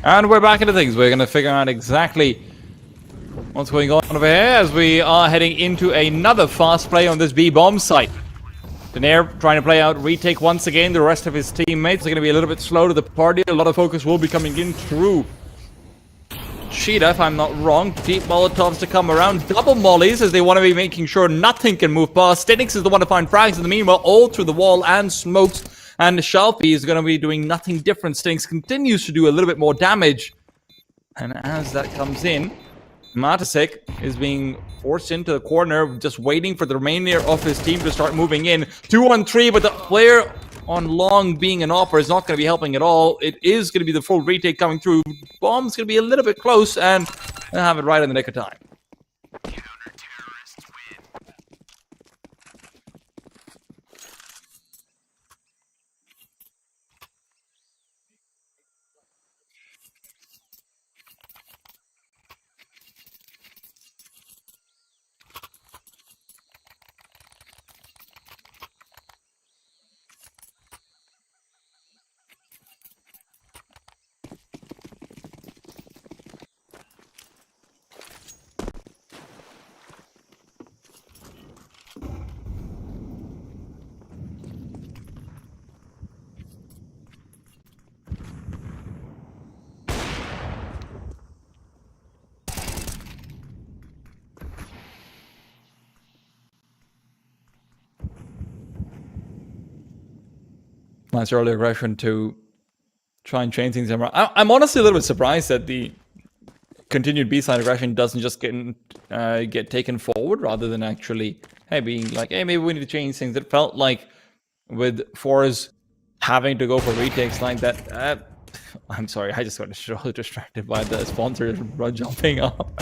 And we're back into things. We're going to figure out exactly what's going on over here as we are heading into another fast play on this B-bomb site. Daenerys trying to play out retake once again. The rest of his teammates are going to be a little bit slow to the party. A lot of focus will be coming in through Cheetah, if I'm not wrong. Deep Molotovs to come around. Double mollies as they want to be making sure nothing can move past. Stenix is the one to find frags in the meanwhile, all through the wall and smokes. And Shalfie is going to be doing nothing different. Stenix continues to do a little bit more damage. And as that comes in, Matasek is being forced into the corner, just waiting for the remainder of his team to start moving in. 2-on-3, but the player on long being an offer is not going to be helping at all. It is going to be the full retake coming through. Bomb's going to be a little bit close, and they'll have it right in the nick of time. Nice early aggression to try and change things around. I'm honestly a little bit surprised that the continued B-side aggression doesn't just get taken forward rather than actually, hey, being like, hey, maybe we need to change things. It felt like with FORZE having to go for retakes like that. I'm sorry, I just got so distracted by the sponsor jumping up.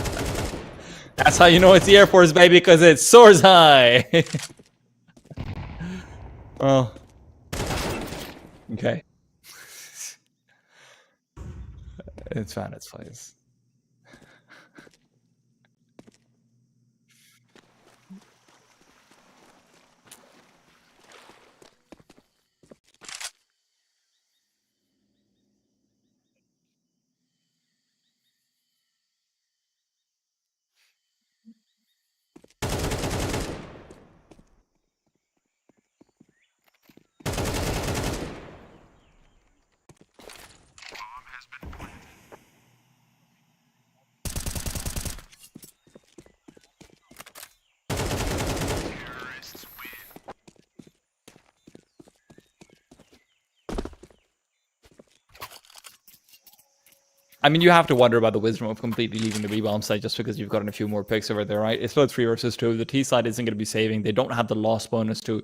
That's how you know it's the Air Force, baby, because it soars high. Well. Okay. It's found its place. I mean, you have to wonder about the wisdom of completely leaving the B-bomb side just because you've gotten a few more picks over there, right? It's about 3 versus 2. The T side isn't going to be saving. They don't have the loss bonus to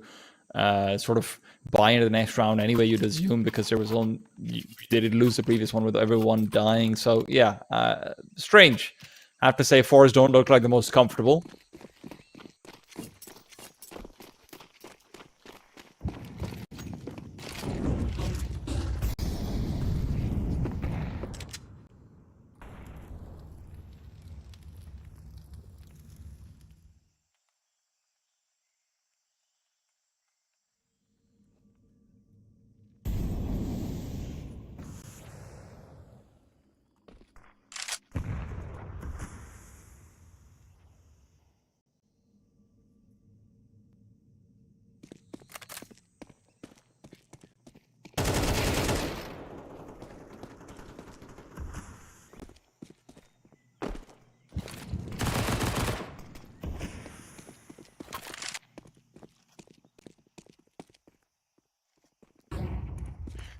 sort of buy into the next round anyway, you'd assume, because there was one... They did lose the previous one with everyone dying. So, yeah, strange. I have to say, FORZE don't look like the most comfortable.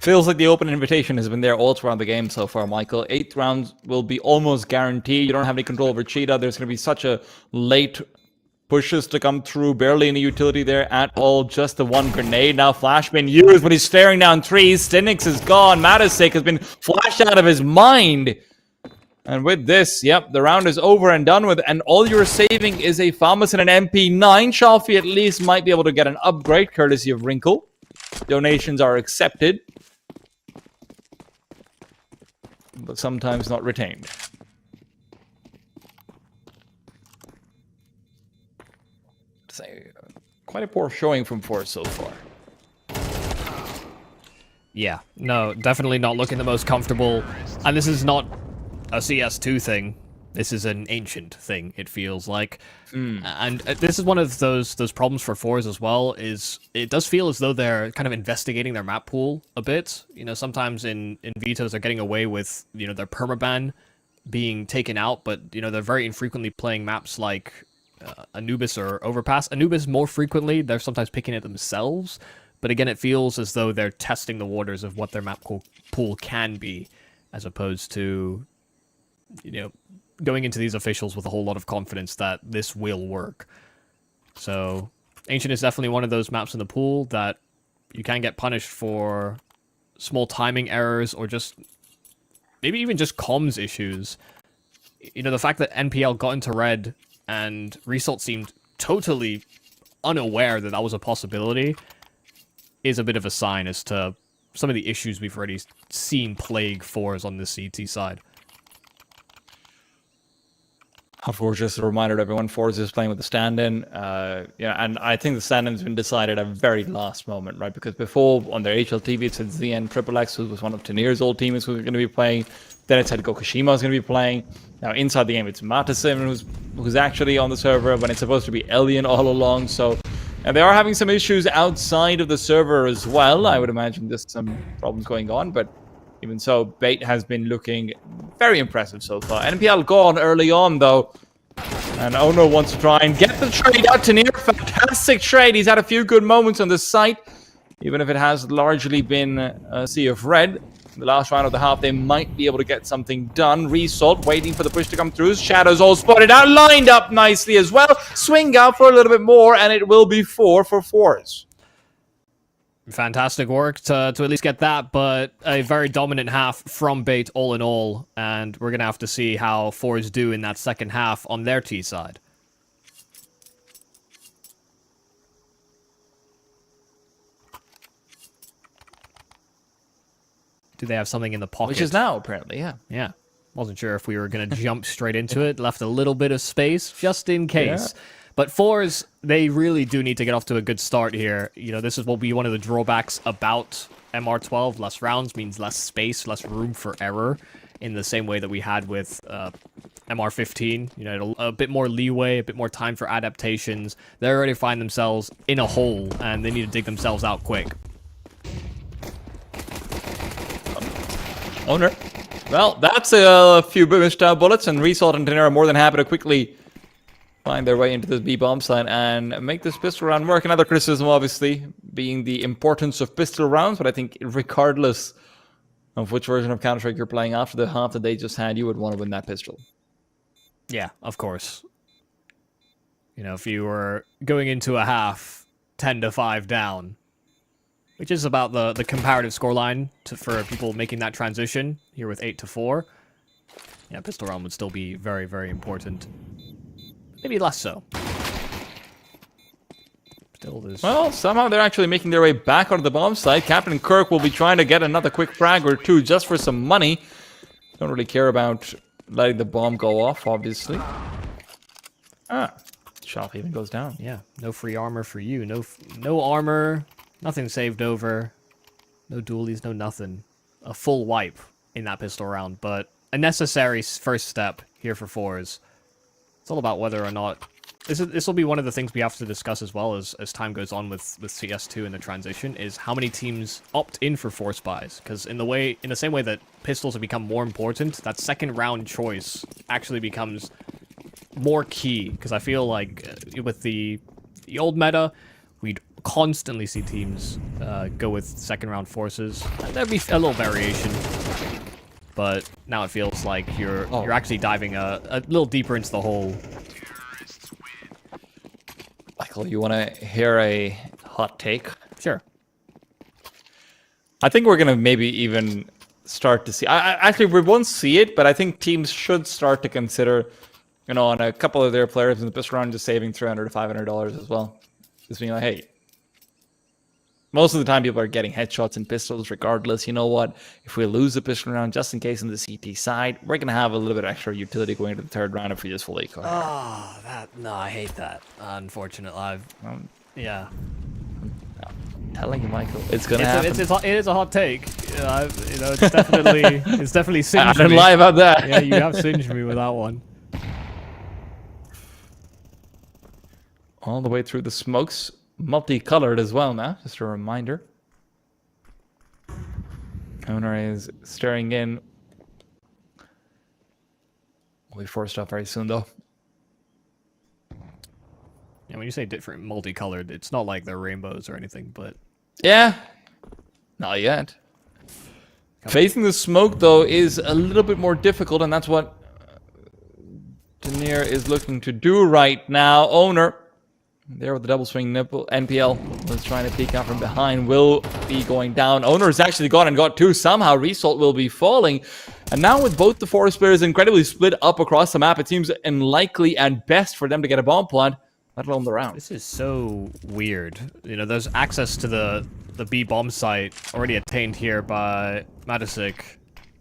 Feels like the open invitation has been there all throughout the game so far, Michael. 8th round will be almost guaranteed. You don't have any control over Cheetah. There's going to be such a late pushes to come through. Barely any utility there at all. Just the one grenade. Now Flash been used, but he's staring down 3s. Stenix is gone. Matasek has been flashed out of his mind. And with this, yep, the round is over and done with. And all you're saving is a FAMAS and an MP9. Shalfie at least might be able to get an upgrade courtesy of Wrinkle. Donations are accepted, but sometimes not retained. Say, quite a poor showing from FORZE so far. Yeah, no, definitely not looking the most comfortable. And this is not a CS2 thing. This is an Ancient thing, it feels like. And this is one of those problems for FORZE as well, is it does feel as though they're kind of investigating their map pool a bit. You know, sometimes in Vetoes they're getting away with, you know, their permaban being taken out, but, you know, they're very infrequently playing maps like Anubis or Overpass. Anubis more frequently, they're sometimes picking it themselves, but again, it feels as though they're testing the waters of what their map pool can be, as opposed to, you know, going into these officials with a whole lot of confidence that this will work. So, Ancient is definitely one of those maps in the pool that you can get punished for small timing errors or just maybe even just comms issues. You know, the fact that NPL got into red and Result seemed totally unaware that that was a possibility is a bit of a sign as to some of the issues we've already seen plague FORZE on the CT side. Of course, just a reminder to everyone, FORZE is playing with the stand-in. Yeah, and I think the stand-in's been decided at a very last moment, right? Because before, on their HLTV, it said ZN Triple X, who was one of Tanir's old teammates who was going to be playing. Then it said Gokushima was going to be playing. Now, inside the game, it's Matasim who's actually on the server, when it's supposed to be Elian all along. So, and they are having some issues outside of the server as well. I would imagine there's some problems going on, but even so, Bait has been looking very impressive so far. NPL gone early on, though. And Ono wants to try and get the trade out to near. Fantastic trade. He's had a few good moments on this site, even if it has largely been a sea of red. In the last round of the half, they might be able to get something done. Result waiting for the push to come through. Shadows all spotted out, lined up nicely as well. Swing out for a little bit more, and it will be 4 for FORZE. Fantastic work to at least get that, but a very dominant half from Bait all in all, and we're going to have to see how FORZE do in that second half on their T side. Do they have something in the pocket? Which is now, apparently, yeah. Yeah. Wasn't sure if we were going to jump straight into it. Left a little bit of space, just in case. Yeah. But FORZE, they really do need to get off to a good start here. You know, this is what will be one of the drawbacks about MR12. Less rounds means less space, less room for error, in the same way that we had with MR15. You know, a bit more leeway, a bit more time for adaptations. They already find themselves in a hole, and they need to dig themselves out quick. Owner. Well, that's a few missed out bullets, and Result and Tenera are more than happy to quickly find their way into this B-bomb site and make this pistol round work. Another criticism, obviously, being the importance of pistol rounds, but I think regardless of which version of Counter-Strike you're playing after the half that they just had, you would want to win that pistol. Yeah, of course. You know, if you were going into a half 10-5 down, which is about the comparative scoreline for people making that transition here with 8-4, yeah, pistol round would still be very, very important. Maybe less so. Still, there's... Well, somehow they're actually making their way back onto the bomb site. Captain Kirk will be trying to get another quick frag or two just for some money. Don't really care about letting the bomb go off, obviously. Ah, shop even goes down. Yeah, no free armor for you. No armor, nothing saved over. No dualies, no nothing. A full wipe in that pistol round, but a necessary first step here for FORZE. It's all about whether or not... This will be one of the things we have to discuss as well as time goes on with CS2 and the transition, is how many teams opt in for force buys. Because in the same way that pistols have become more important, that second round choice actually becomes more key. Because I feel like with the old meta, we'd constantly see teams go with second round forces. There'd be a little variation. But now it feels like you're actually diving a little deeper into the hole. Michael, you want to hear a hot take? Sure. I think we're going to maybe even start to see... actually, we won't see it, but I think teams should start to consider, you know, on a couple of their players in the pistol round, just saving $300 to $500 as well. Just being like, hey... Most of the time, people are getting headshots and pistols regardless. You know what? If we lose the pistol round, just in case on the CT side, we're going to have a little bit of extra utility going into the third round if we just full eco. Oh, no, I hate that. Unfortunately, yeah. telling you, Michael, it's gonna happen. It is a hot take. It's definitely singed I me. didn't lie about that. Yeah, you have singed me with that one. All the way through the smokes, multicolored as well now. Just a reminder. Owner is staring in. We'll be forced off very soon, though. Yeah, when you say different multicolored, it's not like they're rainbows or anything, but... Yeah, not yet. Facing the smoke, though, is a little bit more difficult, and that's what Denier is looking to do right now. Owner, there with the double swing nipple. NPL was trying to peek out from behind, will be going down. Owner has actually gone and got two. Somehow, Result will be falling. And now with both the FORZE players incredibly split up across the map, it seems unlikely at best for them to get a bomb plant, let alone the round. This is so weird. You know, there's access to the B bomb site already attained here by Matisik,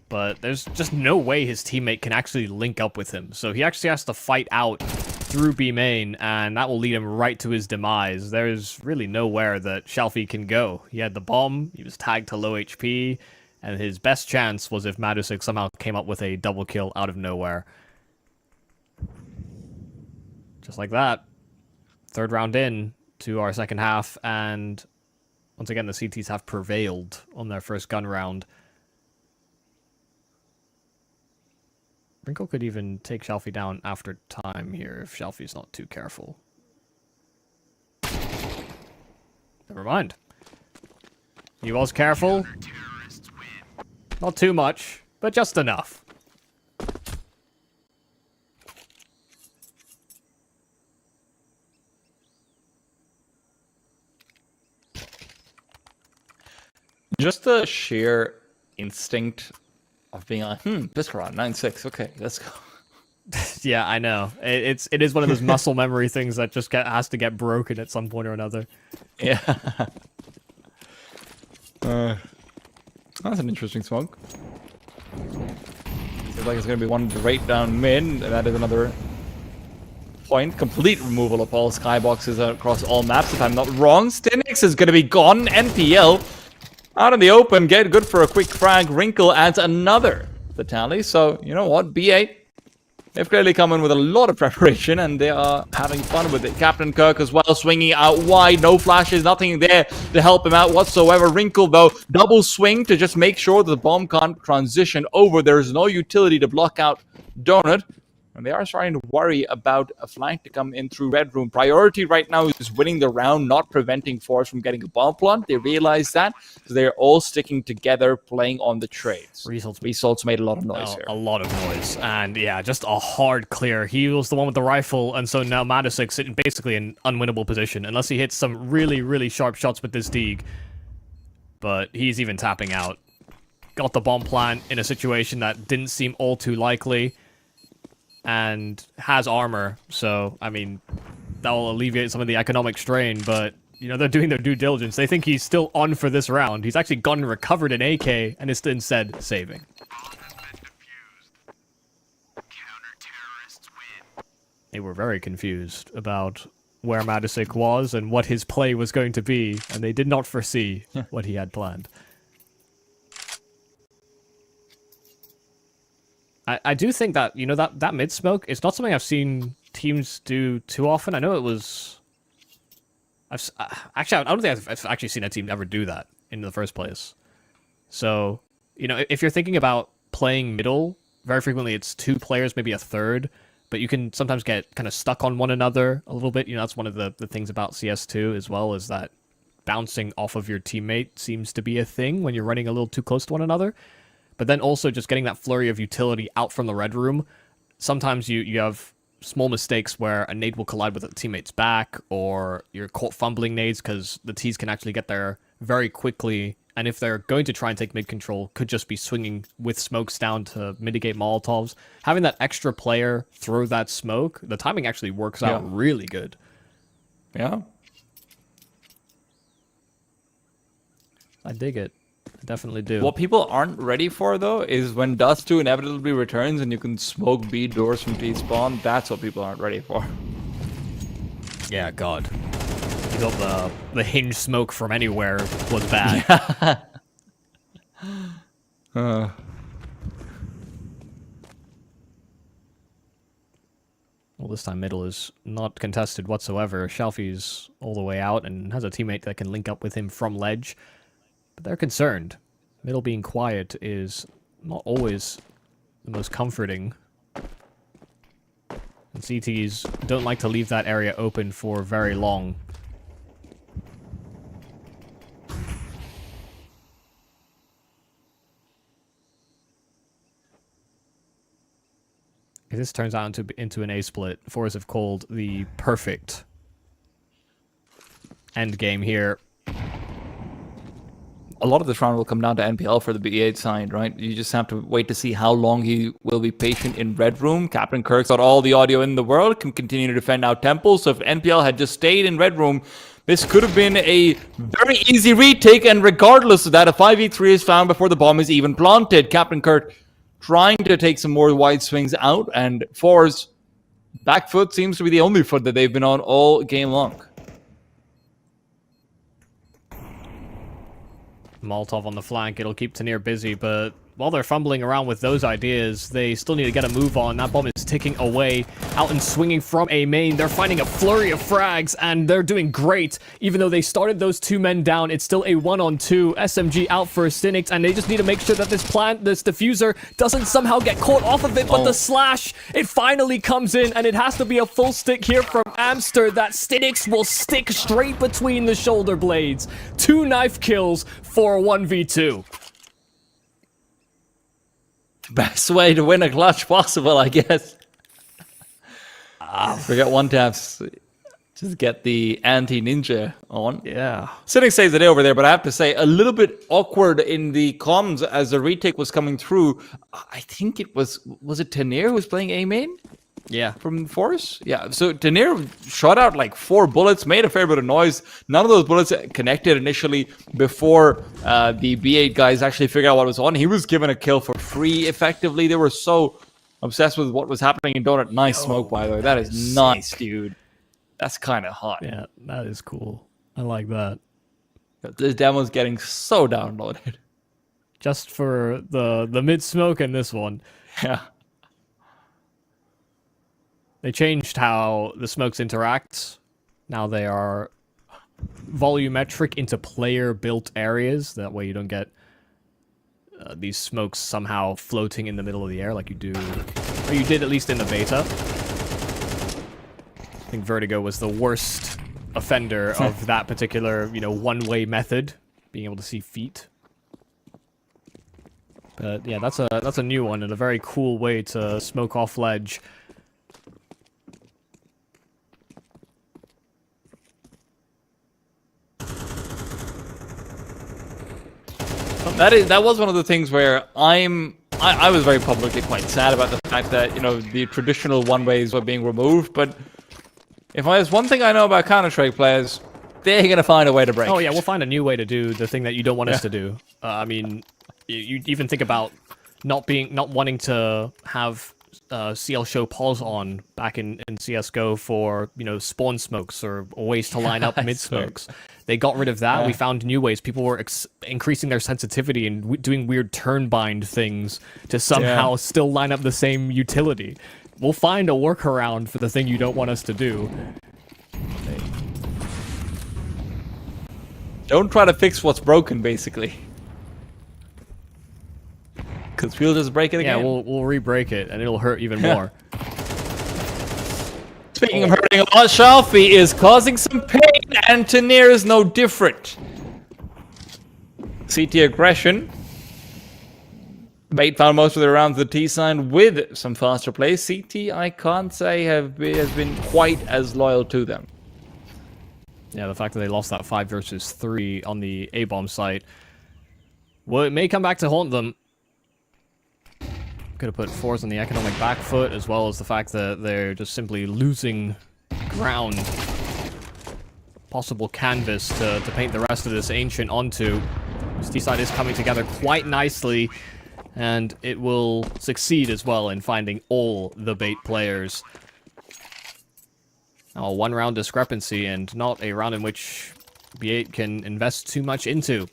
but there's just no way his teammate can actually link up with him. So he actually has to fight out through B main, and that will lead him right to his demise. There's really nowhere that Shalfie can go. He had the bomb, he was tagged to low HP, and his best chance was if Matisik somehow came up with a double kill out of nowhere. Just like that. Third round in to our second half, and once again the CTs have prevailed on their first gun round. Wrinkle could even take Shalfie down after time here if Shalfie's not too careful. Never mind. He was careful. Not too much, but just enough. Just the sheer instinct of being like, Biscarot, 9-6, okay, let's go. Yeah, I know. It is one of those muscle memory things that just has to get broken at some point or another. Yeah. That's an interesting smoke. Seems like it's going to be one right down mid, and that is another point. Complete removal of all skyboxes across all maps, if I'm not wrong. Stinix is going to be gone. NPL out in the open, get good for a quick frag. Wrinkle adds another the tally. So, you know what? B8, they've clearly come in with a lot of preparation, and they are having fun with it. Captain Kirk as well, swinging out wide. No flashes, nothing there to help him out whatsoever. Wrinkle, though, double swing to just make sure that the bomb can't transition over. There's no utility to block out Donut. And they are starting to worry about a flank to come in through Red Room. Priority right now is winning the round, not preventing FORZE from getting a bomb plant. They realize that, so they're all sticking together, playing on the trades. Results made a lot of noise here. A lot of noise. And yeah, just a hard clear. He was the one with the rifle, and so now Matisik sitting basically in unwinnable position, unless he hits some really, really sharp shots with this Deeg. But he's even tapping out. Got the bomb plant in a situation that didn't seem all too likely. And has armor, so, I mean, that will alleviate some of the economic strain, but, you know, they're doing their due diligence. They think he's still on for this round. He's actually gone and recovered an AK, and is instead saving. They were very confused about where Matisik was and what his play was going to be, and they did not foresee what he had planned. I do think that, you know, that mid-smoke, it's not something I've seen teams do too often. I know it was... Actually, I don't think I've actually seen a team ever do that in the first place. So, you know, if you're thinking about playing middle, very frequently it's two players, maybe a third, but you can sometimes get kind of stuck on one another a little bit. You know, that's one of the things about CS2 as well, is that bouncing off of your teammate seems to be a thing when you're running a little too close to one another. But then also just getting that flurry of utility out from the red room. Sometimes you have small mistakes where a nade will collide with a teammate's back, or you're caught fumbling nades because the T's can actually get there very quickly. And if they're going to try and take mid control, could just be swinging with smokes down to mitigate Molotovs. Having that extra player throw that smoke, the timing actually works out really good. Yeah. I dig it. I definitely do. What people aren't ready for, though, is when Dust 2 inevitably returns and you can smoke B doors from T spawn. That's what people aren't ready for. Yeah, God. thought the hinge smoke from anywhere was bad. Well, this time middle is not contested whatsoever. Shelfie's all the way out and has a teammate that can link up with him from ledge. But they're concerned. Middle being quiet is not always the most comforting. And CTs don't like to leave that area open for very long. If this turns out into an A-split, FORZE have called the perfect end game here. a lot of this round will come down to NPL for the B8 side, right? You just have to wait to see how long he will be patient in Red Room. Captain Kirk's got all the audio in the world, can continue to defend out Temple. So if NPL had just stayed in Red Room, this could have been a very easy retake. And regardless of that, a 5v3 is found before the bomb is even planted. Captain Kirk trying to take some more wide swings out. And FORZE back foot seems to be the only foot that they've been on all game long. Molotov on the flank, it'll keep Tanir busy, but while they're fumbling around with those ideas, they still need to get a move on. That bomb is ticking away, out and swinging from A main. They're finding a flurry of frags, and they're doing great. Even though they started those two men down, it's still a 1-on-2. SMG out for Cynics, and they just need to make sure that this diffuser doesn't somehow get caught off of it, but the slash, it finally comes in, and it has to be a full stick here from Amster. That Cynics will stick straight between the shoulder blades. 2 knife kills for a 1v2. Best way to win a clutch possible, I guess. Forget one taps. Just get the anti-ninja on. Yeah. Cynic saves the day over there, but I have to say, a little bit awkward in the comms as the retake was coming through. I think it was it Tanir who was playing A main? Yeah. From FORZE? Yeah, so Tanir shot out like 4 bullets, made a fair bit of noise. None of those bullets connected initially before the B8 guys actually figured out what was on. He was given a kill for free, effectively. They were so obsessed with what was happening in Donut. Nice smoke, by the way. That is nice, dude. That's kind of hot. Yeah, that is cool. I like that. This demo's getting so downloaded. Just for the mid-smoke in this one. Yeah. They changed how the smokes interact. Now they are volumetric into player-built areas. That way you don't get these smokes somehow floating in the middle of the air like you do, or you did at least in the beta. I think Vertigo was the worst offender of that particular, one-way method, being able to see feet. But yeah, that's a new one and a very cool way to smoke off ledge. That was one of the things where I was very publicly quite sad about the fact that, the traditional one-ways were being removed, but if there's one thing I know about Counter-Strike players, they're going to find a way to break. Oh yeah, we'll find a new way to do the thing that you don't want us to do. I mean, you even think about not wanting to have CL show pause on back in CSGO for, spawn smokes or ways to line up mid smokes. They got rid of that. We found new ways. People were increasing their sensitivity and doing weird turn bind things to somehow still line up the same utility. We'll find a workaround for the thing you don't want us to do. Don't try to fix what's broken, basically. Because we'll just break it again. Yeah, we'll re-break it, and it'll hurt even more. Speaking of hurting a lot, Shelfie is causing some pain, and Tanir is no different. CT aggression. Bait found most of their rounds the T sign with some faster plays. CT, I can't say has been quite as loyal to them. Yeah, the fact that they lost that 5 versus 3 on the A-bomb site, well, it may come back to haunt them. Could have put FORZE on the economic back foot, as well as the fact that they're just simply losing ground. Possible canvas to paint the rest of this Ancient onto. This T-side is coming together quite nicely, and it will succeed as well in finding all the bait players. A one-round discrepancy, and not a round in which B8 can invest too much into.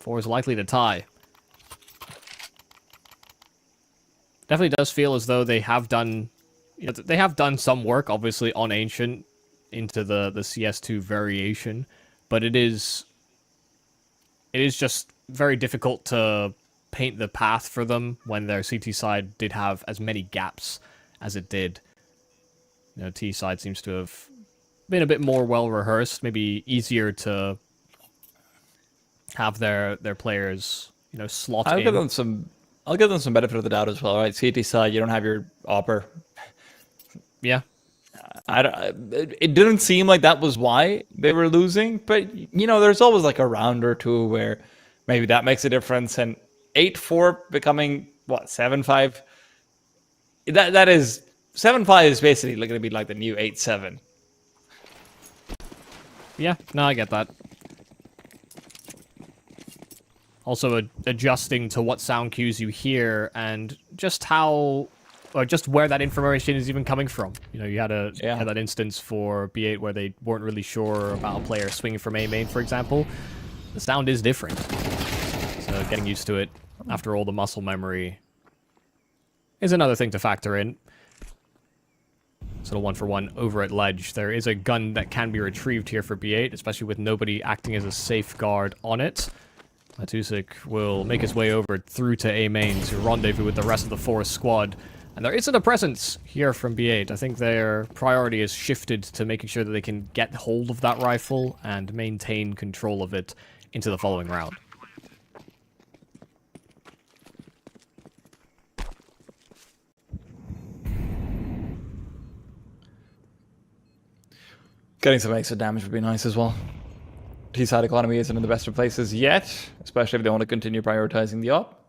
FORZE likely to tie. Definitely does feel as though they have done, they have done some work, obviously, on Ancient into the CS2 variation, but it is just very difficult to paint the path for them when their CT side did have as many gaps as it did. T side seems to have been a bit more well rehearsed, maybe easier to have their players, slot in. I'll give them some benefit of the doubt as well, right? CT side, you don't have your AWPer. Yeah. It didn't seem like that was why they were losing, but there's always like a round or two where maybe that makes a difference. And 8-4 becoming 7-5. That is 7-5 is basically going to be like the new 8-7. Yeah, no, I get that. Also adjusting to what sound cues you hear and just where that information is even coming from. You had that instance for B8 where they weren't really sure about a player swinging from A main, for example. The sound is different. So getting used to it after all the muscle memory is another thing to factor in. Sort of 1-for-1 over at ledge. There is a gun that can be retrieved here for B8, especially with nobody acting as a safeguard on it. Matusik will make his way over through to A main to rendezvous with the rest of the FORZE squad. And there isn't a presence here from B8. I think their priority is shifted to making sure that they can get hold of that rifle and maintain control of it into the following round. Getting some extra damage would be nice as well. T-side economy isn't in the best of places yet, especially if they want to continue prioritizing the op.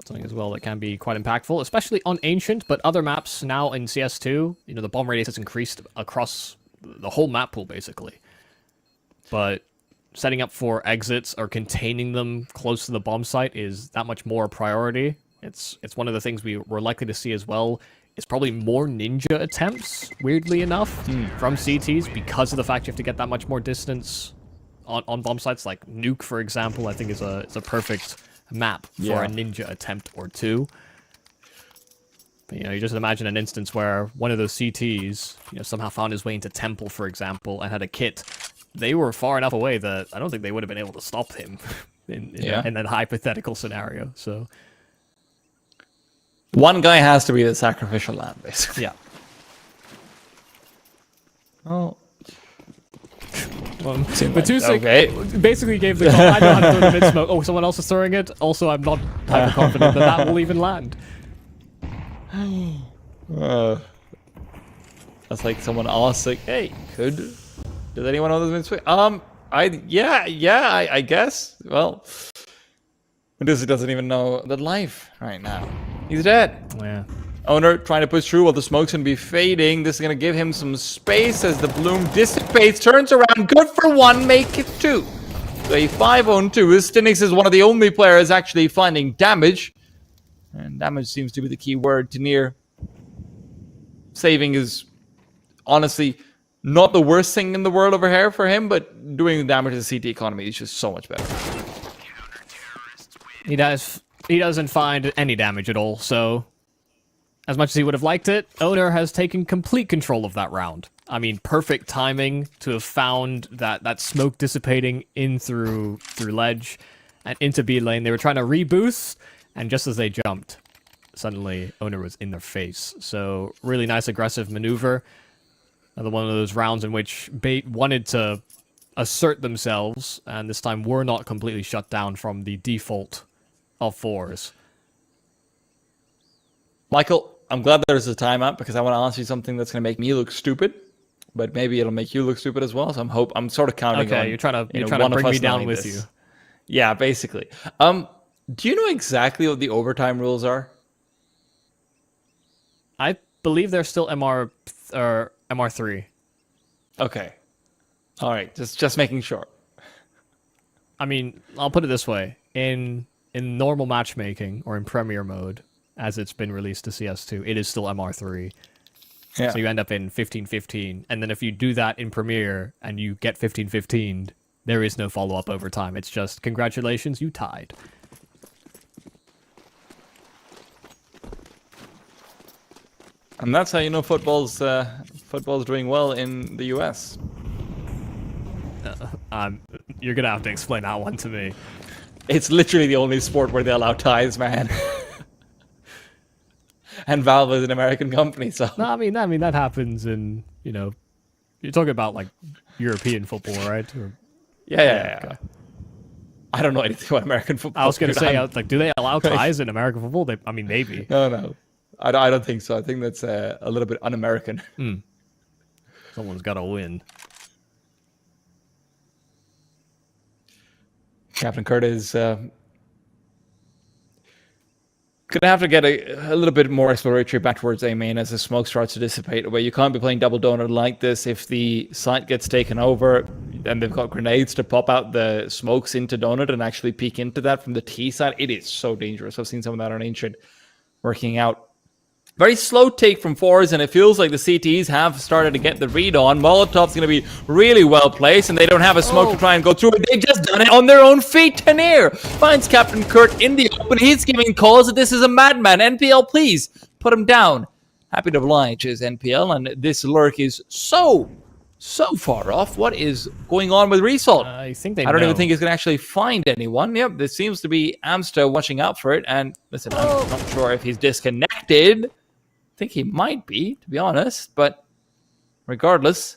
Something as well that can be quite impactful, especially on Ancient, but other maps now in CS2, the bomb radius has increased across the whole map pool, basically. But setting up for exits or containing them close to the bomb site is that much more a priority. It's one of the things we're likely to see as well. It's probably more ninja attempts, weirdly enough, from CTs because of the fact you have to get that much more distance on bomb sites. Like Nuke, for example, I think is a perfect map for a ninja attempt or two. But, you just imagine an instance where one of those CTs, somehow found his way into Temple, for example, and had a kit. They were far enough away that I don't think they would have been able to stop him in that hypothetical scenario. So. One guy has to be the sacrificial lamb, basically. Yeah. Oh. Matusik basically gave the call. I know how to throw the mid-smoke. Oh, someone else is throwing it? Also, I'm not hyper-confident that will even land. That's like someone asked, like, hey, does anyone know this mid-swing? I guess. Well, Matusik doesn't even know the life right now. He's dead. Yeah. Owner trying to push through while the smoke's going to be fading. This is going to give him some space as the bloom dissipates. Turns around. Good for one. Make it two. So a 5-on-2. Stinix is one of the only players actually finding damage. And damage seems to be the key word to near. Saving is honestly not the worst thing in the world over here for him, but doing the damage to the CT economy is just so much better. He doesn't find any damage at all, so as much as he would have liked it, Owner has taken complete control of that round. I mean, perfect timing to have found that smoke dissipating in through ledge and into B lane. They were trying to reboost, and just as they jumped, suddenly Owner was in their face. So really nice aggressive maneuver. Another one of those rounds in which Bait wanted to assert themselves, and this time were not completely shut down from the default of FORZE. Michael, I'm glad there's a timeout because I want to ask you something that's going to make me look stupid, but maybe it'll make you look stupid as well. So I'm sort of counting on. Okay, you're trying to bring me down with you. Yeah, basically. Do you know exactly what the overtime rules are? I believe they're still MR3. Okay. All right, just making sure. I mean, I'll put it this way: in normal matchmaking or in Premier mode, as it's been released to CS2, it is still MR3. Yeah. So you end up in 15-15. And then if you do that in Premier and you get 15-15, there is no follow-up overtime. It's just, congratulations, you tied. And that's how you know football's doing well in the US. You're going to have to explain that one to me. It's literally the only sport where they allow ties, man. And Valve is an American company, so... No, I mean that happens in, you know... You're talking about, like, European football, right? Or... Yeah. Okay. I don't know anything about American football. I was going to say, like, do they allow ties in American football? I mean, maybe. No. I don't think so. I think that's a little bit un-American. Someone's got to win. Captain Kurt is going to have to get a little bit more exploratory back towards A main as the smoke starts to dissipate away. You can't be playing double donut like this. If the site gets taken over, then they've got grenades to pop out the smokes into donut and actually peek into that from the T side. It is so dangerous. I've seen some of that on Ancient working out. Very slow take from FORZE, and it feels like the CTs have started to get the read on. Molotov's going to be really well placed, and they don't have a smoke to try and go through it. They've just done it on their own feet. Taneer finds Captain Kurt in the open. He's giving calls that this is a madman. NPL, please put him down. Happy to oblige is NPL, and this lurk is so far off. What is going on with Result? I think they I don't know. even think he's going to actually find anyone. Yep, there seems to be Amster watching out for it, and listen, I'm not sure if he's disconnected. I think he might be, to be honest, but regardless,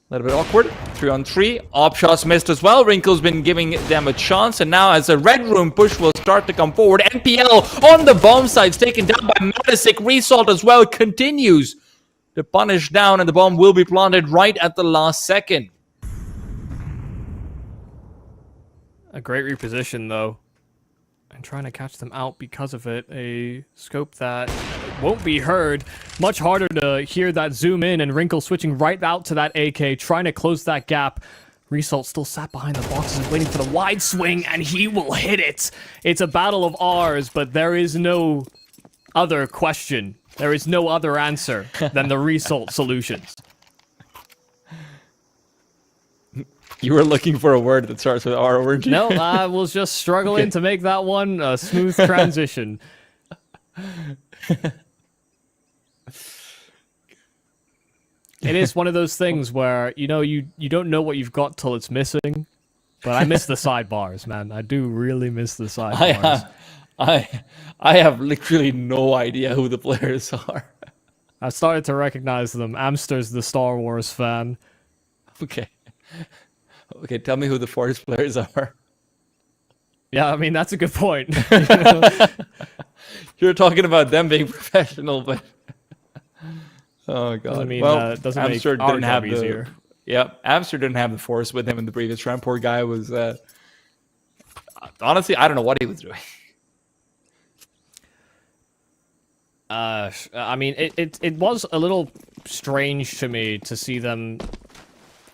a little bit awkward. 3-on-3. Op shots missed as well. Wrinkle's been giving them a chance, and now as the red room push will start to come forward, NPL on the bomb side, taken down by Madisic. Result as well continues to punish down, and the bomb will be planted right at the last second. A great reposition, though. And trying to catch them out because of it. A scope that won't be heard. Much harder to hear that zoom in, and Wrinkle switching right out to that AK, trying to close that gap. Result still sat behind the boxes waiting for the wide swing, and he will hit it. It's a battle of ours, but there is no other question. There is no other answer than the Result solutions. You were looking for a word that starts with R, weren't you? No, I was just struggling to make that one a smooth transition. It is one of those things where, you know, you don't know what you've got till it's missing. But I miss the sidebars, man. I do really miss the sidebars. I have literally no idea who the players are. I've started to recognize them. Amster's the Star Wars fan. Okay, tell me who the FORZE players are. Yeah, I mean, that's a good point. You're talking about them being professional, but... Oh, God. Doesn't mean, doesn't Amster make our didn't job have easier. Amster didn't have the FORZE with him in the previous round. Poor guy was... honestly, I don't know what he was doing. I mean, it was a little strange to me to see them...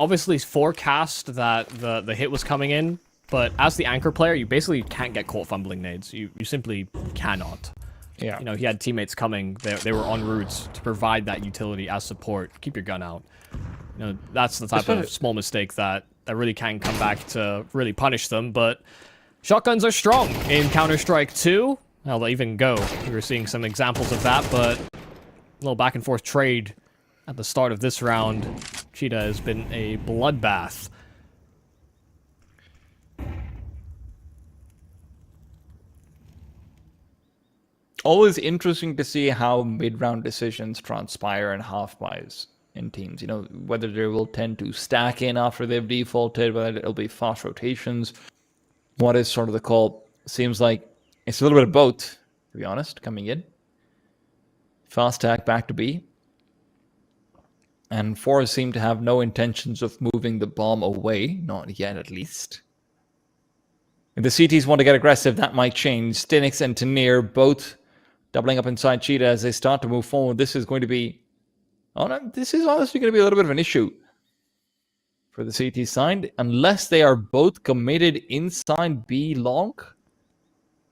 Obviously forecast that the hit was coming in, but as the anchor player, you basically can't get caught fumbling nades. You simply cannot. Yeah. You know, he had teammates coming. They were en route to provide that utility as support. Keep your gun out. You know, that's the type of small mistake that really can come back to really punish them. But shotguns are strong in Counter-Strike 2. Hell, they even go. We were seeing some examples of that, but a little back and forth trade at the start of this round. Cheetah has been a bloodbath. Always interesting to see how mid-round decisions transpire in half-buys in teams. You know, whether they will tend to stack in after they've defaulted, whether it'll be fast rotations. What is sort of the call? Seems like it's a little bit of both, to be honest, coming in. Fast tack back to B. And FORZE seem to have no intentions of moving the bomb away. Not yet, at least. If the CTs want to get aggressive, that might change. Stinix and Taneer both doubling up inside Cheetah as they start to move forward. This is going to be... Oh no, this is honestly going to be a little bit of an issue for the CT side. Unless they are both committed inside B long,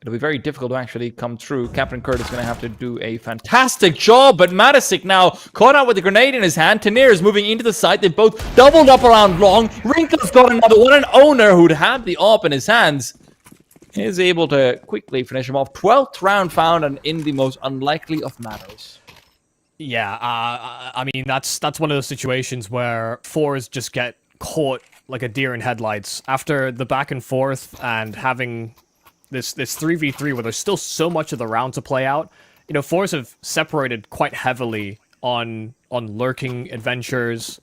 It'll be very difficult to actually come through. Captain Kurt is going to have to do a fantastic job, but Matisic now caught out with a grenade in his hand. Tanir is moving into the site. They've both doubled up around long. Wrinkle's got another one. An owner who'd had the AWP in his hands is able to quickly finish him off. 12th round found, and in the most unlikely of matters. Yeah, I mean, that's one of those situations where FORZE just get caught like a deer in headlights. After the back and forth and having this 3v3 where there's still so much of the round to play out, you know, FORZE have separated quite heavily on lurking adventures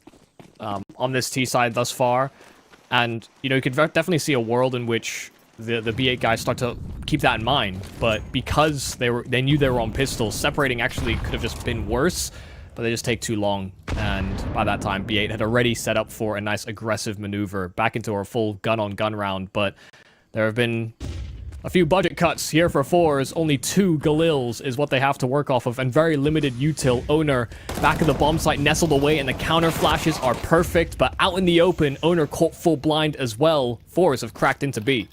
on this T side thus far. And, you know, you could definitely see a world in which the B8 guys start to keep that in mind, but because they knew they were on pistols, separating actually could have just been worse, but they just take too long, and by that time B8 had already set up for a nice aggressive maneuver back into our full gun-on-gun round. But there have been a few budget cuts here for FORZE. Only 2 Galils is what they have to work off of, and very limited util. Owner back of the bomb site, nestled away, and the counter flashes are perfect, but out in the open, Owner caught full blind as well. FORZE have cracked into B.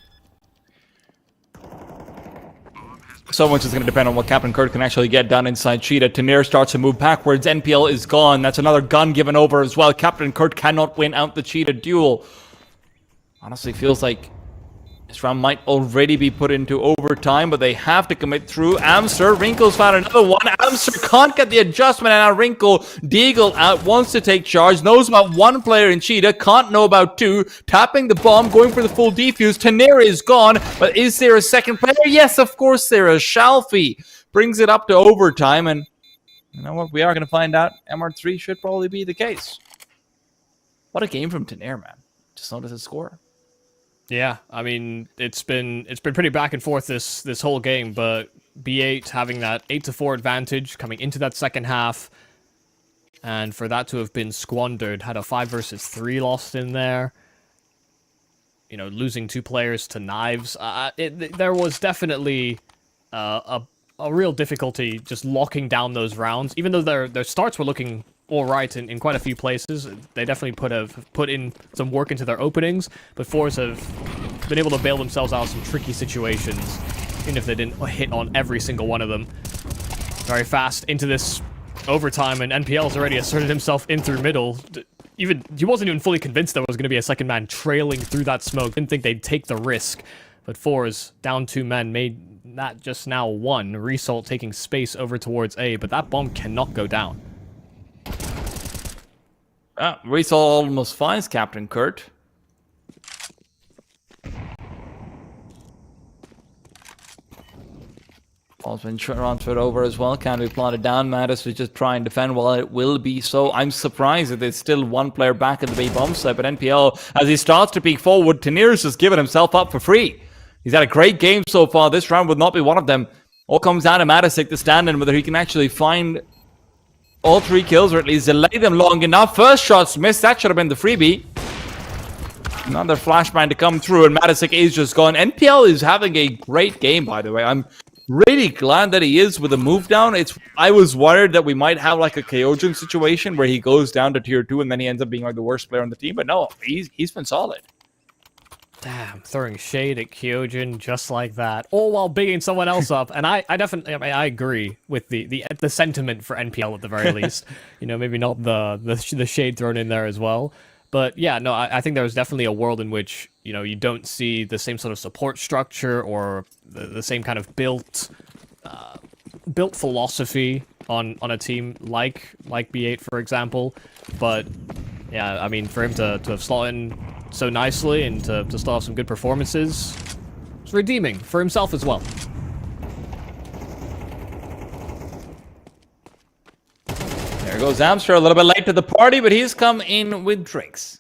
So much is going to depend on what Captain Kurt can actually get done inside Cheetah. Tanir starts to move backwards. NPL is gone. That's another gun given over as well. Captain Kurt cannot win out the Cheetah duel. Honestly, feels like this round might already be put into overtime, but they have to commit through. Amster, Wrinkle's found another one. Amster can't get the adjustment, and now Wrinkle, Deagle out, wants to take charge, knows about 1 player in Cheetah, can't know about 2, tapping the bomb, going for the full defuse. Tanir is gone, but is there a second player? Yes, of course there is. Shalfie brings it up to overtime, and you know what? We are going to find out. MR3 should probably be the case. What a game from Tanir, man. Just notice his score. Yeah, I mean, it's been pretty back and forth this whole game, but B8 having that 8-4 advantage coming into that second half, and for that to have been squandered, had a 5 versus 3 lost in there. You know, losing 2 players to knives. There was definitely a real difficulty just locking down those rounds, even though their starts were looking all right in quite a few places. They definitely have put in some work into their openings, but FORZE have been able to bail themselves out of some tricky situations, even if they didn't hit on every single one of them. Very fast into this overtime, and NPL's already asserted himself in through middle. He wasn't even fully convinced there was going to be a second man trailing through that smoke. Didn't think they'd take the risk, but FORZE, down 2 men, made that just now 1. Result taking space over towards A, but that bomb cannot go down. Result almost finds Captain Kurt. Ball's been transferred over as well. Can't be planted down. Mattis is just try and defend while it will be so. I'm surprised that there's still 1 player back at the B bomb site, but NPL, as he starts to peek forward, Tanir's just given himself up for free. He's had a great game so far. This round will not be one of them. All comes down to Matisic to stand in, whether he can actually find all 3 kills, or at least delay them long enough. First shot's missed. That should have been the freebie. Another flashbang to come through, and Matisic is just gone. NPL is having a great game, by the way. I'm really glad that he is with a move down. I was worried that we might have like a Kyojin situation where he goes down to tier 2 and then he ends up being like the worst player on the team. But no, he's been solid. Damn, throwing shade at Kyojin just like that, all while bigging someone else up. And I definitely, I agree with the sentiment for NPL at the very least. You know, maybe not the shade thrown in there as well. But yeah, no, I think there's definitely a world in which, you know, you don't see the same sort of support structure or the same kind of built philosophy on a team like B8, for example. But yeah, I mean, for him to have slotted in so nicely and to still have some good performances, it's redeeming for himself as well. There goes Amster, a little bit late to the party, but he's come in with drinks.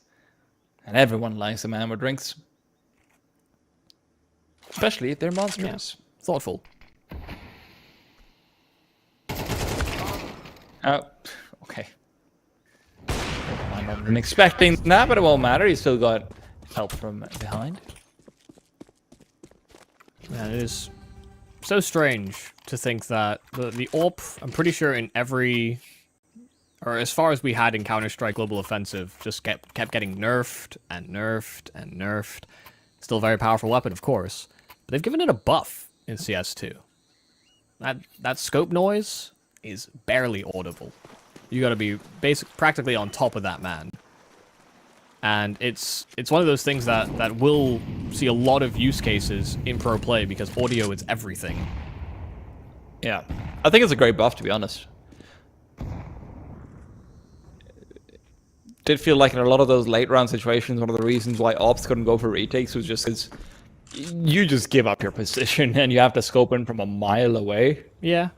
And everyone likes a man with drinks. Especially if they're monsters. Yeah. Thoughtful. Oh, okay. I wasn't expecting that, but it won't matter. He's still got help from behind. Yeah, it is so strange to think that the AWP, I'm pretty sure in every, or as far as we had in Counter-Strike Global Offensive, just kept getting nerfed and nerfed and nerfed. Still a very powerful weapon, of course. But they've given it a buff in CS2. That scope noise is barely audible. You gotta be practically on top of that man. And it's one of those things that will see a lot of use cases in pro play because audio is everything. Yeah, I think it's a great buff, to be honest. Did feel like in a lot of those late round situations, one of the reasons why ops couldn't go for retakes was just because you just give up your position and you have to scope in from a mile away. Yeah.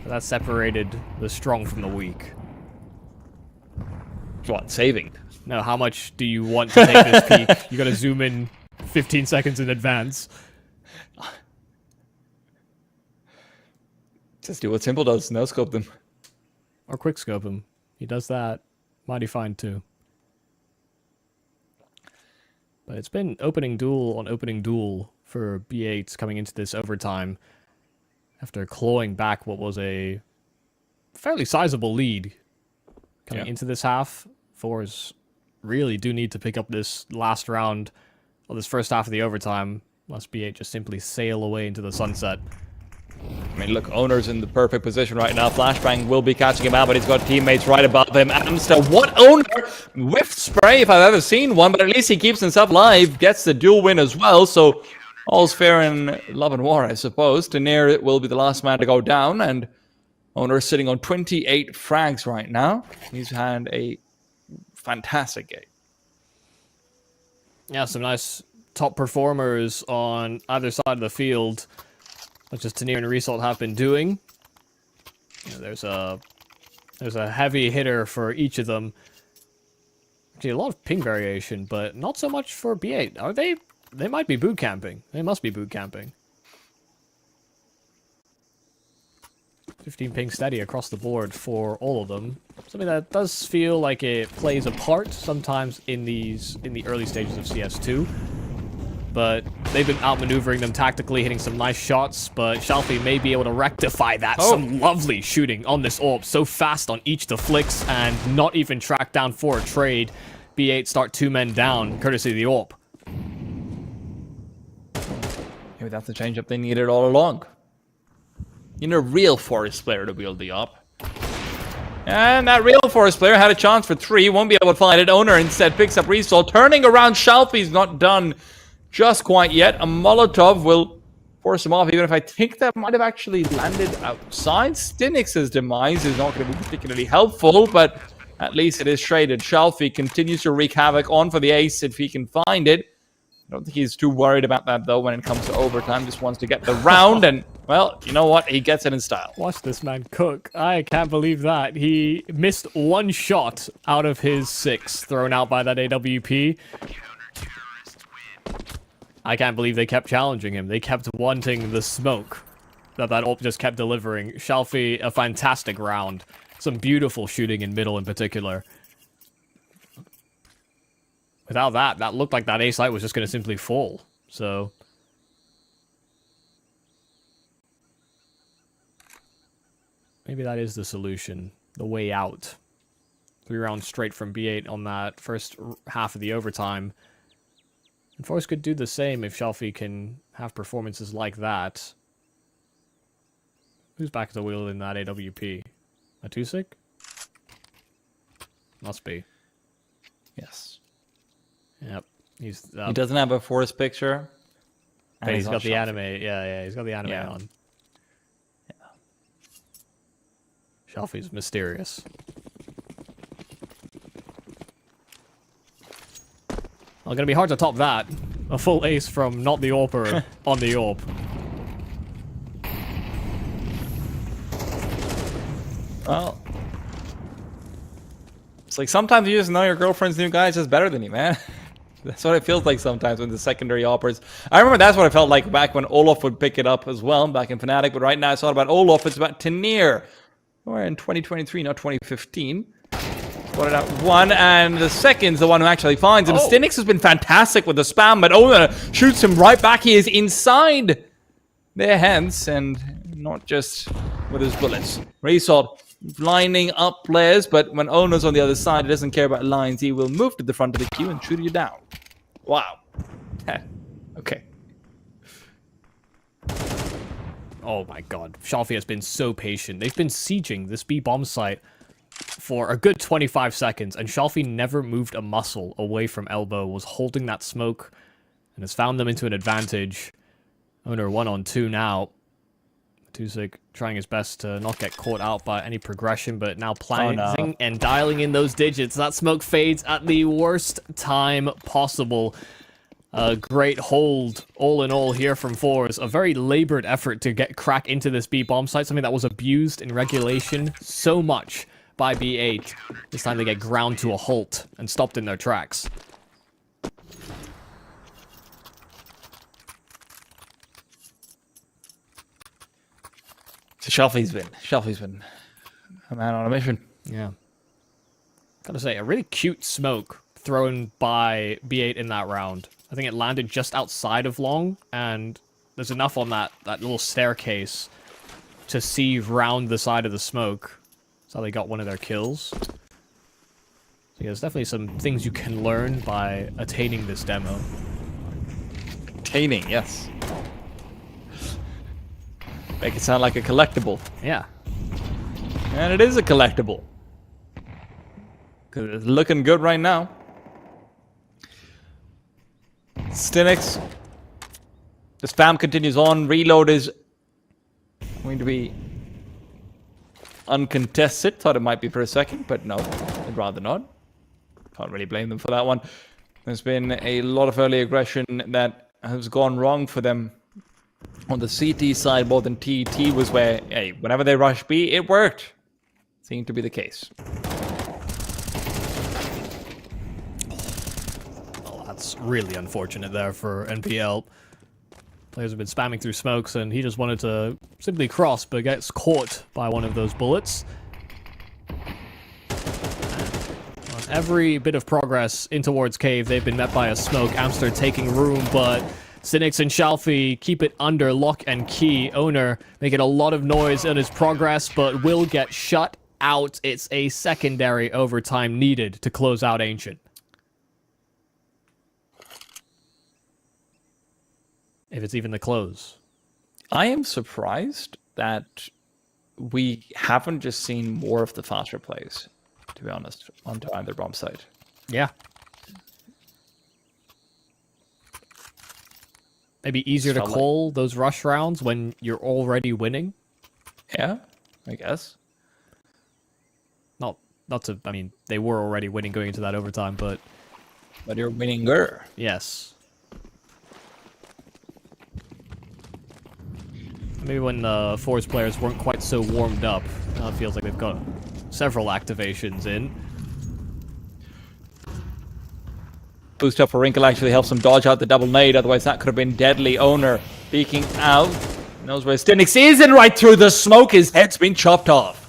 That separated the strong from the weak. What, saving? No, how much do you want to take this peek? You gotta zoom in 15 seconds in advance. Just do what Simple does, no scope them. Or quick scope him. He does that mighty fine too. But it's been opening duel on opening duel for B8 coming into this overtime after clawing back what was a fairly sizable lead coming into this half. FORZE really do need to pick up this last round of this first half of the overtime, lest B8 just simply sail away into the sunset. I mean, look, Owner's in the perfect position right now. Flashbang will be catching him out, but he's got teammates right above him. Amster, what Owner? Whiff spray, if I've ever seen one, but at least he keeps himself alive, gets the duel win as well, so all's fair in love and war, I suppose. Daener will be the last man to go down, and Owner is sitting on 28 frags right now. He's had a fantastic game. Yeah, some nice top performers on either side of the field, which is Daener and Result have been doing. You know, there's a heavy hitter for each of them. Actually, a lot of ping variation, but not so much for B8. Are they? They might be boot camping. They must be boot camping. 15 ping steady across the board for all of them. Something that does feel like it plays a part sometimes in the early stages of CS2. But they've been outmaneuvering them tactically, hitting some nice shots, but Shalfie may be able to rectify that. Oh. Some lovely shooting on this AWP, so fast on each the flicks, and not even tracked down for a trade. B8 start 2 men down, courtesy of the AWP. Maybe that's the change-up they needed all along. You need a real FORZE player to wield the up. And that real FORZE player had a chance for 3, won't be able to find it. Owner instead picks up Resol, turning around. Shalfie's not done just quite yet. A Molotov will force him off, even if I think that might have actually landed outside. Stinix's demise is not going to be particularly helpful, but at least it is traded. Shalfie continues to wreak havoc on for the ace if he can find it. I don't think he's too worried about that, though, when it comes to overtime. Just wants to get the round, and, well, you know what? He gets it in style. Watch this man cook. I can't believe that. He missed 1 shot out of his 6 thrown out by that AWP. I can't believe they kept challenging him. They kept wanting the smoke that AWP just kept delivering. Shalfie, a fantastic round. Some beautiful shooting in middle in particular. Without that, that looked like that A site was just going to simply fall. So maybe that is the solution. The way out. 3 rounds straight from B8 on that first half of the overtime. And FORZE could do the same if Shalfie can have performances like that. Who's back at the wheel in that AWP? Matusik? Must be. Yes. Yep. He doesn't have a FORZE picture. But he's got the anime. Yeah, he's got the anime on. Yeah. Shalfie's mysterious. Well, gonna be hard to top that. A full ace from not the AWPer on the AWP. Well, it's like sometimes you just know your girlfriend's new guy is just better than you, man. That's what it feels like sometimes when the secondary AWPers. I remember that's what it felt like back when Olof would pick it up as well, back in Fnatic. But right now it's not about Olof, it's about Daener. We're in 2023, not 2015. Spotted out 1, and the second's the one who actually finds him. Stinix has been fantastic with the spam, but Owner shoots him right back. He is inside their hands, and not just with his bullets. Result lining up players, but when Owner's on the other side, he doesn't care about lines. He will move to the front of the queue and shoot you down. Wow. Okay. Oh my god. Shalfie has been so patient. They've been sieging this B bomb site for a good 25 seconds, and Shalfie never moved a muscle away from Elbow, was holding that smoke, and has found them into an advantage. Owner 1-on-2 now. Tuzik trying his best to not get caught out by any progression, but now planting and dialing in those digits. That smoke fades at the worst time possible. A great hold, all in all, here from FORZE. A very labored effort to get crack into this B bomb site, something that was abused in regulation so much by B8. This time they get ground to a halt and stopped in their tracks. Shalfie's been a man on a mission. Yeah. Gotta say, a really cute smoke thrown by B8 in that round. I think it landed just outside of Long, and there's enough on that little staircase to see round the side of the smoke. That's how they got one of their kills. So yeah, there's definitely some things you can learn by attaining this demo. Attaining, yes. Make it sound like a collectible. Yeah. And it is a collectible. Because it's looking good right now. Stinix. The spam continues on. Reload is going to be uncontested. Thought it might be for a second, but no. I'd rather not. Can't really blame them for that one. There's been a lot of early aggression that has gone wrong for them. On the CT side more than TT was where, hey, whenever they rush B, it worked. Seemed to be the case. Oh, that's really unfortunate there for NPL. Players have been spamming through smokes, and he just wanted to simply cross, but gets caught by one of those bullets. On every bit of progress in towards cave, they've been met by a smoke. Amster taking room, but Sinix and Shalfie keep it under lock and key. Owner making a lot of noise in his progress, but will get shut out. It's a secondary overtime needed to close out Ancient. If it's even the close. I am surprised that we haven't just seen more of the faster plays, to be honest, onto either bomb side. Yeah. Maybe easier to call those rush rounds when you're already winning. Yeah, I guess. Not to, I mean, they were already winning going into that overtime, but you're winning-er. Yes. Maybe when the FORZE players weren't quite so warmed up. Now it feels like they've got several activations in. Boost up for Wrinkle actually helps him dodge out the double nade, otherwise that could have been deadly. Owner peeking out. Knows where Stinix is, and right through the smoke, his head's been chopped off.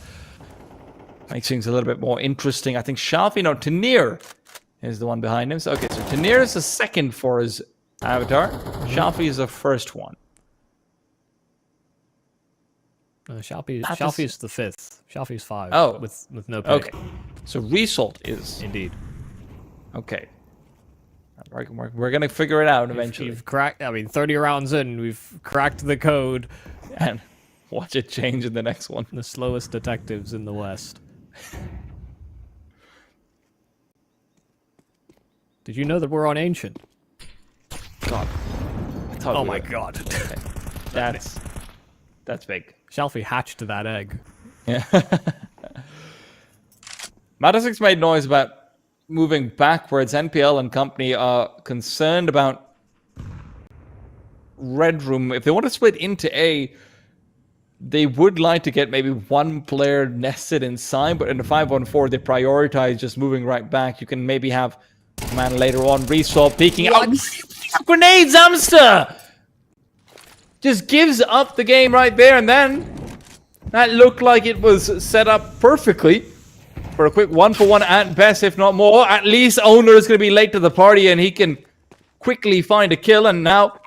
Makes things a little bit more interesting. I think Shalfie, no, Tanir is the one behind him. So, okay, so Tanir is the second for his avatar. Shalfie is the first one. Shalfie's the fifth. Shalfie's 5. Oh. With no pick. Okay. So Result is... Indeed. Okay. We're going to figure it out eventually. You've cracked, I mean, 30 rounds in, we've cracked the code. And watch it change in the next one. The slowest detectives in the West. Did you know that we're on Ancient? God. Oh my god. Okay. That's big. Shalfie hatched that egg. Yeah. Matasic's made noise about moving backwards. NPL and company are concerned about Red Room. If they want to split into A, they would like to get maybe one player nested inside, but in the 5-on-4, they prioritize just moving right back. You can maybe have a man later on, Resolve peeking out. Grenades, Amster! Just gives up the game right there, and then that looked like it was set up perfectly for a quick 1-for-1 at best, if not more. At least Owner is going to be late to the party, and he can quickly find a kill, and now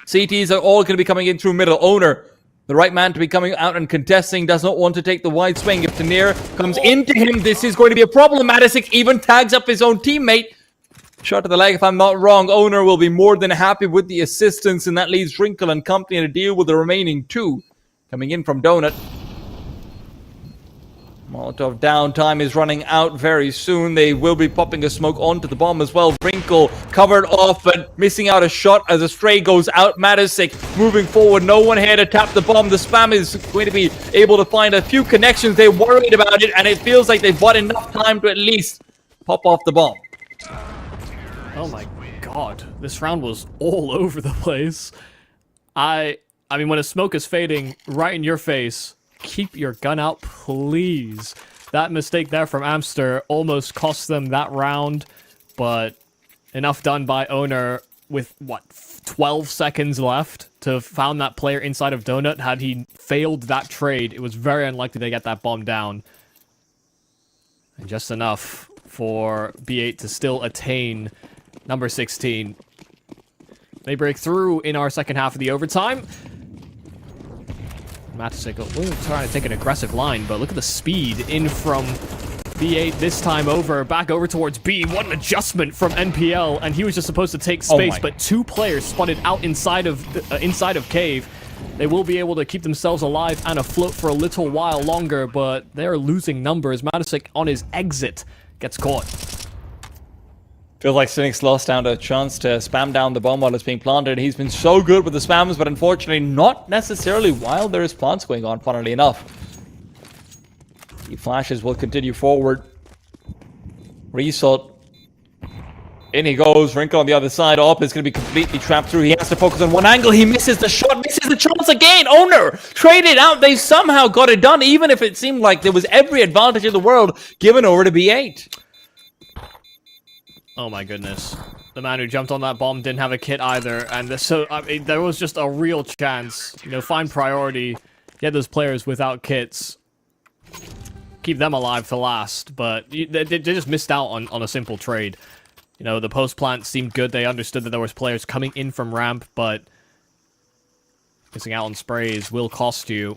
CTs are all going to be coming in through middle. Owner, the right man to be coming out and contesting, does not want to take the wide swing. If Tanir comes into him, this is going to be a problem. Matisic even tags up his own teammate. Shot to the leg, if I'm not wrong. Owner will be more than happy with the assistance, and that leaves Wrinkle and company to deal with the remaining two. coming in from Donut. Molotov downtime is running out very soon. They will be popping a smoke onto the bomb as well. Wrinkle covered off, but missing out a shot as a stray goes out. Matisic moving forward. No one here to tap the bomb. The spam is going to be able to find a few connections. They're worried about it, and it feels like they've got enough time to at least pop off the bomb. Oh my god. This round was all over the place. I mean, when a smoke is fading right in your face, keep your gun out, please. That mistake there from Amster almost cost them that round, but enough done by Owner with, what, 12 seconds left to found that player inside of Donut. Had he failed that trade, it was very unlikely to get that bomb down. And just enough for B8 to still attain number 16. They break through in our second half of the overtime. Matisic trying to take an aggressive line, but look at the speed in from B8 this time over, back over towards B. What an adjustment from NPL, and he was just supposed to take space, but two players spotted out inside of Cave. They will be able to keep themselves alive and afloat for a little while longer, but they're losing numbers. Matisic on his exit gets caught. Feels like Cynic's lost out a chance to spam down the bomb while it's being planted. He's been so good with the spams, but unfortunately not necessarily while there is plants going on, funnily enough. The flashes will continue forward. Result. In he goes. Wrinkle on the other side. Op is going to be completely trapped through. He has to focus on one angle. He misses the shot, misses the chance again. Owner traded out. They somehow got it done, even if it seemed like there was every advantage in the world given over to B8. Oh my goodness. The man who jumped on that bomb didn't have a kit either, and I mean, there was just a real chance. You know, find priority, get those players without kits, keep them alive to last, but they just missed out on a simple trade. You know, the post plant seemed good. They understood that there was players coming in from ramp, but missing out on sprays will cost you.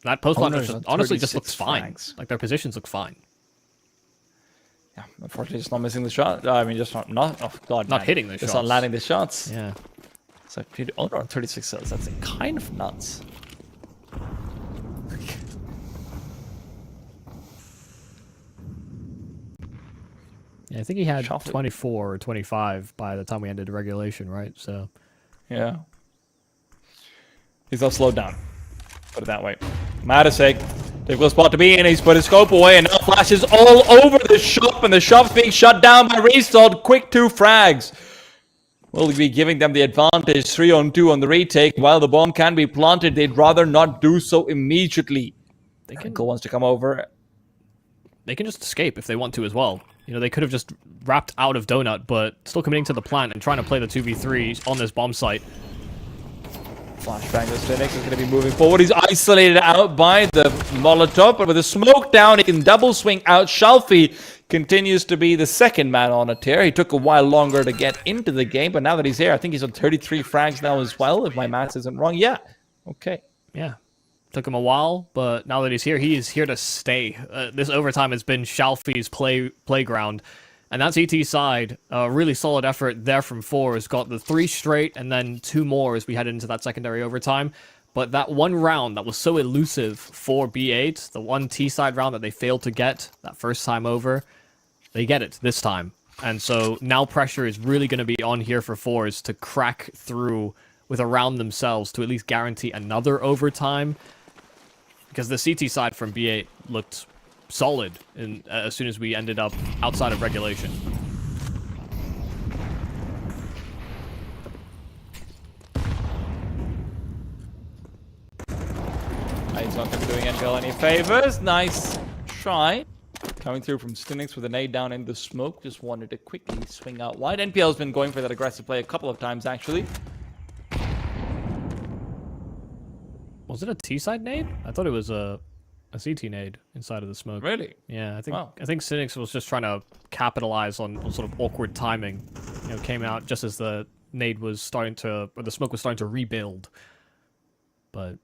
That post plant honestly just looks fine. Like, their positions look fine. Yeah, unfortunately, just not missing the shot. I mean, just not oh god, not hitting the shots. Just not landing the shots. Yeah. So Owner on 36 kills. That's kind of nuts. Yeah, I think he had 24 or 25 by the time we ended regulation, right? So. Yeah. He's not slowed down. Put it that way. Matisic. Difficult spot to be in. He's put his scope away, and now flashes all over the shop, and the shop's being shut down by Result. Quick 2 frags. Will be giving them the advantage. 3-on-2 on the retake. While the bomb can be planted, they'd rather not do so immediately. Wrinkle wants to come over. They can just escape if they want to as well. You know, they could have just wrapped out of Donut, but still committing to the plant and trying to play the 2v3 on this bomb site. Flashbang to Cynic is going to be moving forward. He's isolated out by the Molotov, but with the smoke down, he can double swing out. Shalfie continues to be the second man on a tear. He took a while longer to get into the game, but now that he's here, I think he's on 33 frags now as well, if my maths isn't wrong. Yeah. Okay. Yeah. Took him a while, but now that he's here, he is here to stay. This overtime has been Shalfie's playground. And that's ET side. A really solid effort there from FORZE. Got the 3 straight and then 2 more as we head into that secondary overtime. But that one round that was so elusive for B8, the one T-side round that they failed to get that first time over, they get it this time. And so now pressure is really going to be on here for FORZE to crack through with a round themselves to at least guarantee another overtime. Because the CT side from B8 looked solid as soon as we ended up outside of regulation. He's not going to be doing NPL any favors. Nice try. Coming through from Stinix with a nade down in the smoke. Just wanted to quickly swing out wide. NPL's been going for that aggressive play a couple of times, actually. Was it a T-side nade? I thought it was a CT nade inside of the smoke. Really? Yeah, I think Cynics was just trying to capitalize on sort of awkward timing. You know, came out just as the nade was starting to, or the smoke was starting to rebuild. But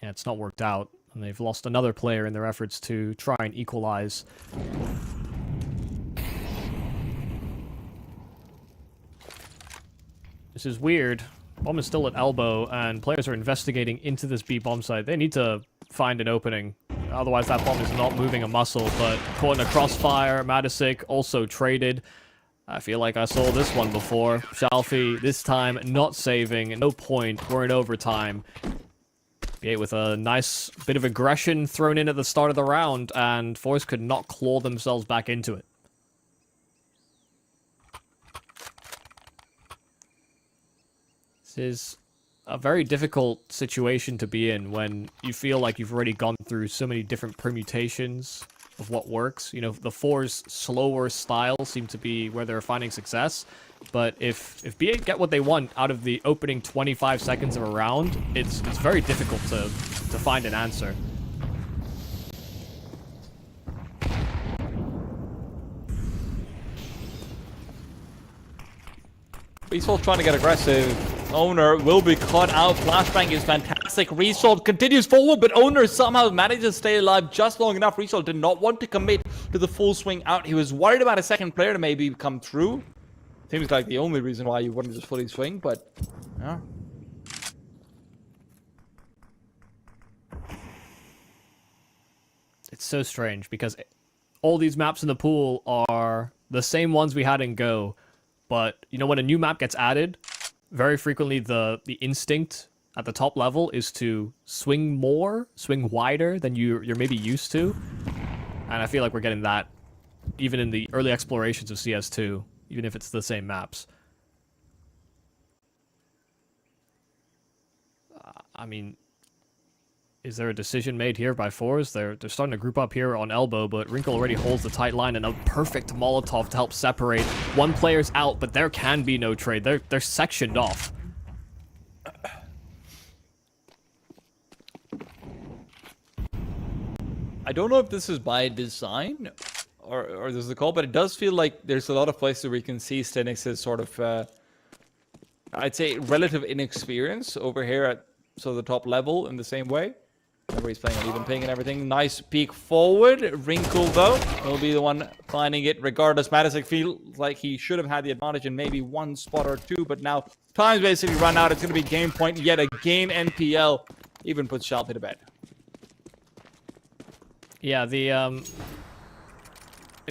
yeah, it's not worked out, and they've lost another player in their efforts to try and equalize. This is weird. Bomb is still at elbow, and players are investigating into this B bomb site. They need to find an opening. Otherwise, that bomb is not moving a muscle, but caught in a crossfire. Matisic also traded. I feel like I saw this one before. Shalfie, this time, not saving. No point. We're in overtime. B8 with a nice bit of aggression thrown in at the start of the round, and FORZE could not claw themselves back into it. This is a very difficult situation to be in when you feel like you've already gone through so many different permutations of what works. You know, the FORZE slower style seem to be where they're finding success, but if B8 get what they want out of the opening 25 seconds of a round, it's very difficult to find an answer. Resold trying to get aggressive. Owner will be caught out. Flashbang is fantastic. Resold continues forward, but Owner somehow managed to stay alive just long enough. Resold did not want to commit to the full swing out. He was worried about a second player to maybe come through. Seems like the only reason why you wouldn't just fully swing, but yeah. It's so strange because all these maps in the pool are the same ones we had in Go. But, you know, when a new map gets added, very frequently the instinct at the top level is to swing more, swing wider than you're maybe used to. And I feel like we're getting that even in the early explorations of CS2, even if it's the same maps. I mean, is there a decision made here by FORZE? They're starting to group up here on elbow, but Wrinkle already holds the tight line and a perfect Molotov to help separate. One player's out, but there can be no trade. They're sectioned off. I don't know if this is by design or this is the call, but it does feel like there's a lot of places where you can see Stenix's sort of, I'd say, relative inexperience over here at sort of the top level in the same way. Remember, he's playing an even ping and everything. Nice peek forward. Wrinkle, though, will be the one finding it. Regardless, Matisic feels like he should have had the advantage in maybe one spot or two, but now time's basically run out. It's going to be game point yet again. NPL even puts Shalfie to bed. Yeah, the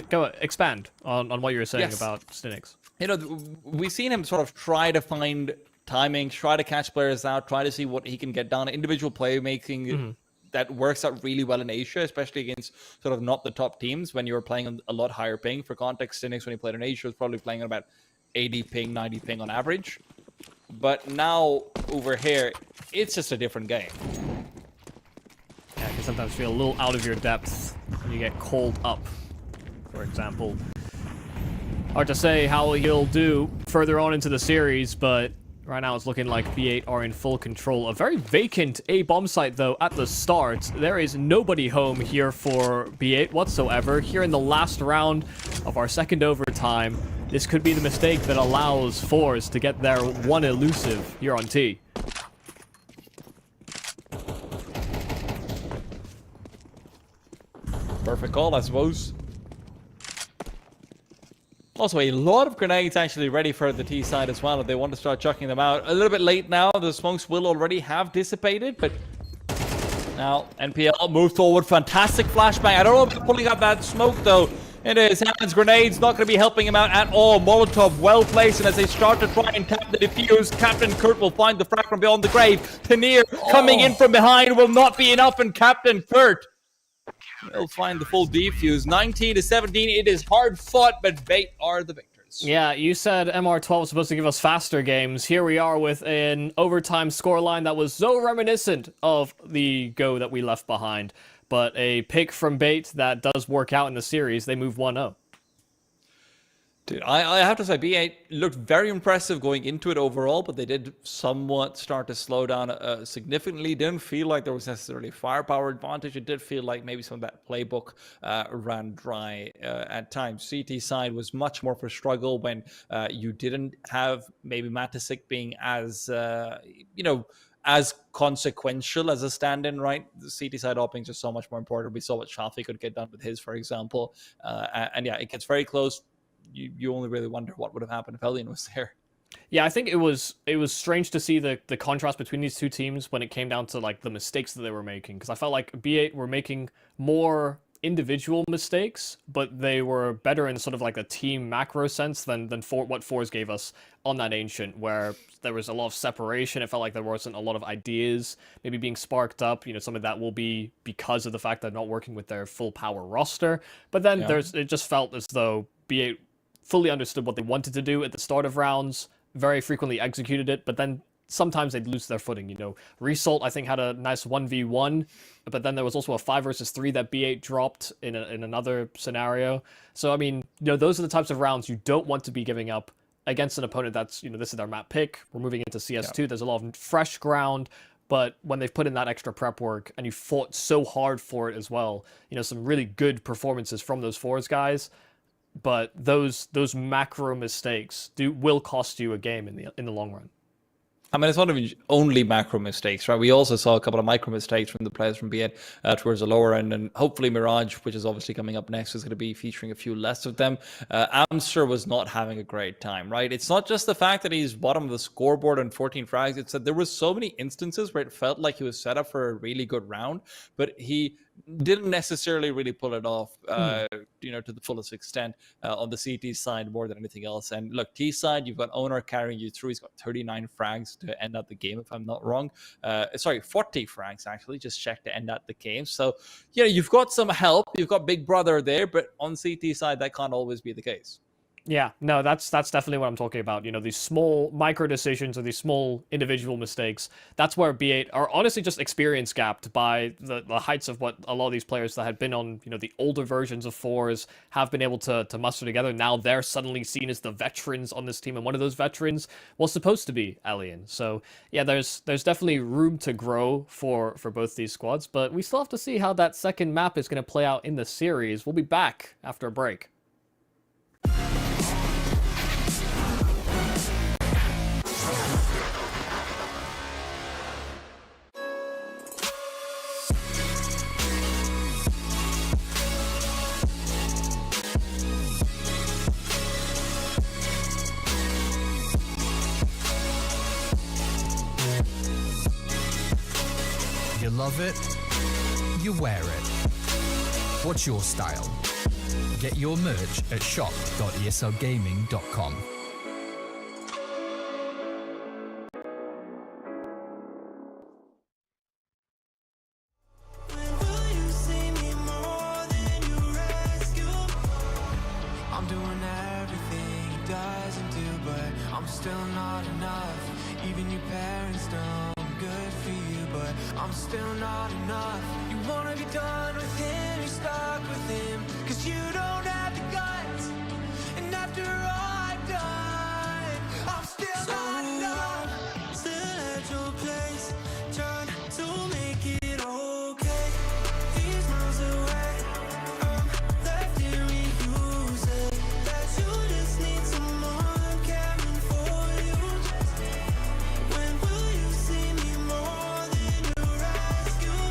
go expand on what you were saying about Stinix. You know, we've seen him sort of try to find timing, try to catch players out, try to see what he can get done. Individual playmaking that works out really well in Asia, especially against sort of not the top teams when you were playing on a lot higher ping. For context, Stinix, when he played in Asia, was probably playing on about 80 ping, 90 ping on average. But now, over here, it's just a different game. Yeah, you can sometimes feel a little out of your depth when you get called up, for example. Hard to say how he'll do further on into the series, but right now it's looking like B8 are in full control. A very vacant A bomb site, though, at the start. There is nobody home here for B8 whatsoever. Here in the last round of our second overtime, this could be the mistake that allows FORZE to get their one elusive here on T. Perfect call, I suppose. Also, a lot of grenades actually ready for the T side as well if they want to start chucking them out. A little bit late now. The smokes will already have dissipated, but now NPL moves forward. Fantastic flashbang. I don't know if they're pulling up that smoke, though. Into his hands, grenades not going to be helping him out at all. Molotov well placed, and as they start to try and tap the defuse, Captain Kurt will find the frag from beyond the grave. Tanir coming in from behind will not be enough, and Captain Kurt will find the full defuse. 19-17, it is hard fought, but Bait are the victors. Yeah, you said MR12 was supposed to give us faster games. Here we are with an overtime scoreline that was so reminiscent of the Go that we left behind. But a pick from Bait that does work out in the series. They move 1-0. Dude, I have to say, B8 looked very impressive going into it overall, but they did somewhat start to slow down significantly. Didn't feel like there was necessarily firepower advantage. It did feel like maybe some of that playbook ran dry at times. CT side was much more of a struggle when you didn't have maybe Matisic being as, as consequential as a stand-in, right? The CT side openings are so much more important. We saw what Shalfie could get done with his, for example. And yeah, it gets very close. You only really wonder what would have happened if Hellion was there. Yeah, I think it was strange to see the contrast between these two teams when it came down to like the mistakes that they were making, because I felt like B8 were making more individual mistakes, but they were better in sort of like a team macro sense than what FORZE gave us on that Ancient, where there was a lot of separation. It felt like there wasn't a lot of ideas maybe being sparked up. You know, some of that will be because of the fact that they're not working with their full power roster. But then it just felt as though B8 fully understood what they wanted to do at the start of rounds, very frequently executed it, but then sometimes they'd lose their footing. You know, Result, I think, had a nice 1v1, but then there was also a 5 versus 3 that B8 dropped in another scenario. So, I mean, you know, those are the types of rounds you don't want to be giving up against an opponent that's, you know, this is their map pick. We're moving into CS2. There's a lot of fresh ground, but when they've put in that extra prep work and you fought so hard for it as well, you know, some really good performances from those FORZE guys. But those macro mistakes will cost you a game in the long run. I mean, it's not even only macro mistakes, right? We also saw a couple of micro mistakes from the players from B8 towards the lower end, and hopefully Mirage, which is obviously coming up next, is going to be featuring a few less of them. Amster was not having a great time, right? It's not just the fact that he's bottom of the scoreboard on 14 frags. It's that there was so many instances where it felt like he was set up for a really good round, but he didn't necessarily really pull it off, you know, to the fullest extent on the CT side more than anything else. And look, T side, you've got Owner carrying you through. He's got 39 frags to end out the game, if I'm not wrong. Sorry, 40 frags actually, just checked to end out the game. So, you know, you've got some help. You've got Big Brother there, but on CT side, that can't always be the case. Yeah, no, that's definitely what I'm talking about. You know, these small micro decisions or these small individual mistakes. That's where B8 are honestly just experience gapped by the heights of what a lot of these players that had been on, you know, the older versions of FORZE have been able to muster together. Now they're suddenly seen as the veterans on this team, and one of those veterans was supposed to be Alien. So yeah, there's definitely room to grow for both these squads, but we still have to see how that second map is going to play out in the series. We'll be back after a break. You love it, you wear it. What's your style? Get your merch at shop.eslgaming.com. I'm doing everything he doesn't do, but I'm still not enough. Even your parents know I'm good for you, but I'm still not enough. You wanna be done with him, you're stuck with him, cause you don't have the guts. And after all I've done, I'm still not enough. Still at your place, trying to make it okay. These miles away, left here with you, say that you just need someone caring for you. When will you see me more than you rescue?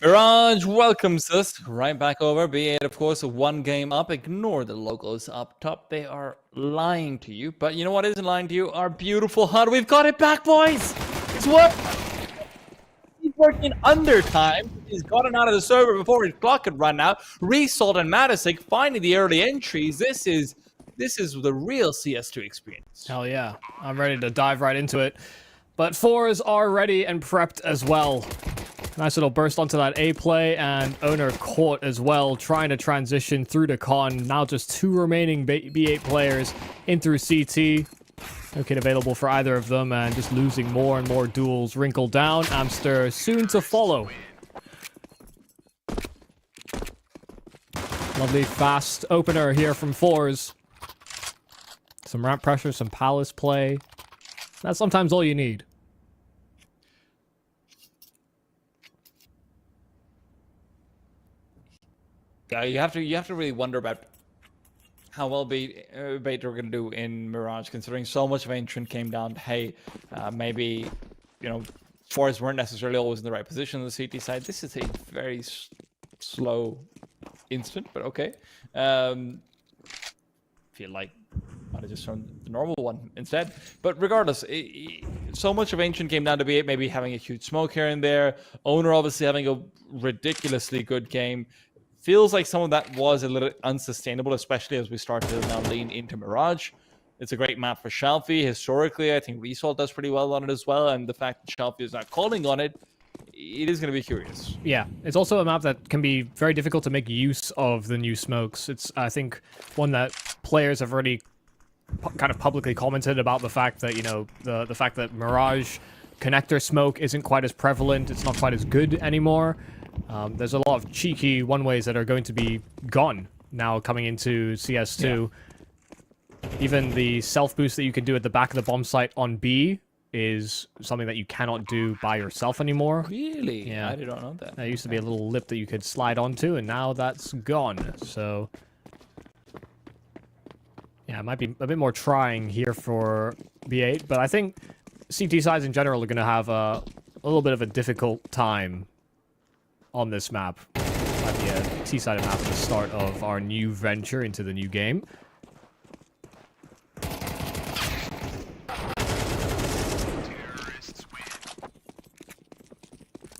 Mirage welcomes us right back over. B8, of course, one game up. Ignore the logos up top. They are lying to you. But you know what isn't lying to you? Our beautiful HUD. We've got it back, boys. It's working. He's working under time. He's gotten out of the server before his clock could run out. Resalt and Matisik finding the early entries. This is the real CS2 experience. Hell yeah. I'm ready to dive right into it. But FORZE are ready and prepped as well. Nice little burst onto that A play, and Owner caught as well, trying to transition through to Con. Now just 2 remaining B8 players in through CT. No kit available for either of them, and just losing more and more duels. Wrinkle down, Amster soon to follow. Lovely fast opener here from FORZE. Some ramp pressure, some palace play. That's sometimes all you need. Yeah, you have to really wonder about how well Bait are going to do in Mirage, considering so much of Ancient came down to, hey, maybe, you know, FORZE weren't necessarily always in the right position on the CT side. This is a very slow instant, but okay. Feel like I'd have just thrown the normal one instead. But regardless, so much of Ancient came down to B8 maybe having a huge smoke here and there. Owner obviously having a ridiculously good game. Feels like some of that was a little unsustainable, especially as we start to now lean into Mirage. It's a great map for Shalfie. Historically, I think Resalt does pretty well on it as well. And the fact that Shalfie is not calling on it, it is going to be curious. Yeah, it's also a map that can be very difficult to make use of the new smokes. It's, I think, one that players have already kind of publicly commented about the fact that, you know, the fact that Mirage connector smoke isn't quite as prevalent. It's not quite as good anymore. There's a lot of cheeky one-ways that are going to be gone now coming into CS2. Yeah. Even the self-boost that you can do at the back of the bomb site on B is something that you cannot do by yourself anymore. Really? Yeah. I did not know that. There used to be a little lip that you could slide onto, and now that's gone. So, yeah, it might be a bit more trying here for B8, but I think CT sides in general are going to have a little bit of a difficult time on this map. Might be a T-sided map at the start of our new venture into the new game.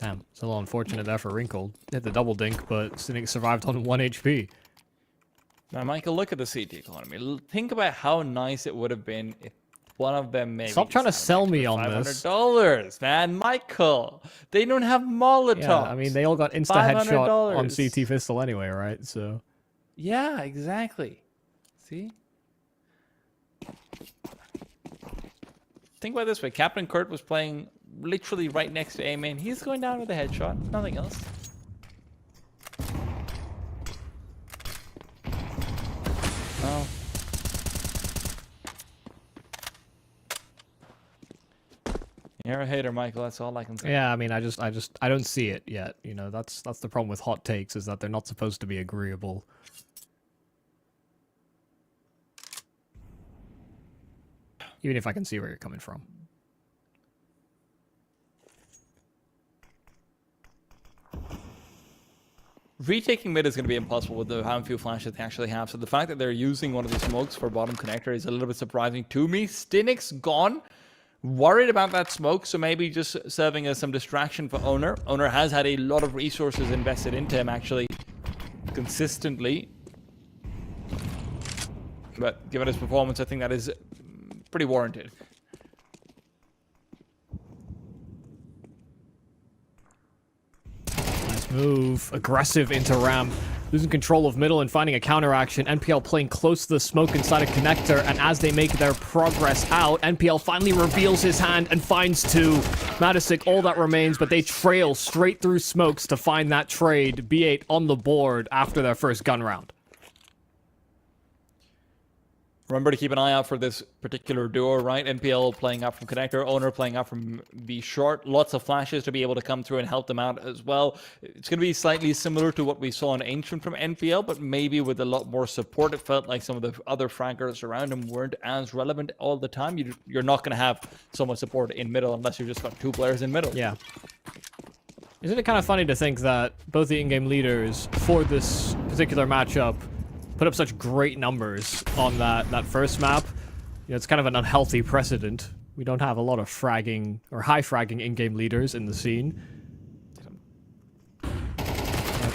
Damn, it's a little unfortunate there for Wrinkle. Hit the double dink, but Cynic survived on 1 HP. Now, Michael, look at the CT economy. Think about how nice it would have been if one of them maybe... Stop trying to sell me on this. $500, man. Michael, they don't have Molotovs. Yeah, I mean, they all got insta-headshot on CT Pistol anyway, right? So... Yeah, exactly. See? Think about it this way. Captain Kurt was playing literally right next to A-main. He's going down with a headshot. Nothing else. Oh. You're a hater, Michael. That's all I can say. Yeah, I mean, I don't see it yet. You know, that's the problem with hot takes, is that they're not supposed to be agreeable. Even if I can see where you're coming from. Retaking mid is going to be impossible with the how few flashes they actually have. So the fact that they're using one of the smokes for bottom connector is a little bit surprising to me. Stinik's gone. Worried about that smoke, so maybe just serving as some distraction for Owner. Owner has had a lot of resources invested into him, actually, consistently. But given his performance, I think that is pretty warranted. Nice move. Aggressive into ramp. Losing control of middle and finding a counteraction. NPL playing close to the smoke inside a connector, and as they make their progress out, NPL finally reveals his hand and finds 2. Matisik, all that remains, but they trail straight through smokes to find that trade. B8 on the board after their first gun round. Remember to keep an eye out for this particular duo, right? NPL playing up from connector, Owner playing up from the short. Lots of flashes to be able to come through and help them out as well. It's going to be slightly similar to what we saw in Ancient from NPL, but maybe with a lot more support. It felt like some of the other fraggers around him weren't as relevant all the time. You're not going to have so much support in middle unless you've just got 2 players in middle. Yeah. Isn't it kind of funny to think that both the in-game leaders for this particular matchup put up such great numbers on that first map? You know, it's kind of an unhealthy precedent. We don't have a lot of fragging or high fragging in-game leaders in the scene.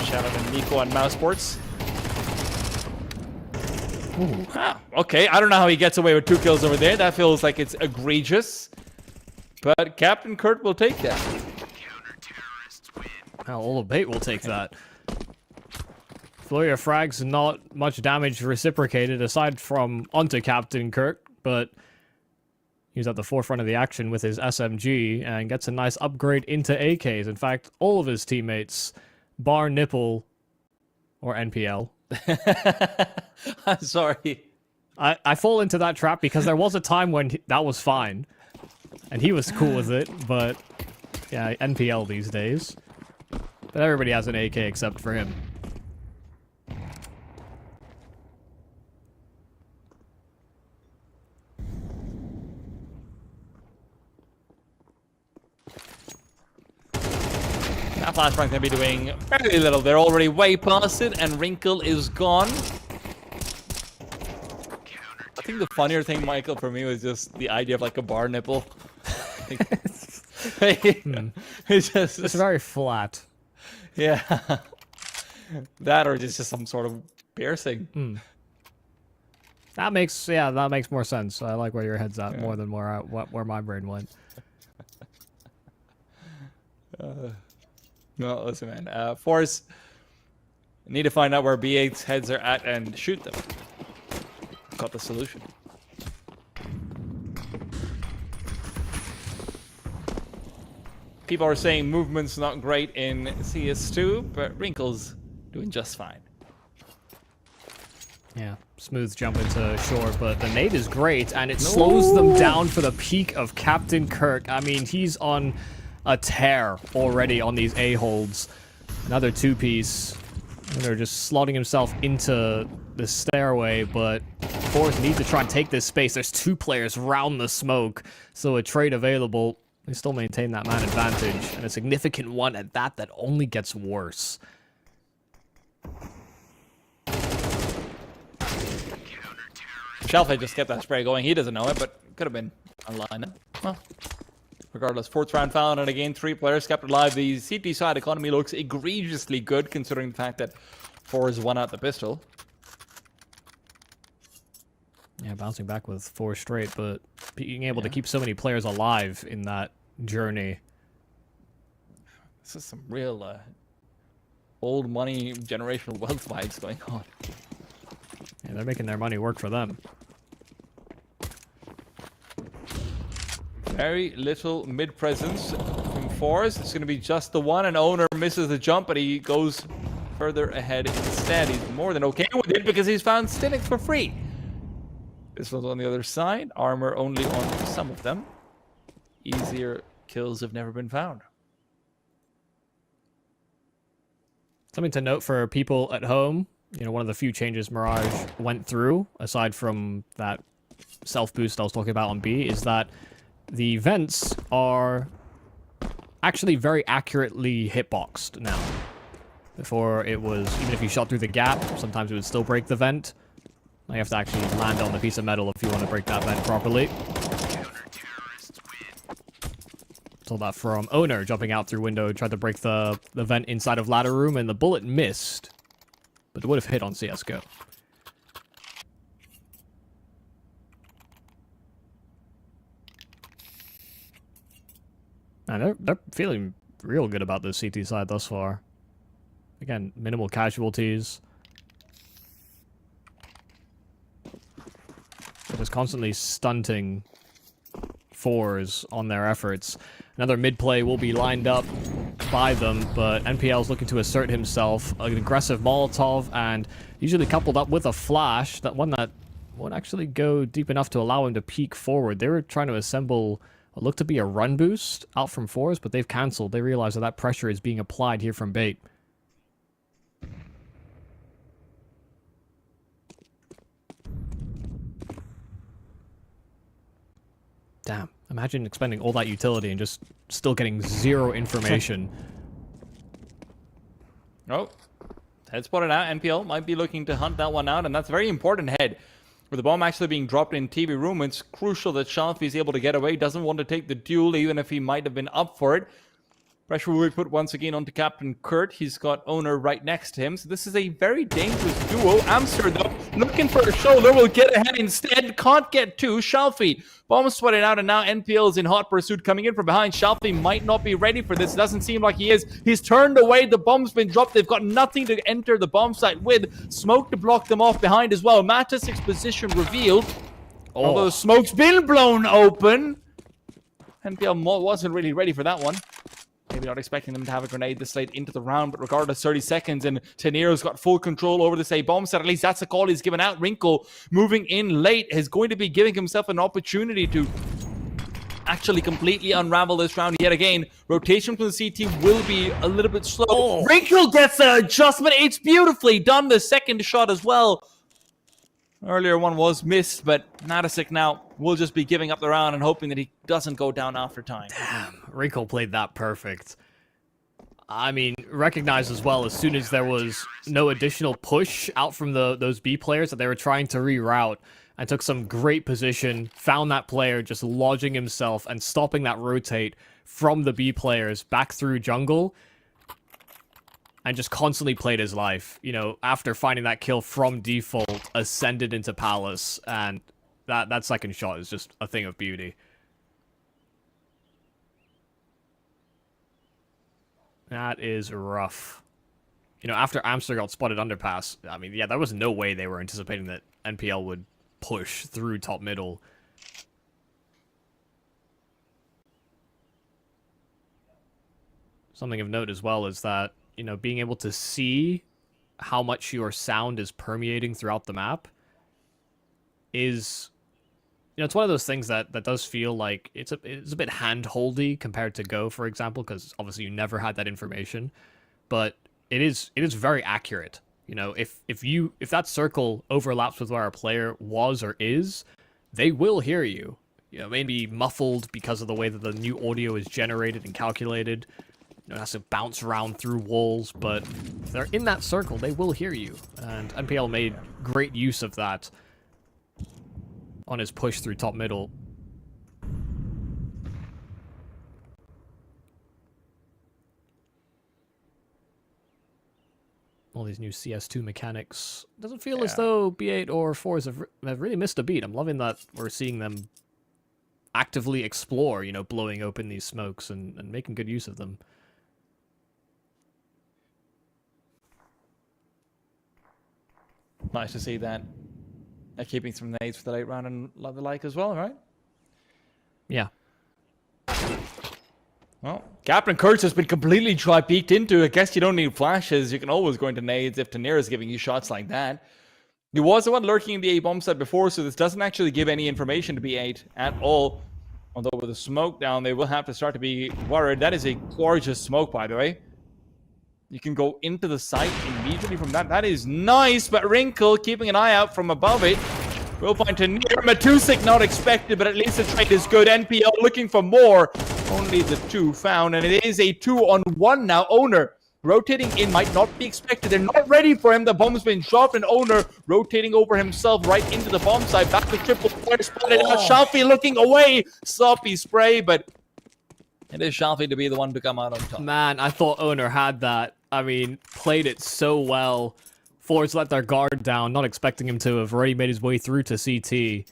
Shout out to Nico on Mouse Sports. Ooh. Ah, okay, I don't know how he gets away with 2 kills over there. That feels like it's egregious. But Captain Kurt will take that. Well, all the bait will take that. Flurry of frags, not much damage reciprocated aside from onto Captain Kirk, but he's at the forefront of the action with his SMG and gets a nice upgrade into AKs. In fact, all of his teammates, bar Nipple or NPL. I'm sorry. I fall into that trap because there was a time when that was fine. And he was cool with it, but yeah, NPL these days. But everybody has an AK except for him. Now Flashbang's going to be doing very little. They're already way past it, and Wrinkle is gone. I think the funnier thing, Michael, for me was just the idea of like a bar nipple. It's just It's very flat. yeah. That or just some sort of piercing. That makes more sense. I like where your head's at more than where my brain went. No, listen, man. FORZE need to find out where B8's heads are at and shoot them. Got the solution. People are saying movement's not great in CS2, but Wrinkle's doing just fine. Yeah, smooth jump into shore, but the nade is great, and it slows them down for the peak of Captain Kirk. I mean, he's on a tear already on these A-holds. Another 2-piece. And they're just slotting himself into the stairway, but FORZE need to try and take this space. There's 2 players round the smoke, so a trade available. They still maintain that man advantage, and a significant one at that only gets worse. Shelfie just kept that spray going. He doesn't know it, but could have been online. Well, regardless, 4th round found, and again, 3 players kept alive. The CT side economy looks egregiously good, considering the fact that FORZE won out the pistol. Yeah, bouncing back with 4 straight, but being able to keep so many players alive in that journey. This is some real old money generational wealth vibes going on. Yeah, they're making their money work for them. Very little mid presence from FORZE. It's going to be just the one, and Owner misses the jump, but he goes further ahead instead. He's more than okay with it because he's found Stinix for free. This one's on the other side. Armor only on some of them. Easier kills have never been found. Something to note for people at home, you know, one of the few changes Mirage went through, aside from that self-boost I was talking about on B, is that the vents are actually very accurately hitboxed now. Before it was, even if you shot through the gap, sometimes it would still break the vent. Now you have to actually land on the piece of metal if you want to break that vent properly. Saw that from Owner jumping out through window, tried to break the vent inside of ladder room, and the bullet missed. But it would have hit on CSGO. Man, they're feeling real good about this CT side thus far. Again, minimal casualties. They're just constantly stunting FORZE on their efforts. Another mid-play will be lined up by them, but NPL's looking to assert himself. An aggressive Molotov, and usually coupled up with a flash, that one that won't actually go deep enough to allow him to peek forward. They were trying to assemble what looked to be a run boost out from FORZE, but they've cancelled. They realize that pressure is being applied here from bait. Damn, imagine expending all that utility and just still getting zero information. Oh, head spotted out. NPL might be looking to hunt that one out, and that's a very important head. With the bomb actually being dropped in TV room, it's crucial that Shalfi is able to get away. Doesn't want to take the duel, even if he might have been up for it. Pressure will be put once again onto Captain Kurt. He's got Owner right next to him. So this is a very dangerous duo. Amster, though, looking for a shoulder, will get ahead instead. Can't get to. Shalfi, bomb sweating out, and now NPL is in hot pursuit coming in from behind. Shalfi might not be ready for this. Doesn't seem like he is. He's turned away. The bomb's been dropped. They've got nothing to enter the bomb site with. Smoke to block them off behind as well. Matasic's position revealed. Although the smoke's been blown open. NPL wasn't really ready for that one. Maybe not expecting them to have a grenade this late into the round, but regardless, 30 seconds, and Tenero's got full control over this A-bomb set. At least that's the call he's given out. Wrinkle, moving in late, is going to be giving himself an opportunity to actually completely unravel this round yet again. Rotation from the CT will be a little bit slow. Wrinkle gets an adjustment. It's beautifully done. The second shot as well. Earlier one was missed, but Matasic now will just be giving up the round and hoping that he doesn't go down after time. Damn, Wrinkle played that perfect. I mean, recognized as well as soon as there was no additional push out from those B players that they were trying to reroute, and took some great position, found that player just lodging himself and stopping that rotate from the B players back through jungle, and just constantly played his life. You know, after finding that kill from default, ascended into Palace, and that second shot is just a thing of beauty. That is rough. You know, after Amster got spotted underpass, I mean, yeah, there was no way they were anticipating that NPL would push through top middle. Something of note as well is that, you know, being able to see how much your sound is permeating throughout the map is, you know, it's one of those things that does feel like it's a bit hand-holdy compared to Go, for example, because obviously you never had that information, but it is very accurate. You know, if that circle overlaps with where a player was or is, they will hear you. You know, maybe muffled because of the way that the new audio is generated and calculated. It has to bounce around through walls, but if they're in that circle, they will hear you. And NPL made great use of that on his push through top middle. All these new CS2 mechanics. Doesn't feel as though B8 or FORZE have really missed a beat. I'm loving that we're seeing them actively explore, you know, blowing open these smokes and making good use of them. Nice to see that. Keeping some nades for the late round and the like as well, right? Yeah. Well, Captain Kurtz has been completely peeked into. I guess you don't need flashes. You can always go into nades if Tanir is giving you shots like that. He was the one lurking in the A-bomb site before, so this doesn't actually give any information to B8 at all. Although with the smoke down, they will have to start to be worried. That is a gorgeous smoke, by the way. You can go into the site immediately from that. That is nice, but Wrinkle keeping an eye out from above it. We'll find Tanir. Matusik not expected, but at least the trade is good. NPL looking for more. Only the two found, and it is a 2-on-1 now. Owner rotating in might not be expected. They're not ready for him. The bomb's been dropped, and Owner rotating over himself right into the bomb site. Back to triple point spotted out. Shalfi looking away. Sloppy spray, but it is Shalfi to be the one to come out on top. Man, I thought Owner had that. I mean, played it so well. FORZE let their guard down, not expecting him to have already made his way through to CT.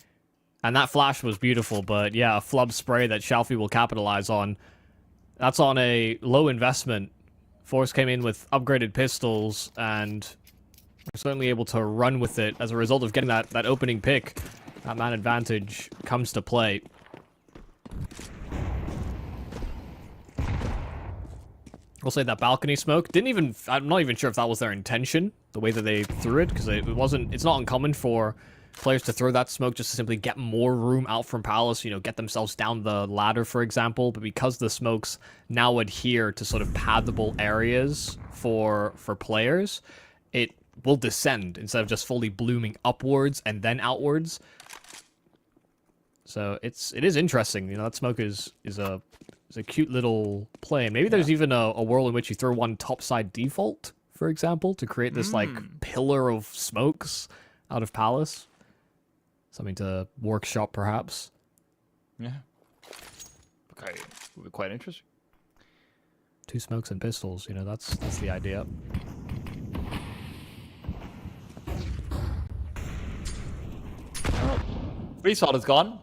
And that flash was beautiful, but yeah, a flub spray that Shalfi will capitalize on. That's on a low investment. FORZE came in with upgraded pistols, and we're certainly able to run with it as a result of getting that opening pick. That man advantage comes to play. We'll say that balcony smoke I'm not even sure if that was their intention, the way that they threw it, because it's not uncommon for players to throw that smoke just to simply get more room out from Palace, you know, get themselves down the ladder, for example. But because the smokes now adhere to sort of pathable areas for players, it will descend instead of just fully blooming upwards and then outwards. So it is interesting. You know, that smoke is a cute little play. Maybe there's even a world in which you throw one topside default for example, to create this like pillar of smokes out of Palace. Something to workshop, perhaps. Yeah. Okay, would be quite interesting. 2 smokes and pistols, you know, that's the idea. Resalt is gone.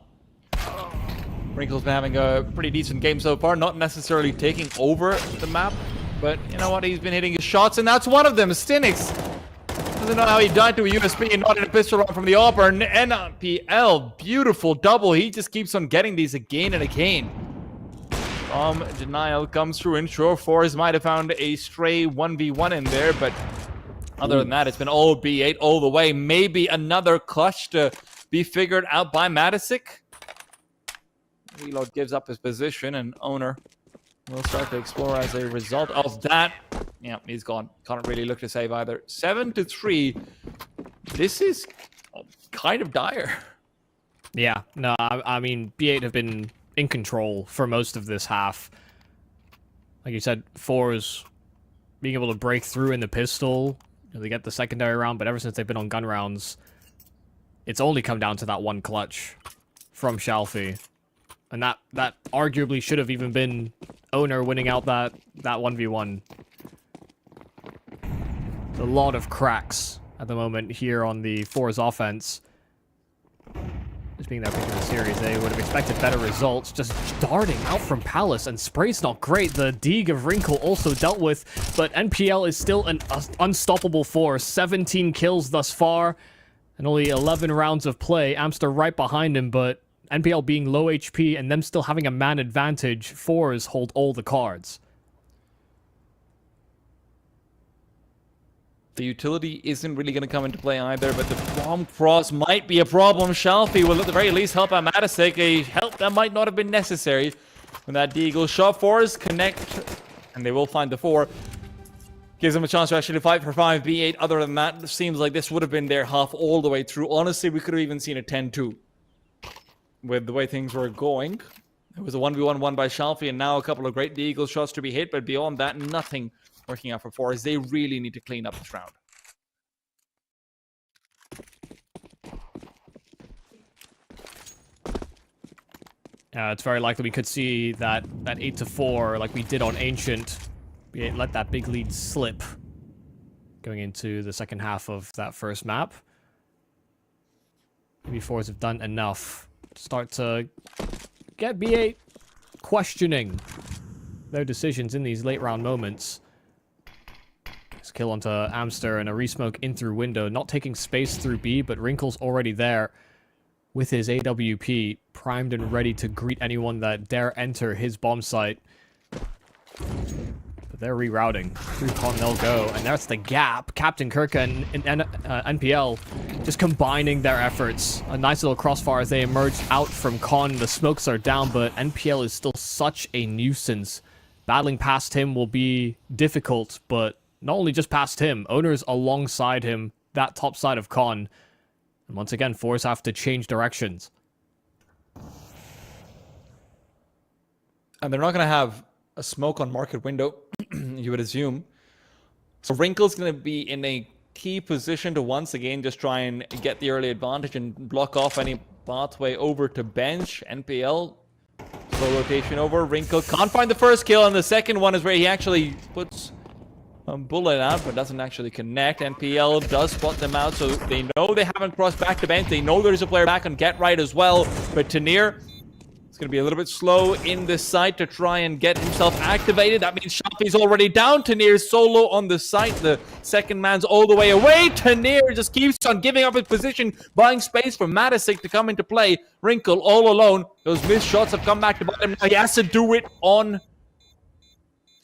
Wrinkle's been having a pretty decent game so far, not necessarily taking over the map, but you know what, he's been hitting his shots, and that's one of them. Stinix doesn't know how he died to a USB and not in a pistol round from the Auburn. NPL, beautiful double. He just keeps on getting these again and again. Denial comes through, and sure, FORZE might have found a stray 1v1 in there, but other than that, it's been all B8 all the way. Maybe another clutch to be figured out by Matisic. Reload gives up his position, and Owner will start to explore as a result of that. Yeah, he's gone. Can't really look to save either. 7-3. This is kind of dire. Yeah, no, I mean, B8 have been in control for most of this half. Like you said, FORZE being able to break through in the pistol. You know, they get the secondary round, but ever since they've been on gun rounds, it's only come down to that one clutch from Shalfie. And that arguably should have even been Owner winning out that 1v1. A lot of cracks at the moment here on the FORZE offense. Just being that big in the series, they would have expected better results. Just darting out from Palace, and Spray's not great. The Deeg of Wrinkle also dealt with, but NPL is still an unstoppable force. 17 kills thus far, and only 11 rounds of play. Amster right behind him, but NPL being low HP and them still having a man advantage, FORZE hold all the cards. The utility isn't really going to come into play either, but the bomb cross might be a problem. Shalfie will at the very least help out Matisic, a help that might not have been necessary when that Deagle shot. FORZE connect, and they will find the 4. Gives them a chance to actually fight for 5. B8, other than that, it seems like this would have been their half all the way through. Honestly, we could have even seen a 10-2 with the way things were going. It was a 1v1 won by Shalfie, and now a couple of great Deagle shots to be hit, but beyond that, nothing working out for FORZE. They really need to clean up this round. It's very likely we could see that 8-4 like we did on Ancient. We let that big lead slip going into the second half of that first map. Maybe FORZE have done enough to start to get B8 questioning their decisions in these late round moments. Kill onto Amster and a resmoke in through window, not taking space through B, but Wrinkle's already there with his AWP, primed and ready to greet anyone that dare enter his bomb site. But they're rerouting. Through Con they'll go, and that's the gap. Captain Kirka and NPL just combining their efforts. A nice little crossfire as they emerge out from Con. The smokes are down, but NPL is still such a nuisance. Battling past him will be difficult, but not only just past him, Owner's alongside him, that top side of Con. And once again, FORZE have to change directions. And they're not going to have a smoke on market window, you would assume. So Wrinkle's going to be in a key position to once again just try and get the early advantage and block off any pathway over to bench. NPL, slow rotation over. Wrinkle can't find the first kill, and the second one is where he actually puts a bullet out, but doesn't actually connect. NPL does spot them out, so they know they haven't crossed back to bench. They know there's a player back on get right as well, but Tanir is going to be a little bit slow in this site to try and get himself activated. That means Shalfie's already down. Tanir's solo on the site. The second man's all the way away. Tanir just keeps on giving up his position, buying space for Matisic to come into play. Wrinkle all alone. Those missed shots have come back to bite him. Now he has to do it on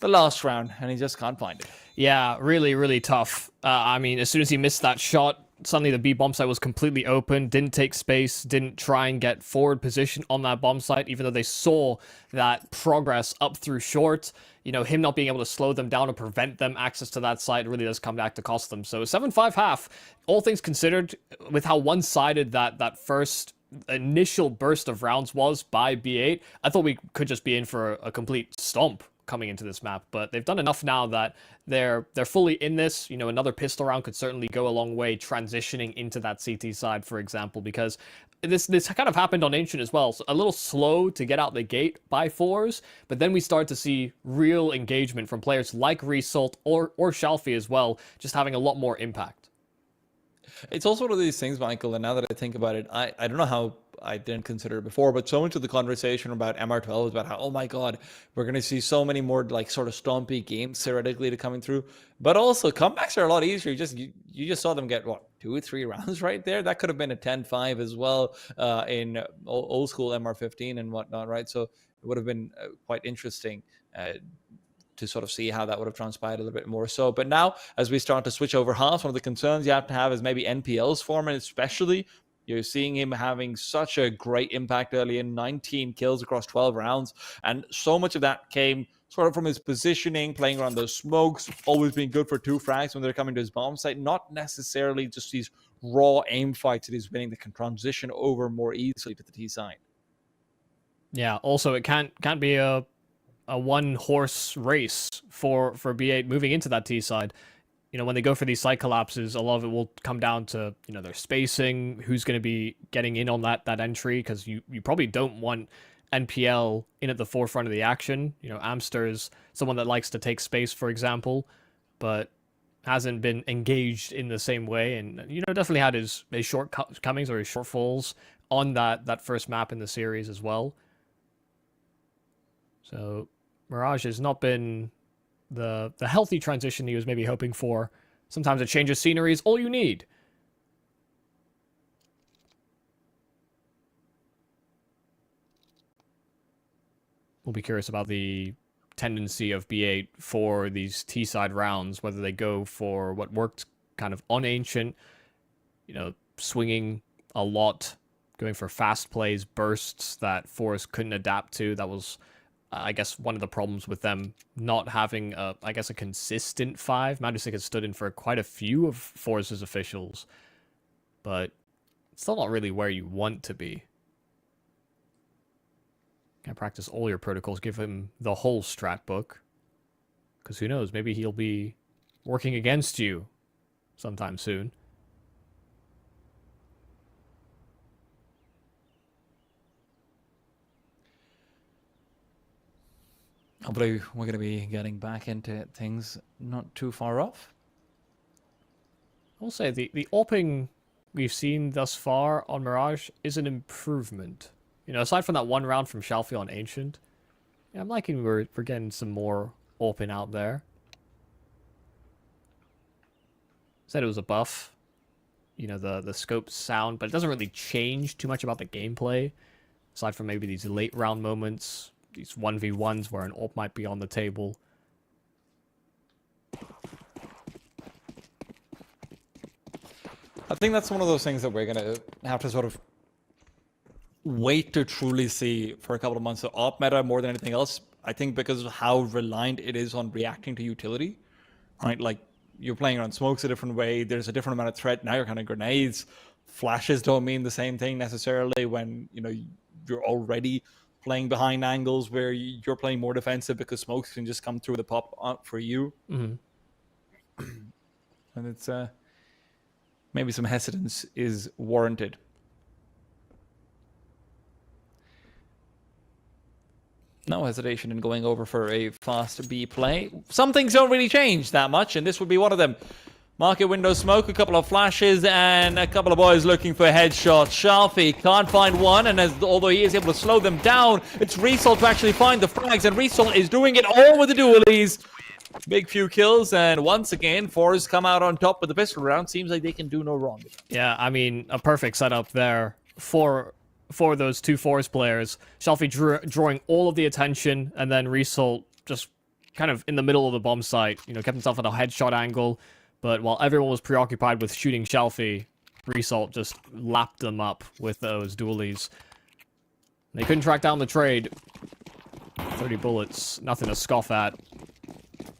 the last round, and he just can't find it. Yeah, really, really tough. I mean, as soon as he missed that shot, suddenly the B bomb site was completely open, didn't take space, didn't try and get forward position on that bomb site, even though they saw that progress up through short. You know, him not being able to slow them down or prevent them access to that site really does come back to cost them. So 7-5 half, all things considered, with how one-sided that first initial burst of rounds was by B8, I thought we could just be in for a complete stomp coming into this map, but they've done enough now that they're fully in this. You know, another pistol round could certainly go a long way transitioning into that CT side, for example, because this kind of happened on Ancient as well. So a little slow to get out the gate by FORZE, but then we start to see real engagement from players like Result or Shalfie as well, just having a lot more impact. It's also one of these things, Michael, and now that I think about it, I don't know how I didn't consider it before, but so much of the conversation about MR12 is about how, oh my god, we're going to see so many more like sort of stompy games theoretically to coming through, but also comebacks are a lot easier. You just saw them get, what, 2 or 3 rounds right there? That could have been a 10-5 as well in old school MR15 and whatnot, right? So it would have been quite interesting to sort of see how that would have transpired a little bit more so. But now, as we start to switch over halves, one of the concerns you have to have is maybe NPL's form, and especially you're seeing him having such a great impact early in, 19 kills across 12 rounds, and so much of that came sort of from his positioning, playing around those smokes, always being good for 2 frags when they're coming to his bomb site, not necessarily just these raw aim fights that he's winning that can transition over more easily to the T side. Yeah, also it can't be a one-horse race for B8 moving into that T side. You know, when they go for these site collapses, a lot of it will come down to, you know, their spacing, who's going to be getting in on that entry, because you probably don't want NPL in at the forefront of the action. You know, Amster's someone that likes to take space, for example, but hasn't been engaged in the same way, and, you know, definitely had his shortcomings or his shortfalls on that first map in the series as well. So Mirage has not been the healthy transition he was maybe hoping for. Sometimes a change of scenery is all you need. We'll be curious about the tendency of B8 for these T-side rounds, whether they go for what worked kind of on Ancient, you know, swinging a lot, going for fast plays, bursts that FORZE couldn't adapt to. That was, I guess, one of the problems with them not having, a consistent 5. Madusik has stood in for quite a few of FORZE's officials, but it's still not really where you want to be. Can't practice all your protocols, give him the whole strat book, because who knows, maybe he'll be working against you sometime soon. Hopefully we're going to be getting back into things not too far off. I'll say the AWPing we've seen thus far on Mirage is an improvement. You know, aside from that one round from Shalfie on Ancient, yeah, I'm liking we're getting some more AWPing out there. Said it was a buff. You know, the scope sound, but it doesn't really change too much about the gameplay, aside from maybe these late round moments, these 1v1s where an AWP might be on the table. I think that's one of those things that we're going to have to sort of wait to truly see for a couple of months. The AWP meta, more than anything else, I think because of how reliant it is on reacting to utility, right? Like, you're playing around smokes a different way. There's a different amount of threat. Now you're kind of grenades. Flashes don't mean the same thing necessarily when, you know, you're already playing behind angles where you're playing more defensive because smokes can just come through the pop up for you. Mm-hmm. And it's maybe some hesitance is warranted. No hesitation in going over for a fast B play. Some things don't really change that much, and this would be one of them. Market window smoke, a couple of flashes, and a couple of boys looking for headshots. Shalfie can't find one, and although he is able to slow them down, it's Result to actually find the frags, and Result is doing it all with the dualies. Big few kills, and once again, FORZE come out on top with the pistol round. Seems like they can do no wrong. Yeah, I mean, a perfect setup there for those two FORZE players. Shalfie drawing all of the attention, and then Result just kind of in the middle of the bomb site, you know, kept himself at a headshot angle. But while everyone was preoccupied with shooting Shalfie, Result just lapped them up with those dualies. They couldn't track down the trade. 30 bullets, nothing to scoff at.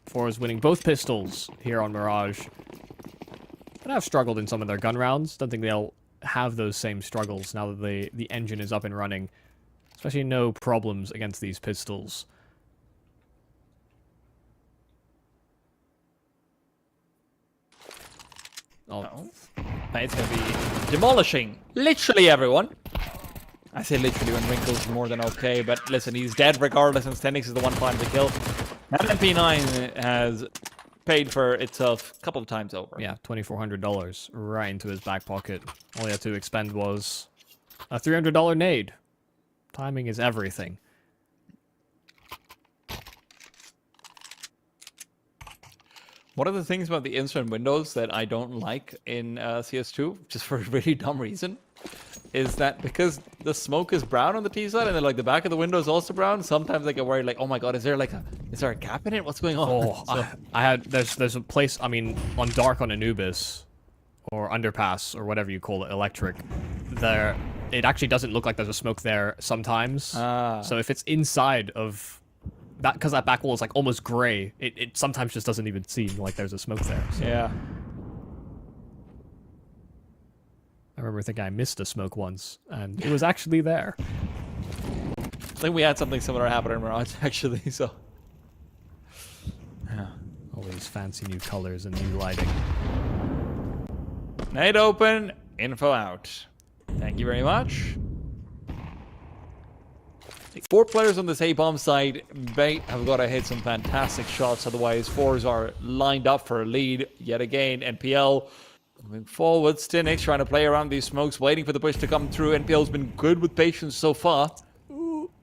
FORZE winning both pistols here on Mirage. But have struggled in some of their gun rounds. Don't think they'll have those same struggles now that the engine is up and running. Especially no problems against these pistols. Oh. It's going to be demolishing literally everyone. I say literally when Wrinkle's more than okay, but listen, he's dead regardless, and Stenix is the one finding the kill. And MP9 has paid for itself a couple of times over. Yeah, $2,400 right into his back pocket. All he had to expend was a $300 nade. Timing is everything. One of the things about the instant windows that I don't like in CS2, just for a really dumb reason, is that because the smoke is brown on the T side and then like the back of the window is also brown, sometimes I get worried like, oh my god, is there a gap in it? What's going on? Oh, So, I had there's a place, I mean, on dark on Anubis or underpass or whatever you call it, electric, there it actually doesn't look like there's a smoke there sometimes. So if it's inside of that, because that back wall is like almost gray, it sometimes just doesn't even seem like there's a smoke there. So. yeah. I remember thinking I missed a smoke once, and it was actually there. I think we had something similar happen in Mirage actually, so. Yeah. All these fancy new colors and new lighting. Nade open, info out. Thank you very much. 4 players on this A-bomb side. Bait have got to hit some fantastic shots, otherwise FORZE are lined up for a lead yet again. NPL moving forward. Stinix trying to play around these smokes, waiting for the push to come through. NPL's been good with patience so far.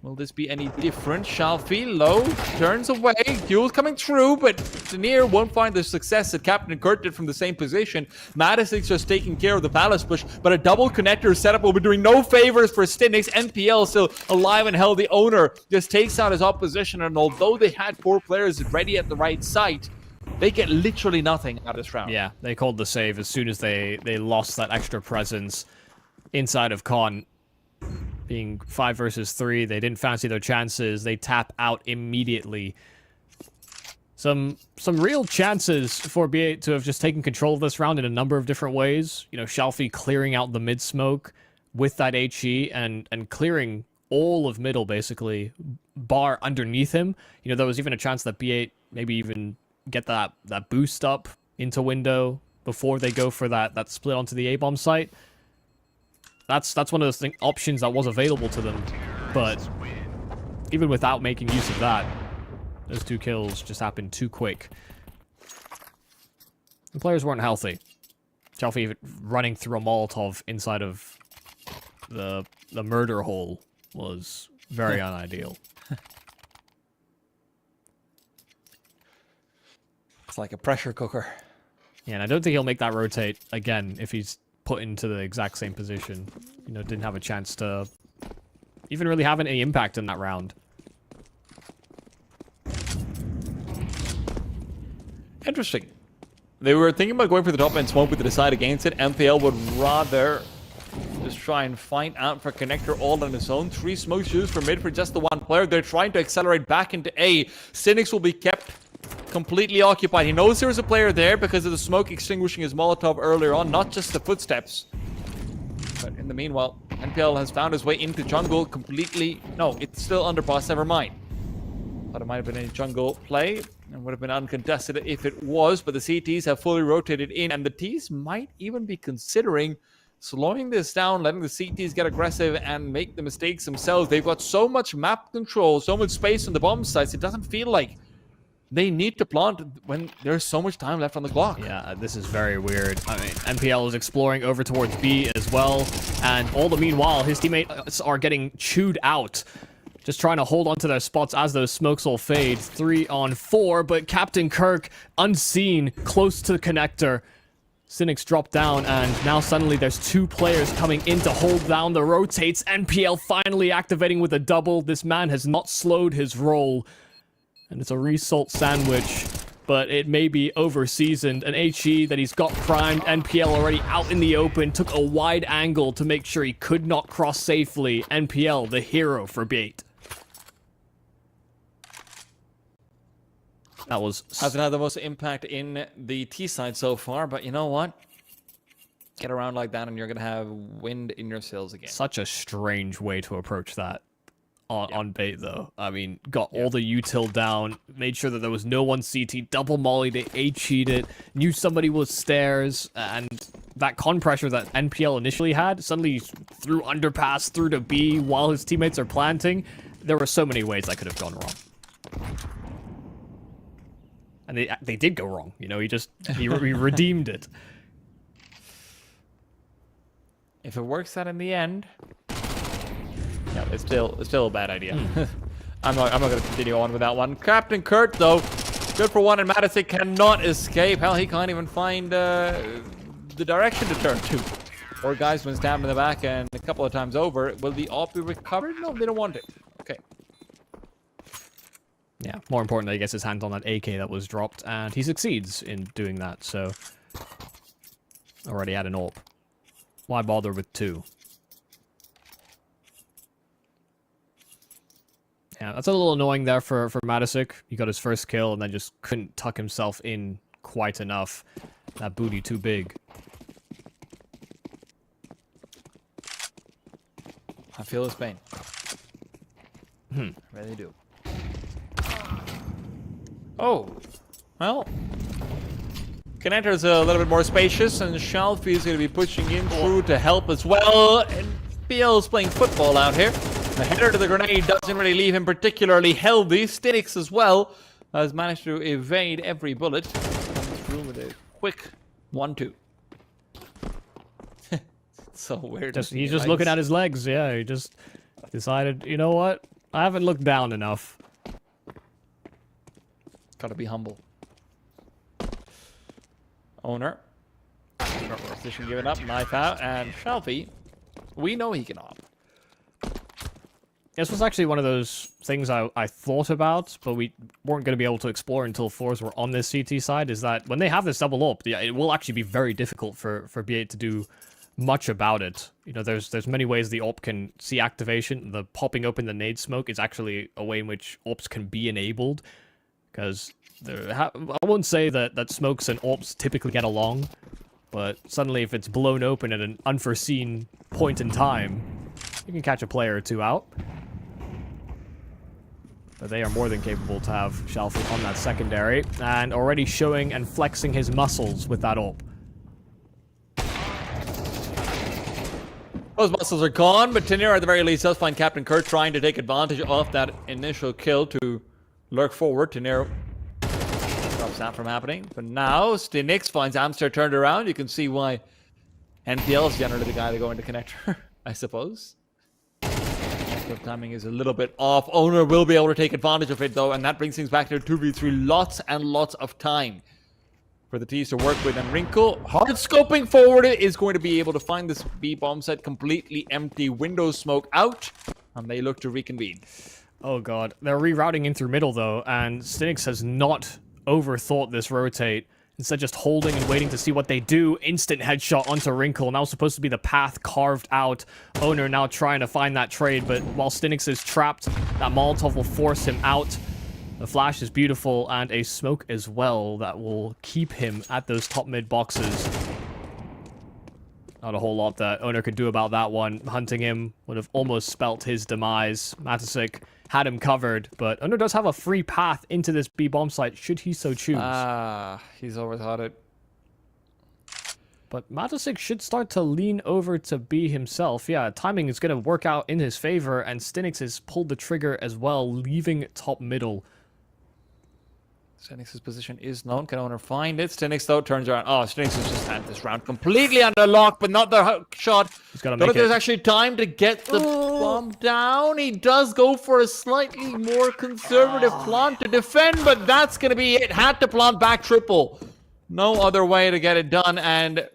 Will this be any different? Shalfi low, turns away. Duel's coming through, but Denier won't find the success that Captain Kurt did from the same position. Madison's just taking care of the palace push, but a double connector setup will be doing no favors for Stinix. NPL still alive and healthy. Owner just takes out his opposition, and although they had 4 players ready at the right site, they get literally nothing out of this round. Yeah, they called the save as soon as they lost that extra presence inside of Con. Being 5 versus 3, they didn't fancy their chances. They tap out immediately. Some real chances for B8 to have just taken control of this round in a number of different ways. You know, Shalfi clearing out the mid smoke with that HE and clearing all of middle, basically, bar underneath him. You know, there was even a chance that B8 maybe even get that boost up into window before they go for that split onto the A-bomb site. That's one of those options that was available to them, but even without making use of that, those 2 kills just happened too quick. The players weren't healthy. Chalfie running through a Molotov inside of the murder hole was very unideal. It's like a pressure cooker. Yeah, and I don't think he'll make that rotate again if he's put into the exact same position. You know, didn't have a chance to even really have any impact in that round. Interesting. They were thinking about going for the top end smoke, but they decide against it. MPL would rather just try and find out for connector all on his own. 3 smoke shoes for mid for just the 1 player. They're trying to accelerate back into A. Cynics will be kept completely occupied. He knows there's a player there because of the smoke extinguishing his Molotov earlier on, not just the footsteps. But in the meanwhile, NPL has found his way into jungle completely. No, it's still underpass, never mind. Thought it might have been a jungle play and would have been uncontested if it was, but the CTs have fully rotated in, and the Ts might even be considering slowing this down, letting the CTs get aggressive and make the mistakes themselves. They've got so much map control, so much space on the bomb sites, it doesn't feel like they need to plant when there's so much time left on the clock. Yeah, this is very weird. I mean, NPL is exploring over towards B as well, and all the meanwhile, his teammates are getting chewed out. Just trying to hold onto their spots as those smokes all fade. 3 on 4, but Captain Kirk, unseen, close to the connector. Cynics drop down, and now suddenly there's 2 players coming in to hold down the rotates. NPL finally activating with a double. This man has not slowed his roll. And it's a result sandwich, but it may be over-seasoned. An HE that he's got primed. NPL already out in the open. Took a wide angle to make sure he could not cross safely. NPL, the hero for bait. That was... Hasn't had the most impact in the T side so far, but you know what? Get around like that and you're going to have wind in your sails again. Such a strange way to approach that. on bait, though. I mean, got all the util down, made sure that there was no one CT, double mollied it, A-cheated, knew somebody was stairs, and that con pressure that NPL initially had, suddenly threw underpass through to B while his teammates are planting. There were so many ways that could have gone wrong. And they did go wrong, you know, he redeemed it. If it works out in the end, yeah, it's still a bad idea. I'm not going to continue on with that one. Captain Kurt, though, good for one, and Madison cannot escape. Hell, he can't even find the direction to turn to. Four guys been stabbed in the back, and a couple of times over. Will the AWP be recovered? No, they don't want it. Okay. Yeah, more importantly, he gets his hands on that AK that was dropped, and he succeeds in doing that, so... Already had an AWP. Why bother with two? Yeah, that's a little annoying there for Matisic. He got his first kill and then just couldn't tuck himself in quite enough. That booty too big. I feel his pain. I really do. Oh, well. Connector's a little bit more spacious, and Shalfie is going to be pushing in through to help as well. And BL's playing football out here. The header to the grenade doesn't really leave him particularly healthy. Stinix as well has managed to evade every bullet. Comes through with a quick 1-2. So weird. He's just looking at his legs, yeah. He just decided, you know what? I haven't looked down enough. Gotta be humble. Owner. Position given up, knife out, and Shalfie. We know he can op. This was actually one of those things I thought about, but we weren't going to be able to explore until FORZE were on this CT side, is that when they have this double op, yeah, it will actually be very difficult for B8 to do much about it. You know, there's many ways the op can see activation. The popping open the nade smoke is actually a way in which ops can be enabled, because I won't say that smokes and ops typically get along, but suddenly if it's blown open at an unforeseen point in time, you can catch a player or two out. But they are more than capable to have Shalfie on that secondary, and already showing and flexing his muscles with that op. Those muscles are gone, but Tenir at the very least does find Captain Kurt trying to take advantage of that initial kill to lurk forward. Tenir stops that from happening. But now, Stinix finds Amster turned around. You can see why NPL is generally the guy to go into connector, I suppose. The timing is a little bit off. Owner will be able to take advantage of it, though, and that brings things back to 2v3. Lots and lots of time for the T's to work with. And Wrinkle, hard scoping forward, is going to be able to find this B bomb set completely empty. Window smoke out, and they look to reconvene. Oh god, they're rerouting in through middle though, and Stinix has not overthought this rotate. Instead, just holding and waiting to see what they do. Instant headshot onto Wrinkle. Now supposed to be the path carved out. Owner now trying to find that trade, but while Stinix is trapped, that Molotov will force him out. The flash is beautiful, and a smoke as well that will keep him at those top mid boxes. Not a whole lot that Owner could do about that one. Hunting him would have almost spelt his demise. Matisic had him covered, but Owner does have a free path into this B bomb site should he so choose. He's overthought it. But Matisic should start to lean over to B himself. Yeah, timing is going to work out in his favor, and Stinix has pulled the trigger as well, leaving top middle. Stinix's position is known. Can Owner find it? Stinix, though, turns around. Oh, Stinix has just had this round completely under lock, but not the hook shot. He's got to Don't make think there's it. actually time to get the bomb down. He does go for a slightly more conservative plant to defend, but that's going to be it. Had to plant back triple. No other way to get it done, and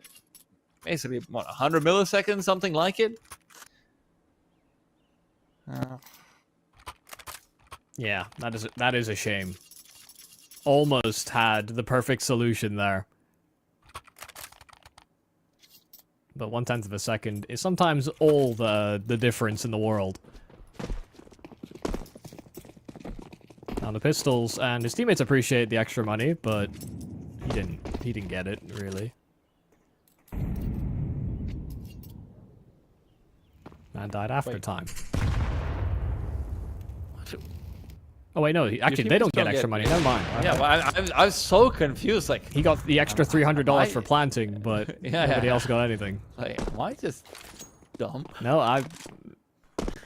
basically, what, 100 milliseconds, something like it? Yeah, that is a shame. Almost had the perfect solution there. But 1/10 of a second is sometimes all the difference in the world. Now the pistols, and his teammates appreciate the extra money, but he didn't get it, really. Man died after time. Oh wait, no. Actually, they don't get extra money. Never mind. Yeah, well, I was so confused. Like He got the extra $300 for planting, but Yeah, nobody yeah. else got anything. Like, why just dumb? No,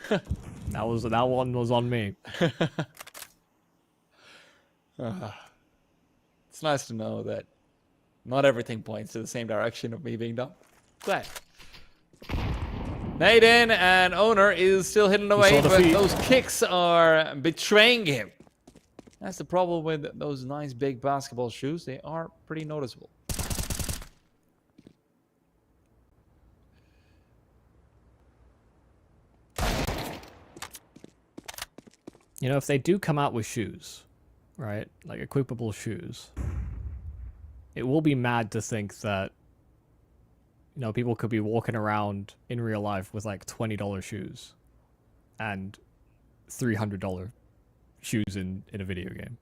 that one was on me. It's nice to know that not everything points to the same direction of me being dumb. Glad. Naden and Owner is still hidden away, saw the but feet. those kicks are betraying him. That's the problem with those nice big basketball shoes. They are pretty noticeable. You know, if they do come out with shoes, right, like equipable shoes, it will be mad to think that, you know, people could be walking around in real life with like $20 shoes and $300 shoes in a video game.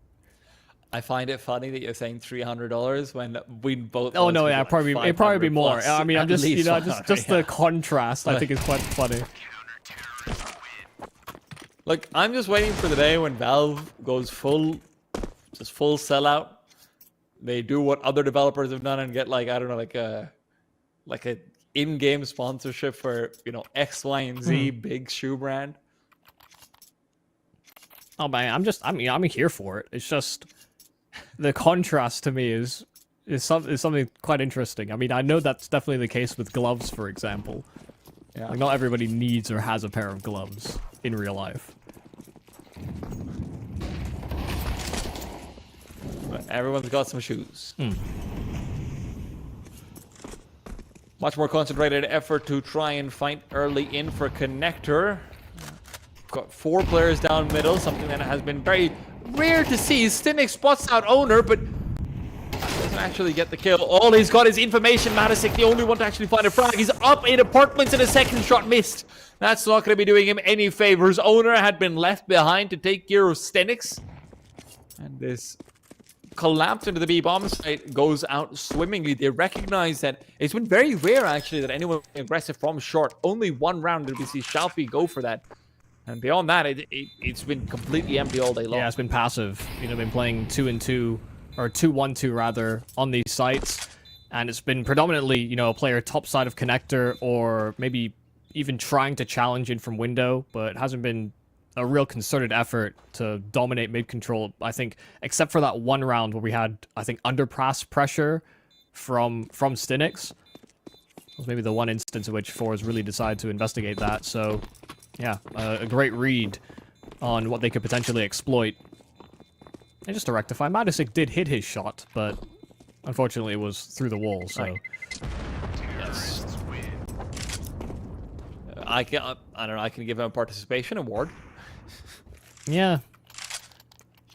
I find it funny that you're saying $300 when we both. Oh want no, to yeah, like probably it'd probably be 500 more. plus, I mean, I'm at just, you least know, 500, just yeah. the contrast. I think is quite funny. Look, I'm just waiting for the day when Valve goes full sellout. They do what other developers have done and get like, I don't know, like a in-game sponsorship for, you know, X, Y, and Z big shoe brand. Oh man, I'm here for it. It's just the contrast to me is something quite interesting. I mean, I know that's definitely the case with gloves, for example. Yeah. Like, not everybody needs or has a pair of gloves in real life. But everyone's got some shoes. Much more concentrated effort to try and fight early in for Connector. Got 4 players down middle, something that has been very rare to see. Stinnick spots out Owner, but doesn't actually get the kill. All he's got is information. Matisic, the only one to actually find a frag. He's up in apartments and a second shot missed. That's not going to be doing him any favors. Owner had been left behind to take care of Stenix. And this collapse into the B-bomb site goes out swimmingly. They recognize that it's been very rare, actually, that anyone aggressive from short. Only one round did we see Shalfie go for that. And beyond that, it's been completely empty all day long. Yeah, it's been passive. You know, been playing 2-2, or 2-1-2 rather, on these sites. And it's been predominantly, you know, a player top side of Connector, or maybe even trying to challenge in from window, but it hasn't been a real concerted effort to dominate mid-control, I think, except for that one round where we had, I think, underpass pressure from Stinix. It was maybe the one instance in which FORZE really decided to investigate that, so yeah, a great read on what they could potentially exploit. And just to rectify, Matisic did hit his shot, but unfortunately it was through the wall, so... Yes. I don't know, I can give him a participation award. Yeah.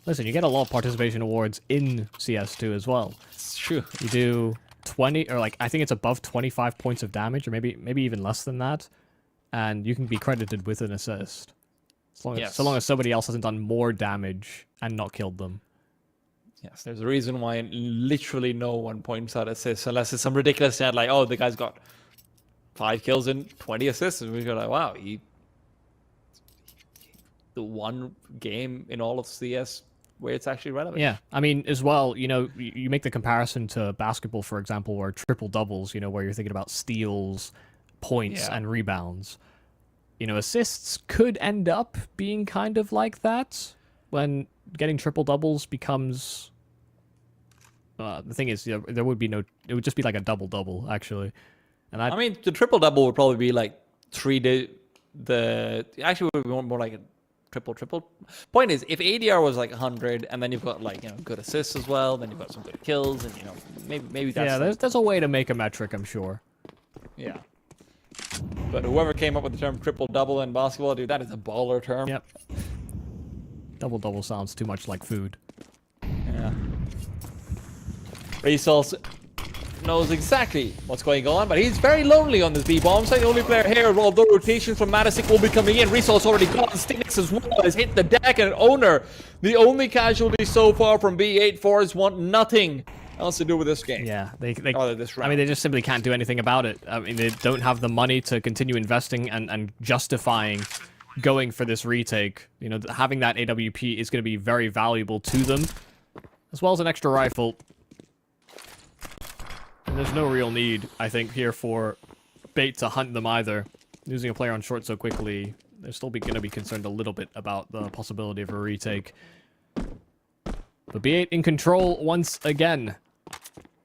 Listen, you get a lot of participation awards in CS2 as well. It's true. You do 20, or like, I think it's above 25 points of damage, or maybe even less than that, and you can be credited with an assist. So long as somebody else hasn't done more damage and not killed them. Yes, there's a reason why literally no one points out assists, unless it's some ridiculous stat like, oh, the guy's got 5 kills and 20 assists, and we go like, wow, the one game in all of CS where it's actually relevant. Yeah, I mean, as well, you know, you make the comparison to basketball, for example, or triple doubles, you know, where you're thinking about steals, points, and rebounds. You know, assists could end up being kind of like that when getting triple doubles becomes... the thing is, there would be no... It would just be like a double-double, actually. And I mean, the triple-double would probably be like 3 days... Actually, it would be more like a triple-triple. Point is, if ADR was like 100, and then you've got like, you know, good assists as well, then you've got some good kills, and, you know, maybe that's... Yeah, there's a way to make a metric, I'm sure. Yeah. But whoever came up with the term triple-double in basketball, dude, that is a baller term. Yep. Double-double sounds too much like food. Yeah. Resource knows exactly what's going on, but he's very lonely on this B-bomb site. The only player here, although rotations from Matisic will be coming in. Resource already gone. Stinix as well has hit the deck, and Owner, the only casualty so far from B8. FORZE want nothing else to do with this game. Yeah, they this round. I mean, they just simply can't do anything about it. I mean, they don't have the money to continue investing and justifying going for this retake. You know, having that AWP is going to be very valuable to them, as well as an extra rifle. And there's no real need, I think, here for Bait to hunt them either. Losing a player on short so quickly, they're still going to be concerned a little bit about the possibility of a retake. But B8 in control once again.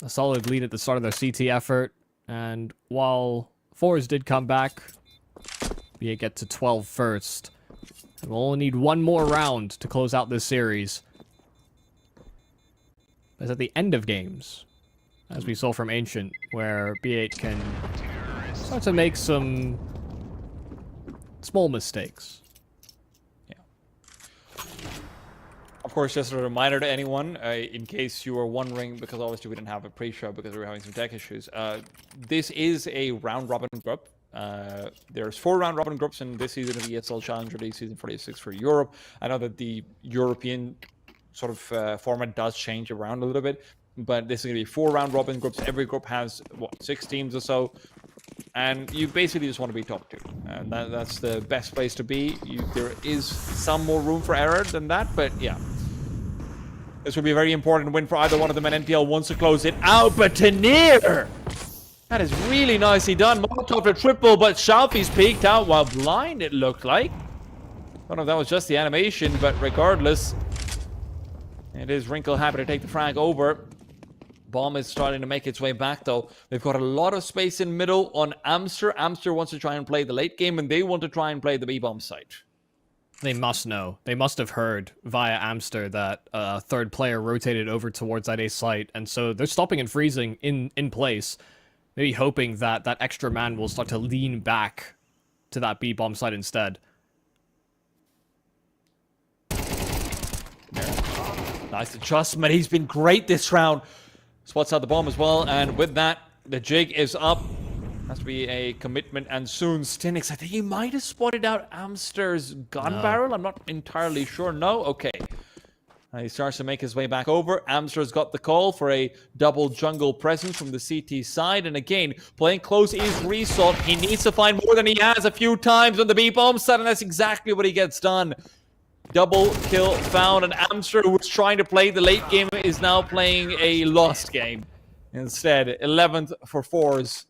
A solid lead at the start of their CT effort. And while FORZE did come back, B8 get to 12 first. And we'll only need one more round to close out this series. It's at the end of games, as we saw from Ancient, where B8 can start to make some small mistakes. Of course, just a reminder to anyone, in case you were wondering, because obviously we didn't have a pre-show because we were having some tech issues. This is a round-robin group. There's 4 round-robin groups in this season of the ESL Challenger League, season 46 for Europe. I know that the European sort of format does change around a little bit, but this is going to be 4 round-robin groups. Every group has, what, 6 teams or so. And you basically just want to be top 2. And that's the best place to be. There is some more room for error than that, but yeah. This would be a very important win for either one of them, and NPL wants to close it out, but Taneer! That is really nicely done. Molotov to triple, but Shalfie's peeked out while blind, it looked like. I don't know if that was just the animation, but regardless, it is Wrinkle happy to take the frag over. Bomb is starting to make its way back, though. They've got a lot of space in middle on Amster. Amster wants to try and play the late game, and they want to try and play the B-bomb site. They must know. They must have heard via Amster that a third player rotated over towards that A site, and so they're stopping and freezing in place, maybe hoping that that extra man will start to lean back to that B-bomb site instead. Nice adjustment. He's been great this round. Spots out the bomb as well, and with that, the jig is up. Has to be a commitment, and soon Stinix, I think he might have spotted out Amster's gun barrel. I'm not entirely sure. No? Okay. He starts to make his way back over. Amster's got the call for a double jungle presence from the CT side, and again, playing close is Result. He needs to find more than he has a few times on the B-bomb side, and that's exactly what he gets done. Double kill found, and Amster, who was trying to play the late game, is now playing a lost game. Instead, 11th for FORZE.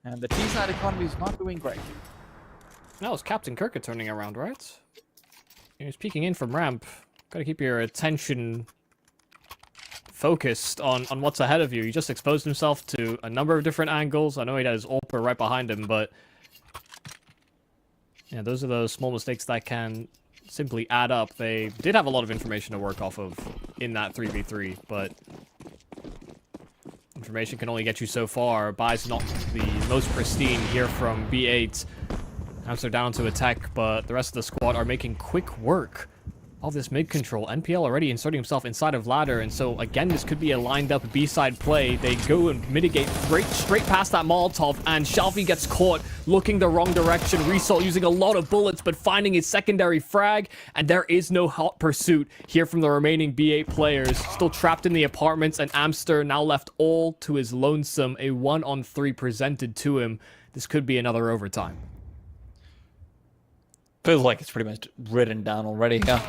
And the T-side economy is not doing great. That was Captain Kirka turning around, right? He was peeking in from ramp. Gotta keep your attention focused on what's ahead of you. He just exposed himself to a number of different angles. I know he has Ulper right behind him, but yeah, those are those small mistakes that can simply add up. They did have a lot of information to work off of in that 3v3, but information can only get you so far. Buy's not the most pristine here from B8. Amster down to attack, but the rest of the squad are making quick work of this mid control. NPL already inserting himself inside of ladder, and so again, this could be a lined up B-side play. They go and mitigate straight past that Molotov, and Shalfie gets caught looking the wrong direction. Result using a lot of bullets, but finding his secondary frag, and there is no hot pursuit here from the remaining B8 players. Still trapped in the apartments, and Amster now left all to his lonesome. A 1-on-3 presented to him. This could be another overtime. Feels like it's pretty much written down already, yeah.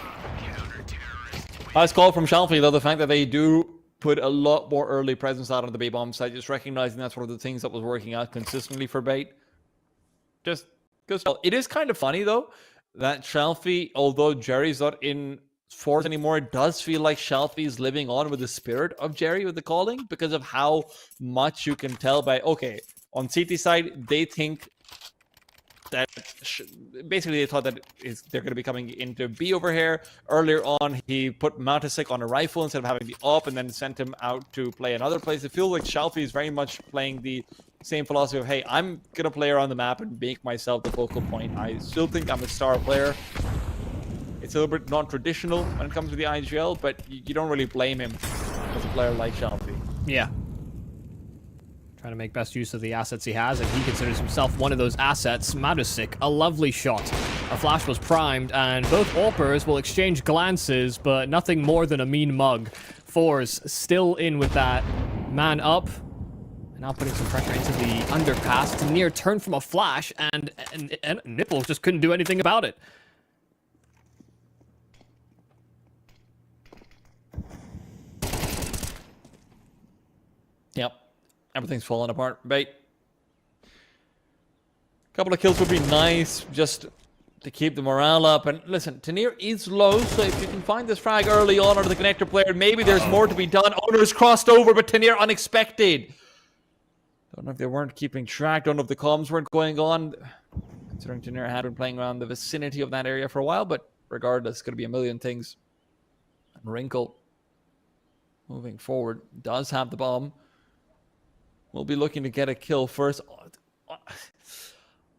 Nice call from Shalfie, though, the fact that they do put a lot more early presence out on the B-bomb side, just recognizing that's one of the things that was working out consistently for Bait. Just because it is kind of funny, though, that Shalfie, although Jerry's not in FORZE anymore, it does feel like Shalfie is living on with the spirit of Jerry with the calling, because of how much you can tell by, okay, on CT side, they think that basically they thought that they're going to be coming into B over here. Earlier on, he put Mountasic on a rifle instead of having the op, and then sent him out to play another place. It feels like Shalfie is very much playing the same philosophy of, hey, I'm going to play around the map and make myself the focal point. I still think I'm a star player. It's a little bit non-traditional when it comes to the IGL, but you don't really blame him as a player like Shalfie. Yeah. Trying to make best use of the assets he has, and he considers himself one of those assets. Mountasic, a lovely shot. A flash was primed, and both AWPers will exchange glances, but nothing more than a mean mug. FORZE still in with that man up. And now putting some pressure into the underpass. To near turn from a flash, and Nipple just couldn't do anything about it. Yep. Everything's falling apart. Bait. Couple of kills would be nice, just to keep the morale up. And listen, Tanir is low, so if you can find this frag early on under the connector player, maybe there's more to be done. Owners crossed over, but Tanir unexpected. Don't know if they weren't keeping track. Don't know if the comms weren't going on. Considering Tanir had been playing around the vicinity of that area for a while, but regardless, going to be a million things. And Wrinkle, moving forward, does have the bomb. We'll be looking to get a kill first.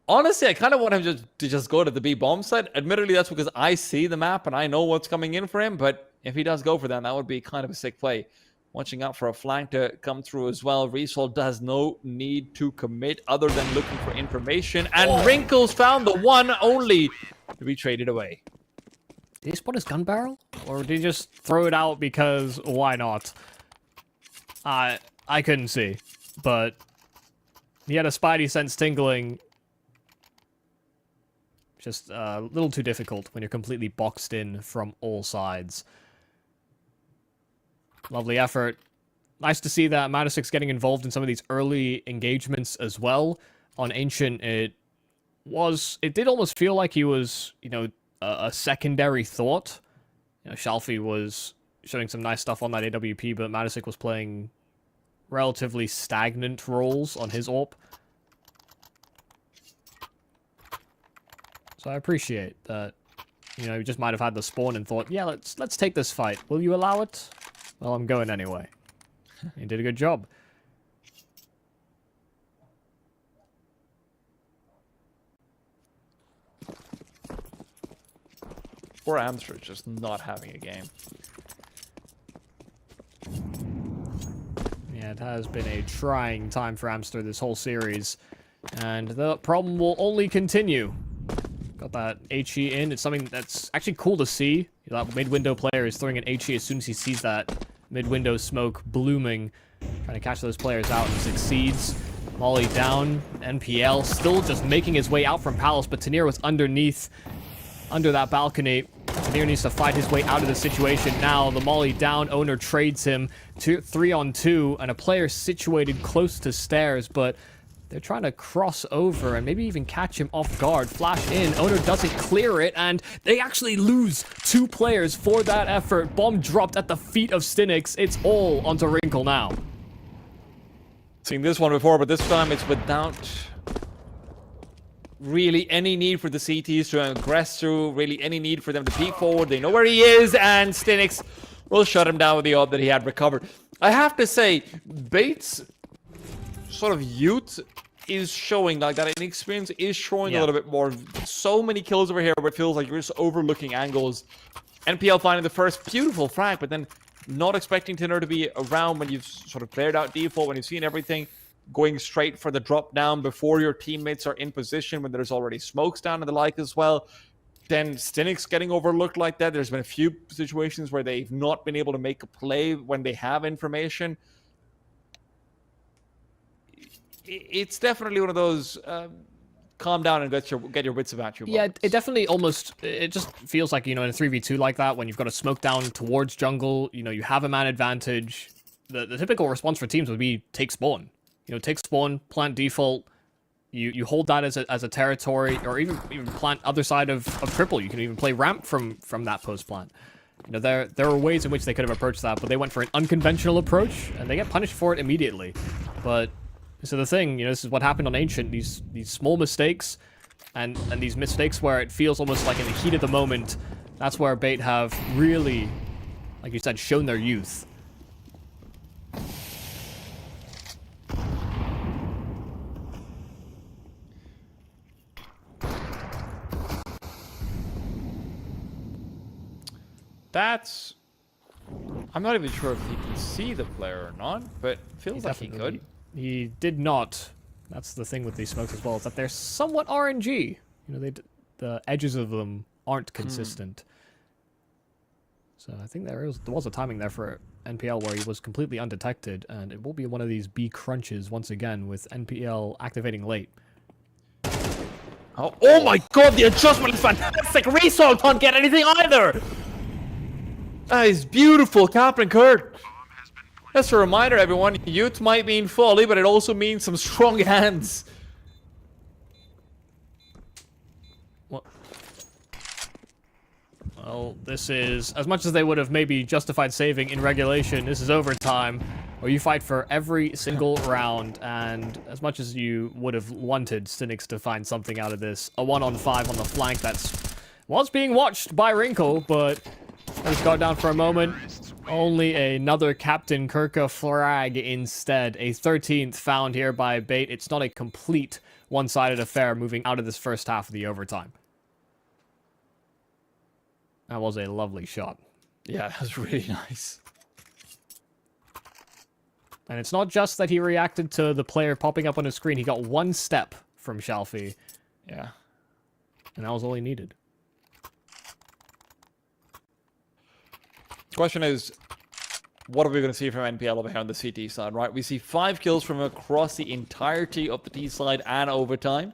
Honestly, I kind of want him to just go to the B bomb site. Admittedly, that's because I see the map and I know what's coming in for him. But if he does go for them, that would be kind of a sick play. Watching out for a flank to come through as well. Resol has no need to commit other than looking for information. And Wrinkles found the one only to be traded away. Did he spot his gun barrel? Or did he just throw it out because why not? I couldn't see. But he had a spidey sense tingling. Just a little too difficult when you're completely boxed in from all sides. Lovely effort. Nice to see that Matisic's getting involved in some of these early engagements as well. On Ancient, it did almost feel like he was, you know, a secondary thought. You know, Shalfie was showing some nice stuff on that AWP, but Matisic was playing relatively stagnant roles on his AWP. So I appreciate that, you know, he just might have had the spawn and thought, yeah, let's take this fight. Will you allow it? Well, I'm going anyway. He did a good job. Poor Amster just not having a game. Yeah, it has been a trying time for Amster this whole series. And the problem will only continue. Got that HE in. It's something that's actually cool to see. That mid-window player is throwing an HE as soon as he sees that mid-window smoke blooming. Trying to catch those players out and succeeds. Molly down. NPL still just making his way out from Palace, but Tanir was underneath, under that balcony. Tanir needs to fight his way out of the situation now. The Molly down. Owner trades him 3-on-2, and a player situated close to stairs, but they're trying to cross over and maybe even catch him off guard. Flash in. Owner doesn't clear it, and they actually lose 2 players for that effort. Bomb dropped at the feet of Stinix. It's all onto Wrinkle now. Seen this one before, but this time it's without really any need for the CTs to aggress through, really any need for them to peek forward. They know where he is, and Stinix will shut him down with the AWP that he had recovered. I have to say, Bates' sort of youth is showing, like that inexperience is showing a little bit more. So many kills over here where it feels like you're just overlooking angles. NPL finding the first beautiful frag, but then not expecting Tinner to be around when you've sort of cleared out default, when you've seen everything, going straight for the drop down before your teammates are in position, when there's already smokes down and the like as well. Then Stinix getting overlooked like that. There's been a few situations where they've not been able to make a play when they have information. It's definitely one of those calm down and get your wits about you. Yeah, it definitely it just feels like, you know, in a 3v2 like that, when you've got a smoke down towards jungle, you know, you have a man advantage. The typical response for teams would be take spawn. You know, take spawn, plant default. You hold that as a territory, or even plant other side of triple. You can even play ramp from that post plant. You know, there are ways in which they could have approached that, but they went for an unconventional approach, and they get punished for it immediately. But so the thing, you know, this is what happened on Ancient. These small mistakes, and these mistakes where it feels almost like in the heat of the moment. That's where Bait have really, like you said, shown their youth. That's... I'm not even sure if he can see the player or not, but feels like he could. He did not. That's the thing with these smokes as well, is that they're somewhat RNG. You know, the edges of them aren't consistent. So I think there was a timing there for NPL where he was completely undetected, and it will be one of these B crunches once again with NPL activating late. Oh my god, the adjustment is fantastic! Resol can't get anything either! That is beautiful, Captain Kurt! Just a reminder, everyone, youth might mean folly, but it also means some strong hands. Well, this is, as much as they would have maybe justified saving in regulation, this is overtime, where you fight for every single round, and as much as you would have wanted Cynics to find something out of this, a 1-on-5 on the flank was being watched by Wrinkle, but just got down for a moment. Only another Captain Kirka frag instead. A 13th found here by Bait. It's not a complete one-sided affair moving out of this first half of the overtime. That was a lovely shot. Yeah, that was really nice. And it's not just that he reacted to the player popping up on his screen. He got one step from Shalfie. Yeah. And that was all he needed. The question is, what are we going to see from NPL over here on the CT side, right? We see 5 kills from across the entirety of the T side and overtime.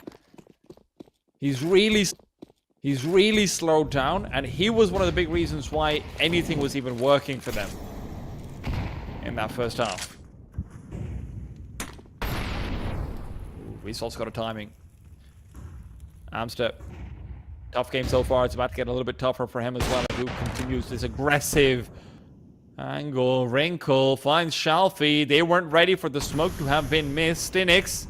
He's really slowed down, and he was one of the big reasons why anything was even working for them in that first half. He's also got a timing. Amster, tough game so far. It's about to get a little bit tougher for him as well. Who continues this aggressive angle. Wrinkle finds Shalfie. They weren't ready for the smoke to have been missed. Stinix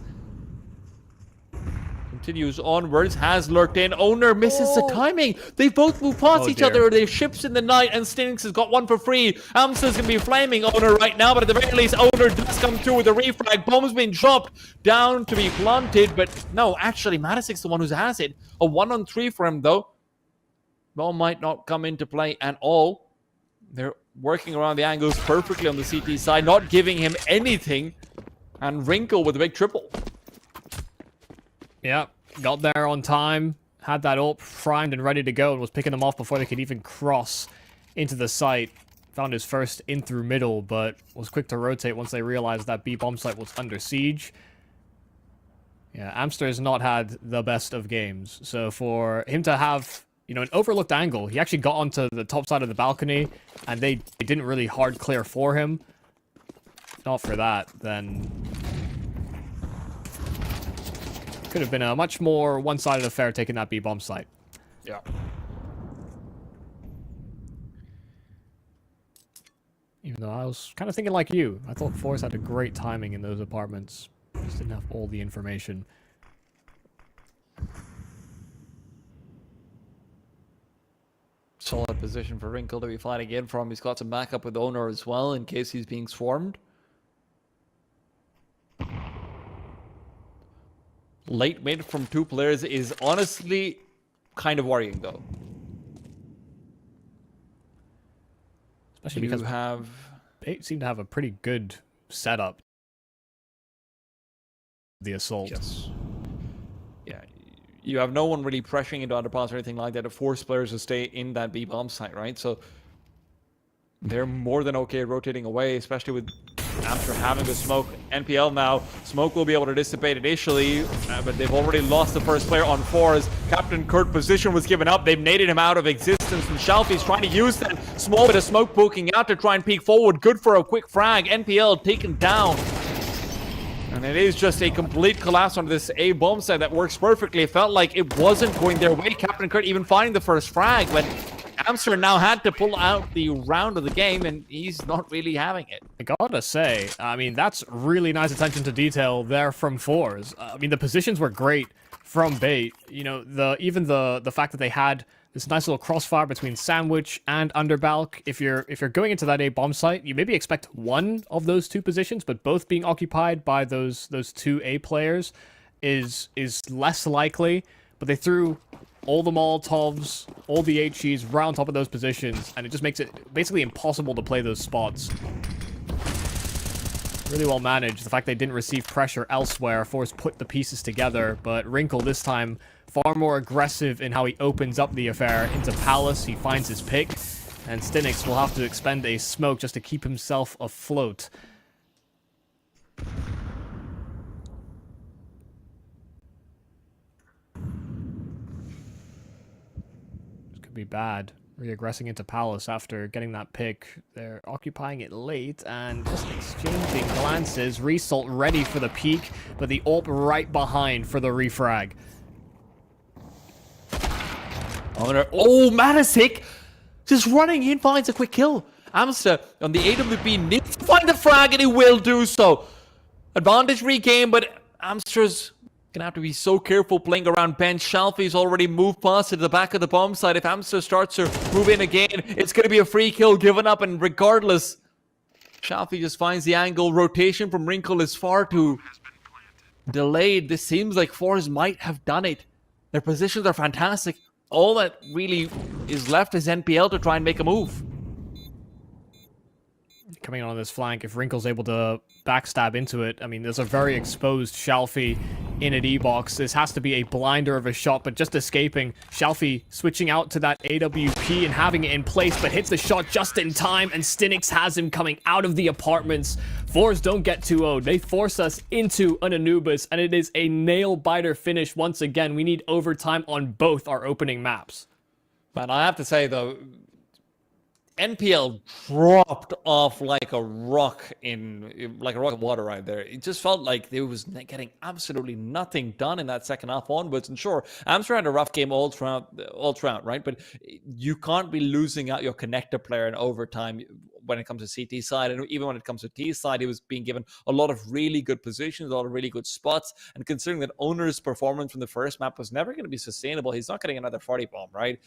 continues onwards, has lurked in. Owner misses the timing. They both move past each other. They're ships in the night, and Stinix has got one for free. Amster's gonna be flaming Owner right now, but at the very least, Owner does come through with a refrag. Bomb's been dropped down to be planted, but no, actually, Matisic's the one who has it. A 1-on-3 for him, though. Bomb might not come into play at all. They're working around the angles perfectly on the CT side, not giving him anything. And Wrinkle with a big triple. Yeah, got there on time, had that ult primed and ready to go, and was picking them off before they could even cross into the site. Found his first in through middle, but was quick to rotate once they realized that B bomb site was under siege. Yeah, Amster has not had the best of games, so for him to have, you know, an overlooked angle, he actually got onto the top side of the balcony, and they didn't really hard clear for him. If not for that, then could have been a much more one-sided affair taking that B-bomb site. Yeah. Even though I was kind of thinking like you. I thought FORZE had a great timing in those apartments. Just didn't have all the information. Solid position for Wrinkle to be fighting in from. He's got some backup with Owner as well in case he's being swarmed. Late mid from 2 players is honestly kind of worrying, though. Especially because they seem to have a pretty good setup. The assault. Yes. Yeah. You have no one really pressuring into underpass or anything like that to force players to stay in that B bomb site, right? So they're more than okay rotating away, especially with after having the smoke. NPL now, smoke will be able to dissipate initially, but they've already lost the first player on FORZE. Captain Kurt position was given up. They've naded him out of existence, and Shalfie's trying to use that small bit of smoke poking out to try and peek forward. Good for a quick frag. NPL taken down. And it is just a complete collapse on this A bomb site that works perfectly. It felt like it wasn't going their way. Captain Kurt even finding the first frag, but Amster now had to pull out the round of the game, and he's not really having it. I gotta say, I mean, that's really nice attention to detail there from FORZE. I mean, the positions were great from Bait. You know, even the fact that they had this nice little crossfire between Sandwich and Underbalk. If you're going into that A bomb site, you maybe expect one of those 2 positions, but both being occupied by those 2 A players is less likely. But they threw all the Molotovs, all the HEs right on top of those positions, and it just makes it basically impossible to play those spots. Really well managed. The fact they didn't receive pressure elsewhere, FORZE put the pieces together, but Wrinkle this time far more aggressive in how he opens up the affair into Palace. He finds his pick, and Stinix will have to expend a smoke just to keep himself afloat. This could be bad. reaggressing into Palace after getting that pick. They're occupying it late and just exchanging glances. Result ready for the peak, but the AWP right behind for the refrag. Oh, Matisik just running in, finds a quick kill. Amster on the AWP needs to find the frag, and he will do so. Advantage regained, but Amster's gonna have to be so careful playing around bench. Shalfie's already moved past to the back of the bomb site. If Amster starts to move in again, it's gonna be a free kill given up, and regardless, Shalfie just finds the angle. Rotation from Wrinkle is far too delayed. This seems like FORZE might have done it. Their positions are fantastic. All that really is left is NPL to try and make a move. Coming on this flank, if Wrinkle's able to backstab into it, I mean, there's a very exposed Shalfie in an E-box. This has to be a blinder of a shot, but just escaping. Shalfie switching out to that AWP and having it in place, but hits the shot just in time, and Stinix has him coming out of the apartments. FORZE don't get 2-0'd. They force us into an Anubis, and it is a nail-biter finish once again. We need overtime on both our opening maps. Man, I have to say, though, NPL dropped off like a rock in water right there. It just felt like there was getting absolutely nothing done in that second half onwards. And sure, Amsterdam had a rough game all throughout, right? But you can't be losing out your connector player in overtime when it comes to CT side, and even when it comes to T side, he was being given a lot of really good positions, a lot of really good spots. And considering that Owner's performance from the first map was never going to be sustainable, he's not getting another 40 bomb, right?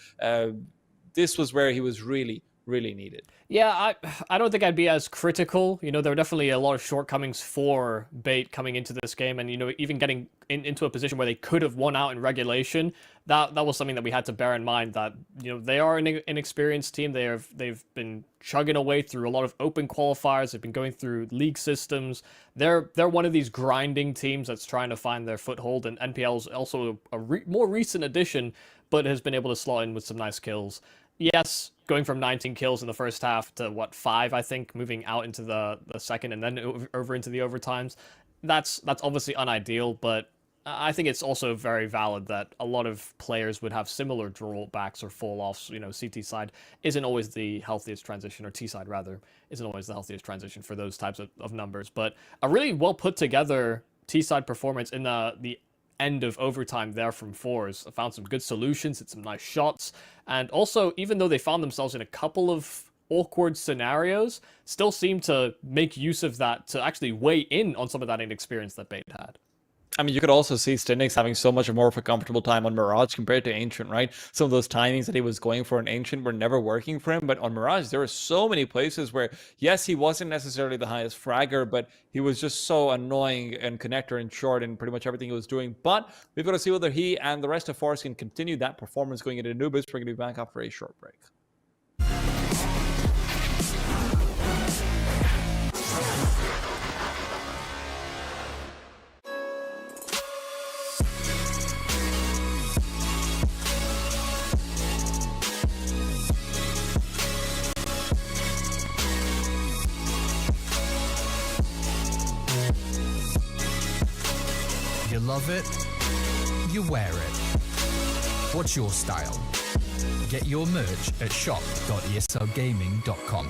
This was where he was really needed. Yeah, I don't think I'd be as critical. You know, there were definitely a lot of shortcomings for Bait coming into this game, and, you know, even getting into a position where they could have won out in regulation. That was something that we had to bear in mind, that, you know, they are an inexperienced team. They've been chugging away through a lot of open qualifiers. They've been going through league systems. They're one of these grinding teams that's trying to find their foothold, and NPL is also a more recent addition, but has been able to slot in with some nice kills. Yes, going from 19 kills in the first half to, 5, I think, moving out into the second and then over into the overtimes. That's obviously unideal, but I think it's also very valid that a lot of players would have similar drawbacks or fall-offs. You know, CT side isn't always the healthiest transition, or T side, rather, isn't always the healthiest transition for those types of numbers. But a really well-put-together T side performance in the end of overtime there from FORZE. Found some good solutions, hit some nice shots, and also, even though they found themselves in a couple of awkward scenarios, still seemed to make use of that to actually weigh in on some of that inexperience that Bait had. I mean, you could also see Stinix having so much more of a comfortable time on Mirage compared to Ancient, right? Some of those timings that he was going for in Ancient were never working for him, but on Mirage, there were so many places where, yes, he wasn't necessarily the highest fragger, but he was just so annoying and connector and short in pretty much everything he was doing. But we've got to see whether he and the rest of FORZE can continue that performance going into Anubis. We're going to be back after a short break. You love it, you wear it. What's your style? Get your merch at shop.eslgaming.com.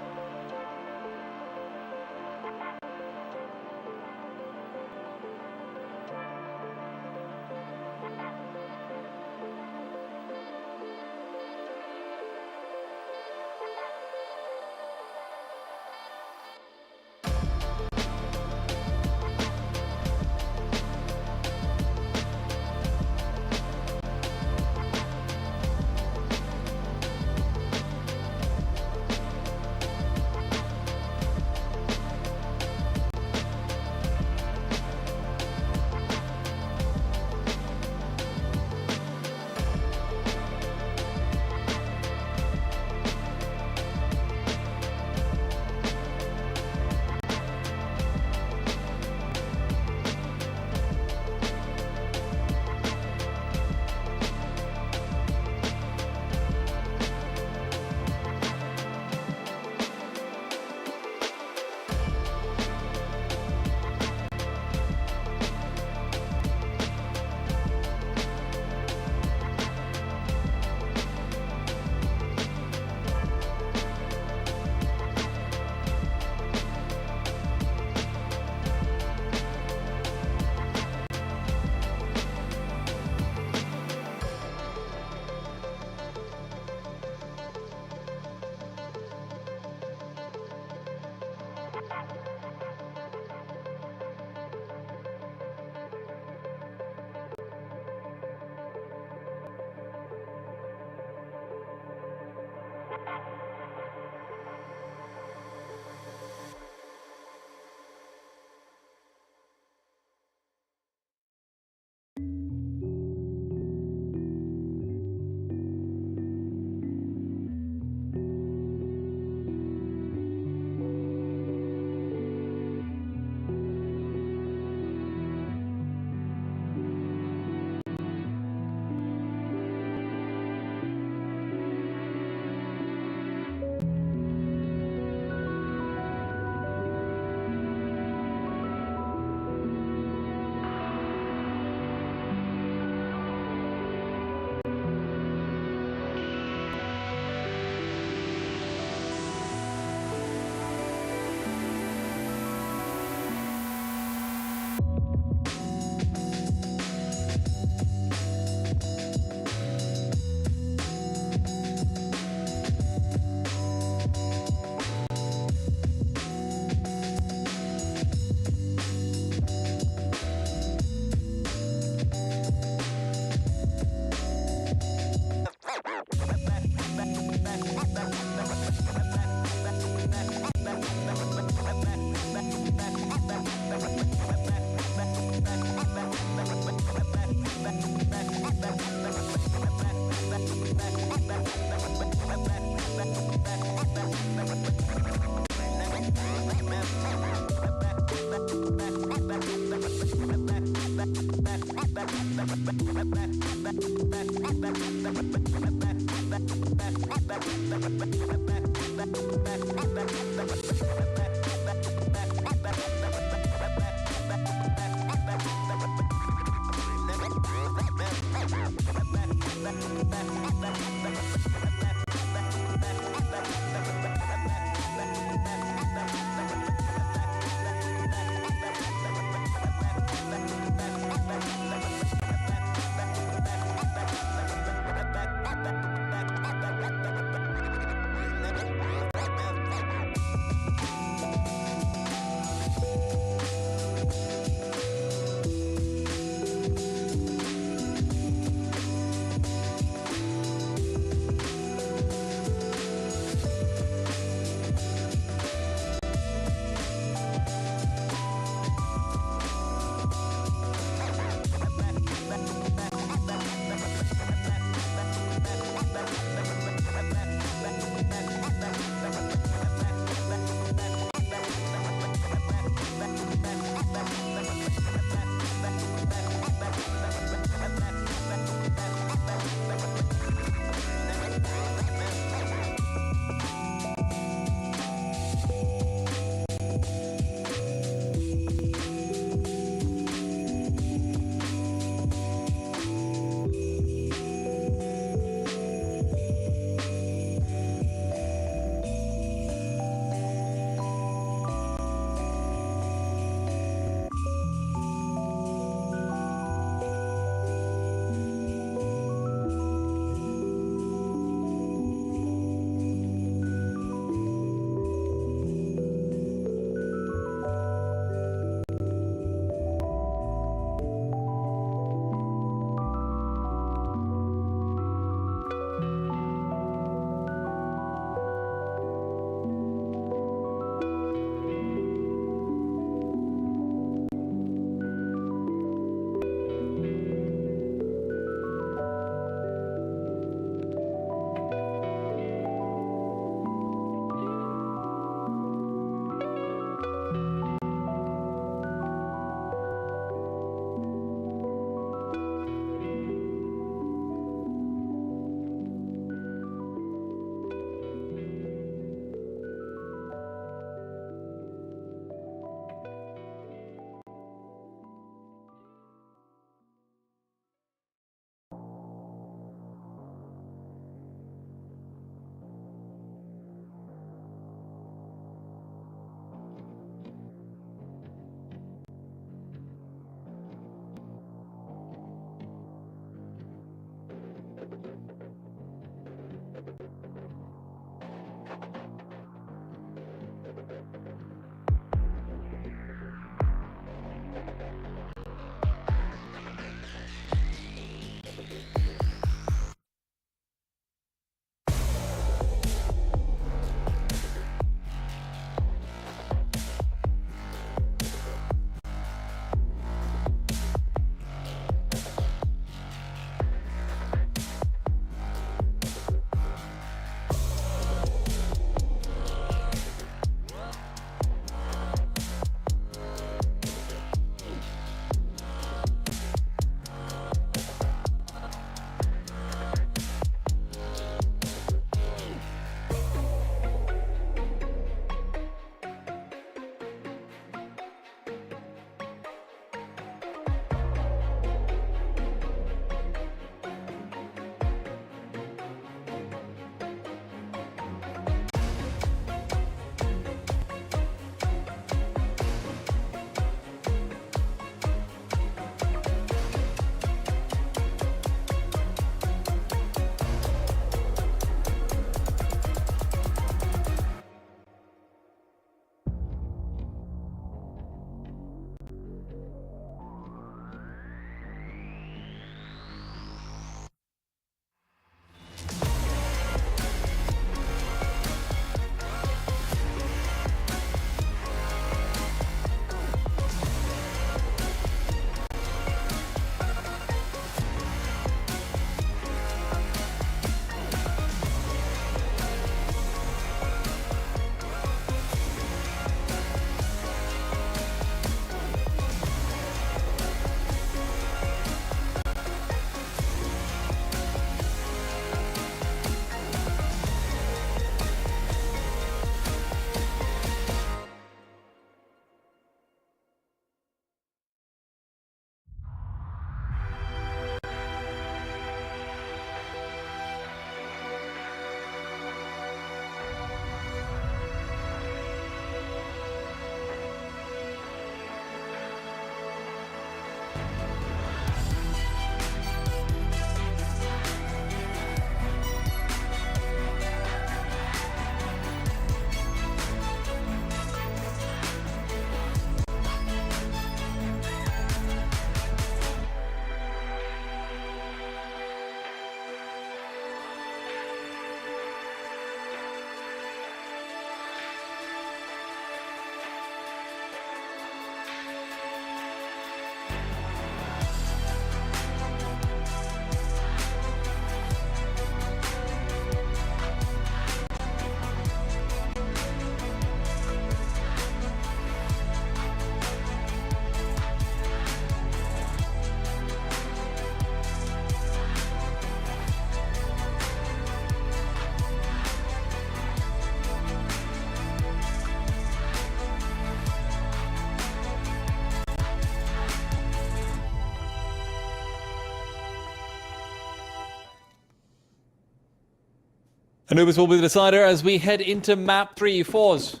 Anubis will be the decider as we head into map 3. FORZE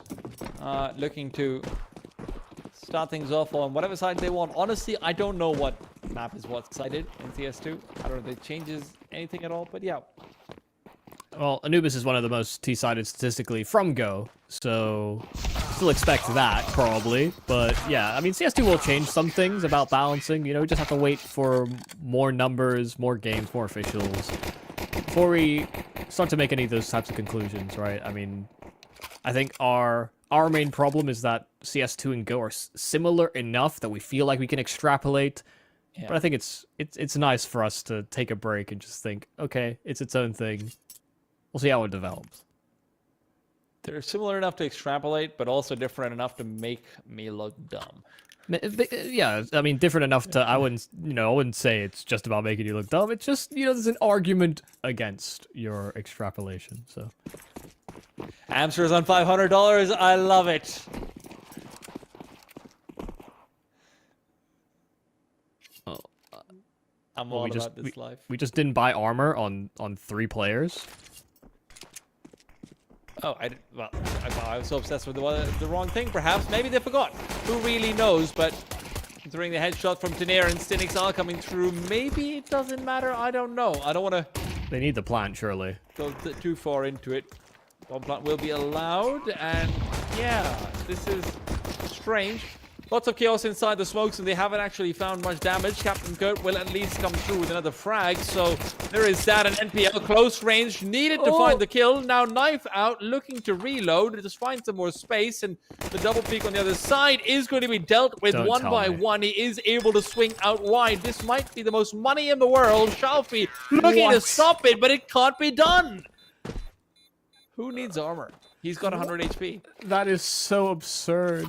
looking to start things off on whatever side they want. Honestly, I don't know what map is what sided in CS2. I don't know if it changes anything at all, but yeah. Well, Anubis is one of the most T-sided statistically from Go, so still expect that, probably. But yeah, I mean, CS2 will change some things about balancing. You know, we just have to wait for more numbers, more games, more officials before we start to make any of those types of conclusions, right? I mean, I think our main problem is that CS2 and Go are similar enough that we feel like we can extrapolate. Yeah. But I think it's nice for us to take a break and just think, okay, it's its own thing. We'll see how it develops. They're similar enough to extrapolate, but also different enough to make me look dumb. Yeah, I mean, different enough to, I wouldn't say it's just about making you look dumb. It's just, there's an argument against your extrapolation, so. Amster's on $500. I love it. Oh, I'm all about this life. We just didn't buy armor on 3 players. Oh, I was so obsessed with the wrong thing, perhaps. Maybe they forgot. Who really knows? But considering the headshot from Tenair and Stinix are coming through, maybe it doesn't matter. I don't know. I don't want to... They need the plant, surely. Go too far into it. Bomb plant will be allowed, and yeah, this is strange. Lots of chaos inside the smokes, and they haven't actually found much damage. Captain Kurt will at least come through with another frag, so there is that. An NPL close range needed to find the kill. Now knife out, looking to reload, just find some more space, and the double peek on the other side is going to be dealt with one by one. He is able to swing out wide. This might be the most money in the world. Shalfie looking to stop it, but it can't be done. Who needs armor? He's got 100 HP. That is so absurd.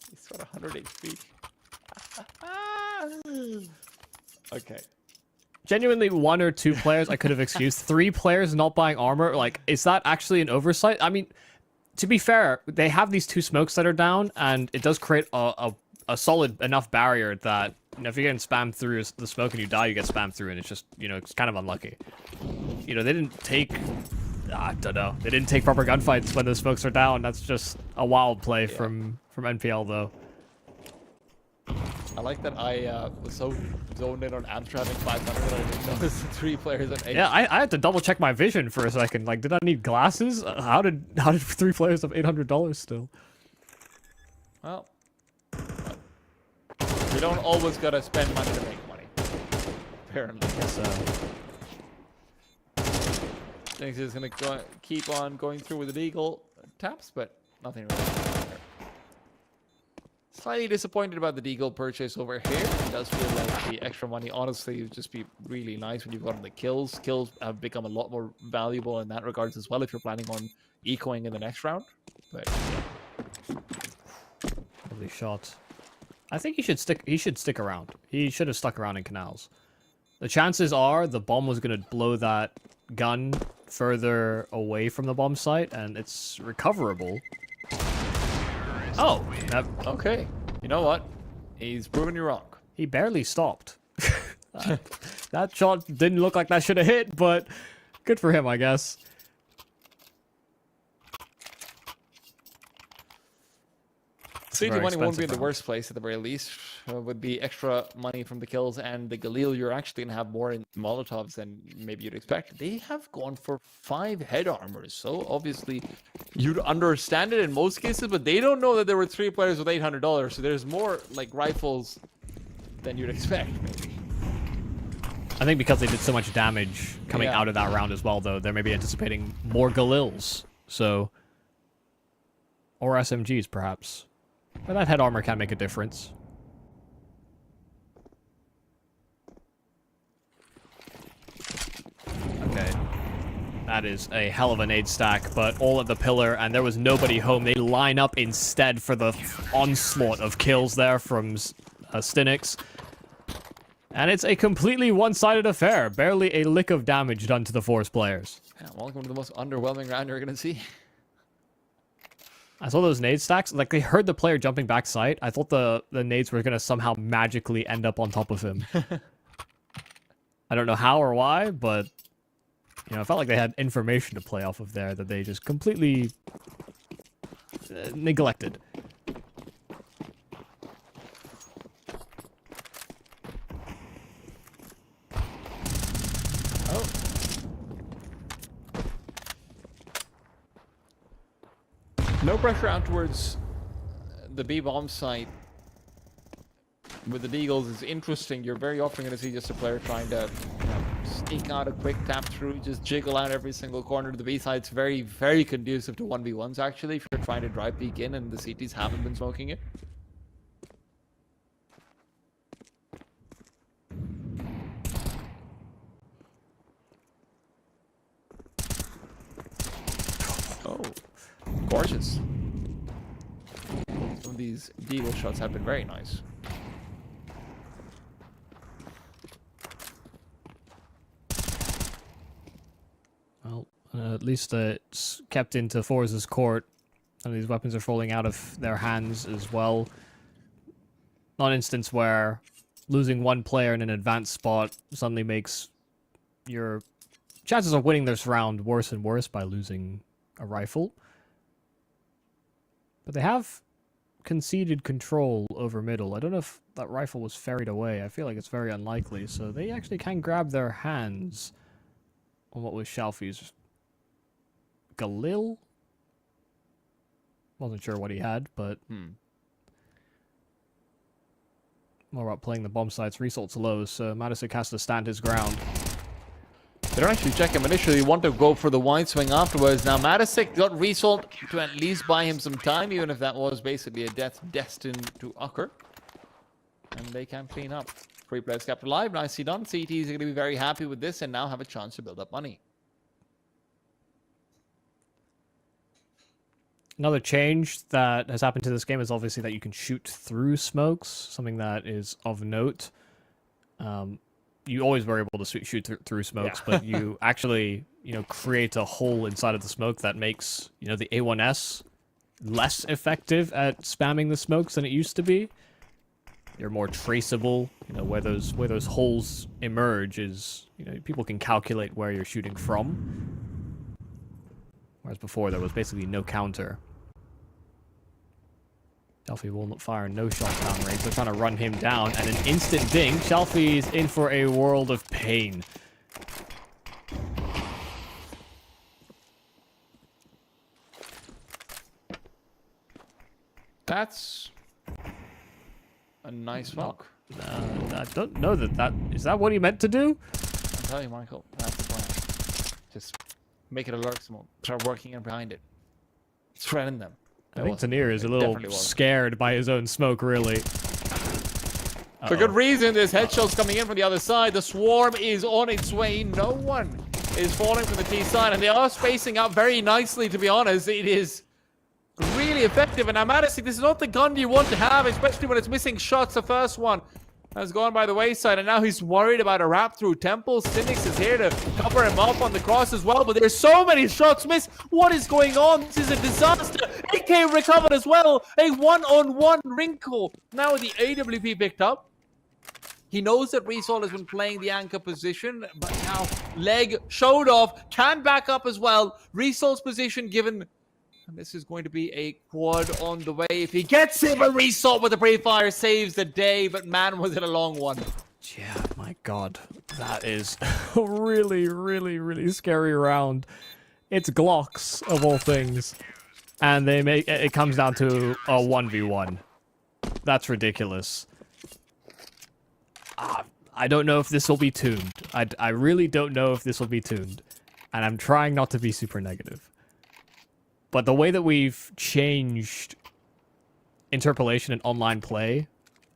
He's got 100 HP. Okay. Genuinely, 1 or 2 players I could have excused. 3 players not buying armor, like, is that actually an oversight? I mean, to be fair, they have these 2 smokes that are down, and it does create a solid enough barrier that, if you're getting spammed through the smoke and you die, you get spammed through, and it's just, it's kind of unlucky. They didn't take... I don't know. They didn't take proper gunfights when those smokes are down. That's just a wild play from NPL, though. I like that I was so zoned in on Amster having 500 that I didn't notice the 3 players at 8. Yeah, I had to double check my vision for a second. Like, did I need glasses? How did 3 players have $800 still? Well, we don't always gotta spend money to make money. Apparently. So. Thinks he's gonna keep on going through with the Deagle taps, but nothing really. Slightly disappointed about the Deagle purchase over here. It does feel like the extra money, honestly, would just be really nice when you've gotten the kills. Kills have become a lot more valuable in that regards as well if you're planning on ecoing in the next round. But lovely shot. I think he should stick around. He should have stuck around in canals. The chances are the bomb was gonna blow that gun further away from the bomb site, and it's recoverable. Oh, okay. You know what? He's proven you wrong. He barely stopped. That shot didn't look like that should have hit, but good for him, I guess. City money won't be in the worst place at the very least. With the extra money from the kills and the Galil, you're actually going to have more in Molotovs than maybe you'd expect. They have gone for 5 head armors, so obviously you'd understand it in most cases, but they don't know that there were 3 players with $800, so there's more like rifles than you'd expect, maybe. I think because they did so much damage coming out of that round as well, though, they're maybe anticipating more Galils, so... Or SMGs, perhaps. But that head armor can make a difference. Okay. That is a hell of a nade stack, but all at the pillar, and there was nobody home. They line up instead for the onslaught of kills there from Stinix. And it's a completely one-sided affair. Barely a lick of damage done to the FORZE players. Yeah, welcome to the most underwhelming round you're going to see. I saw those nade stacks. Like, they heard the player jumping back site. I thought the nades were going to somehow magically end up on top of him. I don't know how or why, but You know, I felt like they had information to play off of there that they just completely neglected. Oh. No pressure out towards the B-bomb site with the Deagles is interesting. You're very often going to see just a player trying to sneak out a quick tap through, just jiggle out every single corner to the B side. It's very, very conducive to 1v1s actually if you're trying to drive peek in and the CTs haven't been smoking it. Oh, gorgeous. Some of these Deagle shots have been very nice. Well, at least it's kept into FORZE's court, and these weapons are falling out of their hands as well. Not an instance where losing one player in an advanced spot suddenly makes your chances of winning this round worse and worse by losing a rifle. But they have conceded control over middle. I don't know if that rifle was ferried away. I feel like it's very unlikely, so they actually can grab their hands on what was Shalfie's Galil? Wasn't sure what he had, but more about playing the bomb sites. Results low, so Matisik has to stand his ground. They don't actually check him initially, want to go for the wide swing afterwards. Now Matisik got Result to at least buy him some time, even if that was basically a death destined to occur. And they can clean up. 3 players kept alive, nicely done. CTs are going to be very happy with this and now have a chance to build up money. Another change that has happened to this game is obviously that you can shoot through smokes, something that is of note. You always were able to shoot through smokes, but you actually, create a hole inside of the smoke that makes, the A1S less effective at spamming the smokes than it used to be. You're more traceable, where those holes emerge is, people can calculate where you're shooting from. Whereas before there was basically no counter. Shalfie will not fire no shots downrange. They're trying to run him down, and an instant ding. Shalfie's in for a world of pain. That's a nice smoke. I don't know that is that what he meant to do? I'll tell you, Michael, that's the plan. Just make it a lurk smoke. Start working in behind it. Threaten them. I think Tanir is a little scared by his own smoke, really. For good reason, there's headshots coming in from the other side. The swarm is on its way. No one is falling from the T side, and they are spacing out very nicely, to be honest. It is really effective, and Matisik, this is not the gun you want to have, especially when it's missing shots. The first one has gone by the wayside, and now he's worried about a wrap through Temple. Cynics is here to cover him up on the cross as well, but there's so many shots missed. What is going on? This is a disaster. AK recovered as well. A one-on-one wrinkle. Now the AWP picked up. He knows that Resol has been playing the anchor position, but now leg showed off. Can back up as well. Resol's position given. And this is going to be a quad on the way. If he gets it, but Result with the pre-fire saves the day. But man, was it a long one. Yeah, my God. That is a really, really, really scary round. It's Glocks, of all things. And it comes down to a 1v1. That's ridiculous. I don't know if this will be tuned. I really don't know if this will be tuned. And I'm trying not to be super negative. But the way that we've changed interpolation and online play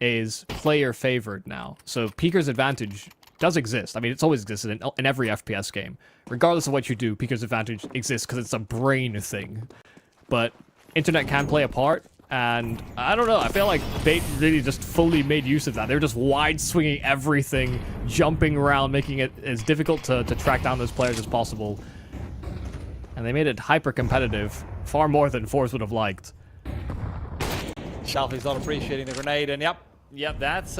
is player favored now. So Peeker's advantage does exist. I mean, it's always existed in every FPS game. Regardless of what you do, Peeker's advantage exists because it's a brain thing. But internet can play a part, and I don't know, I feel like they really just fully made use of that. They were just wide swinging everything, jumping around, making it as difficult to track down those players as possible. And they made it hyper-competitive, far more than FORZE would have liked. Shalfie's not appreciating the grenade, and yep, that's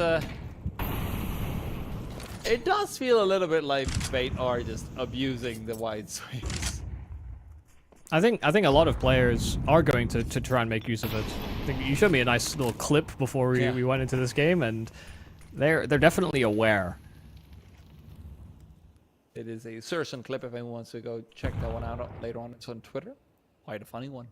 It does feel a little bit like Fate are just abusing the wide swings. I think a lot of players are going to try and make use of it. I think you showed me a nice little clip before we went into this game, and they're definitely aware. It is a certain clip if anyone wants to go check that one out later on. It's on Twitter. Quite a funny one.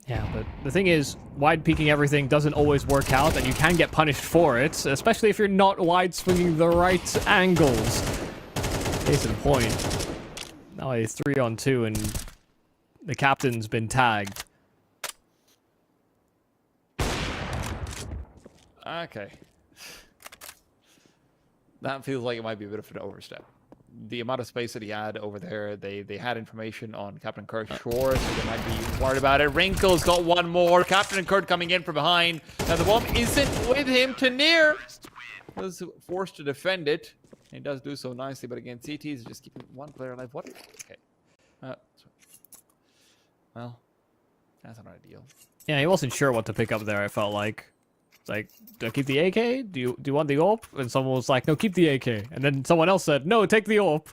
Yeah, but the thing is, wide peeking everything doesn't always work out, and you can get punished for it, especially if you're not wide swinging the right angles. Case in point. Now a 3-on-2, and the captain's been tagged. Okay. That feels like it might be a bit of an overstep. The amount of space that he had over there, they had information on Captain Kurt's shore, so they might be worried about it. Wrinkle's got one more. Captain Kurt coming in from behind. Now the bomb isn't with him. Tanir was forced to defend it. He does do so nicely, but again, CT is just keeping one player alive. What? Okay. Well, that's not ideal. Yeah, he wasn't sure what to pick up there, I felt like. It's like, do I keep the AK? Do you want the AWP? And someone was like, no, keep the AK. And then someone else said, no, take the AWP.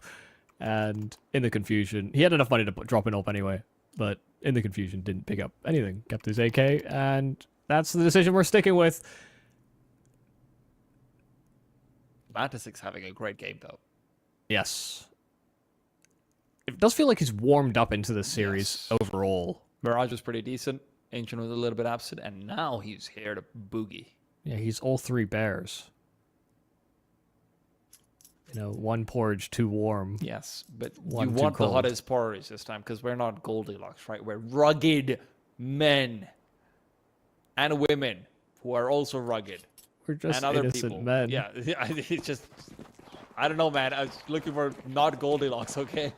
And in the confusion, he had enough money to drop an AWP anyway. But in the confusion, didn't pick up anything. Kept his AK, and that's the decision we're sticking with. Matisic's having a great game, though. Yes. It does feel like he's warmed up into the series overall. Mirage was pretty decent. Ancient was a little bit absent, and now he's here to boogie. Yeah, he's all 3 bears. You know, 1 porridge, 2 warm. Yes, but One you too want the cold. hottest porridge this time, because we're not Goldilocks, right? We're rugged men and women who are also rugged. We're just and other innocent people. men. Yeah, it's just, I don't know, man. I was looking for not Goldilocks, okay?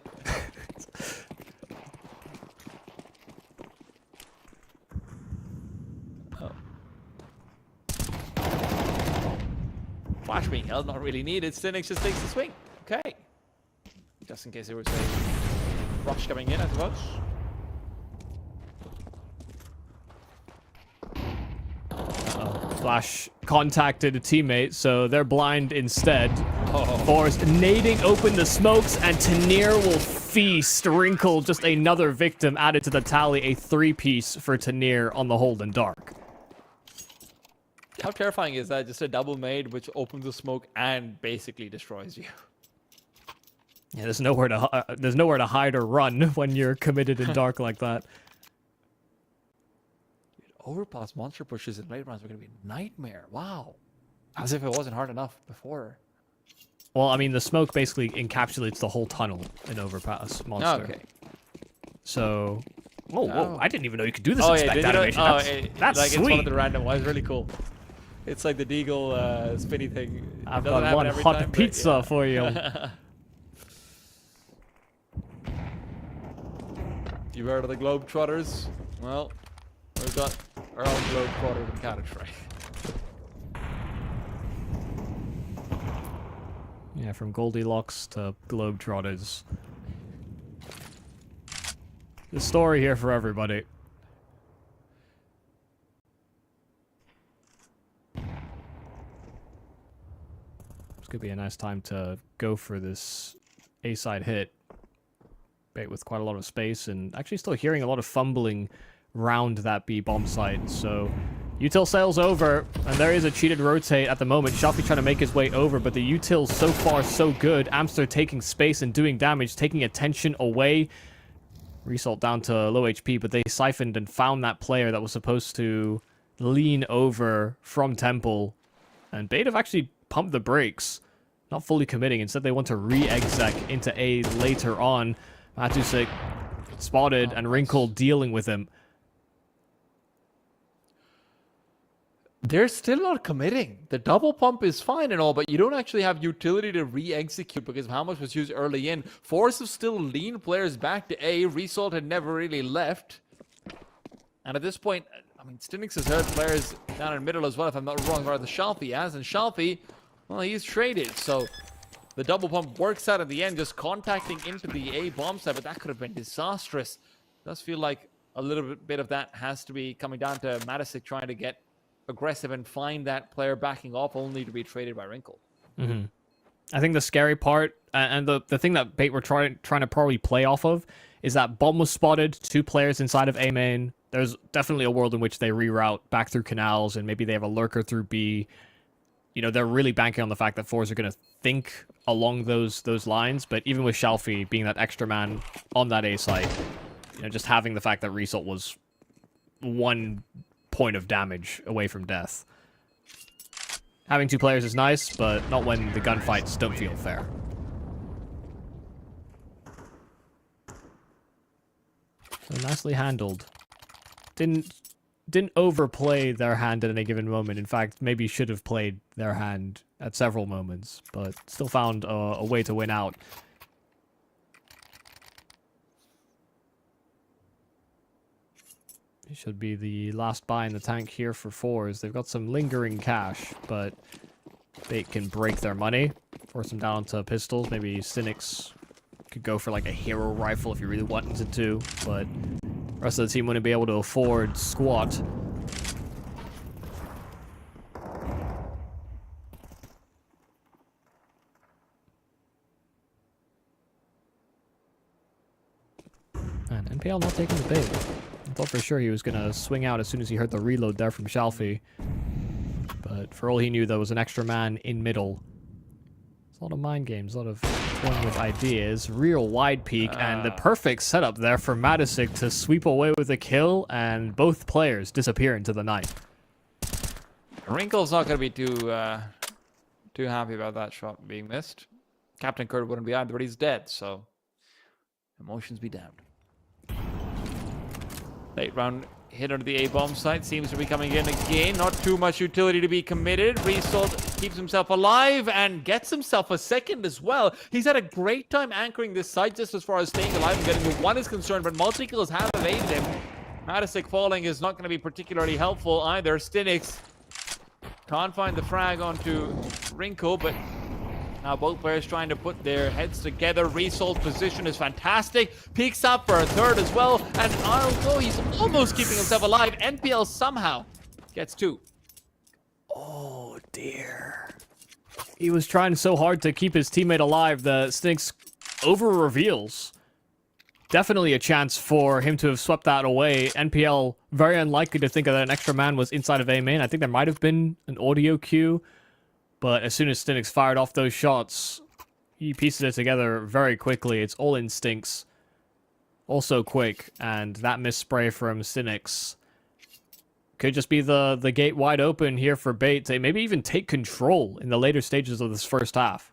Flash being held, not really needed. Stinix just takes the swing. Okay. Just in case there was a rush coming in, I suppose. Flash contacted a teammate, so they're blind instead. Oh. FORZE nading open the smokes, and Tanir will feast. Wrinkle, just another victim added to the tally. A 3-piece for Tanir on the hold in dark. How terrifying is that? Just a double made which opens the smoke and basically destroys you. Yeah, there's nowhere to hide or run when you're committed in dark like that. Dude, overpass monster pushes in late rounds are going to be a nightmare. Wow. As if it wasn't hard enough before. Well, I mean, the smoke basically encapsulates the whole tunnel in overpass monster. Okay. So, whoa! I didn't even know you could do this Oh, inspect yeah, animation. That's like sweet. It's one of the random ones. Really cool. It's like the Deagle spinny thing. I've got one hot pizza for you. You heard of the Globetrotters? Well, we've got our own Globetrotter in Counter-Strike. Yeah, from Goldilocks to Globetrotters. The story here for everybody. This could be a nice time to go for this A-side hit. Bait with quite a lot of space, and actually still hearing a lot of fumbling round that B bomb site. So util sails over, and there is a cheated rotate at the moment. Shelfie trying to make his way over, but the util so far so good. Amster taking space and doing damage, taking attention away. Result down to low HP, but they siphoned and found that player that was supposed to lean over from Temple. And Bait have actually pumped the brakes, not fully committing. Instead, they want to re-exec into A later on. Matusik spotted, and Wrinkle dealing with him. They're still not committing. The double pump is fine and all, but you don't actually have utility to re-execute because of how much was used early in. FORZE have still leaned players back to A. Result had never really left. And at this point, I mean, Stinix has heard players down in the middle as well, if I'm not wrong, rather Shalfie has. And Shalfie, well, he's traded, so the double pump works out at the end, just contacting into the A bomb site, but that could have been disastrous. It does feel like a little bit of that has to be coming down to Matisik trying to get aggressive and find that player backing off, only to be traded by Wrinkle. Mm-hmm. I think the scary part, and the thing that Bait were trying to probably play off of, is that bomb was spotted, 2 players inside of A main. There's definitely a world in which they reroute back through canals, and maybe they have a lurker through B. You know, they're really banking on the fact that FORZE are going to think along those lines, but even with Shalfie being that extra man on that A site, you know, just having the fact that Result was 1 point of damage away from death. Having 2 players is nice, but not when the gunfights don't feel fair. So nicely handled. Didn't overplay their hand at any given moment. In fact, maybe should have played their hand at several moments, but still found a way to win out. It should be the last buy in the tank here for FORZE. They've got some lingering cash, but Bait can break their money, force them down to pistols. Maybe Cynics could go for like a hero rifle if you really wanted to, but the rest of the team wouldn't be able to afford squat. And NPL not taking the bait. I thought for sure he was going to swing out as soon as he heard the reload there from Shalfie. But for all he knew, there was an extra man in middle. It's a lot of mind games, a lot of toying with ideas. Real wide peek, and the perfect setup there for Matisik to sweep away with a kill, and both players disappear into the night. Wrinkle's not going to be too happy about that shot being missed. Captain Kurt wouldn't be either, but he's dead, so emotions be damned. Late round hit under the A-bomb site seems to be coming in again. Not too much utility to be committed. Result keeps himself alive and gets himself a second as well. He's had a great time anchoring this site just as far as staying alive and getting to 1 is concerned, but multi-kills have evaded him. Matisik falling is not going to be particularly helpful either. Stinix can't find the frag onto Wrinkle, but now both players trying to put their heads together. Resol's position is fantastic. Peeks up for a third as well. And although he's almost keeping himself alive, NPL somehow gets 2. Oh, dear. He was trying so hard to keep his teammate alive that Stinks over-reveals. Definitely a chance for him to have swept that away. NPL, very unlikely to think that an extra man was inside of A main. I think there might have been an audio cue. But as soon as Stinix fired off those shots, he pieces it together very quickly. It's all instincts. Also quick. And that missed spray from Stinix could just be the gate wide open here for Bait to maybe even take control in the later stages of this first half.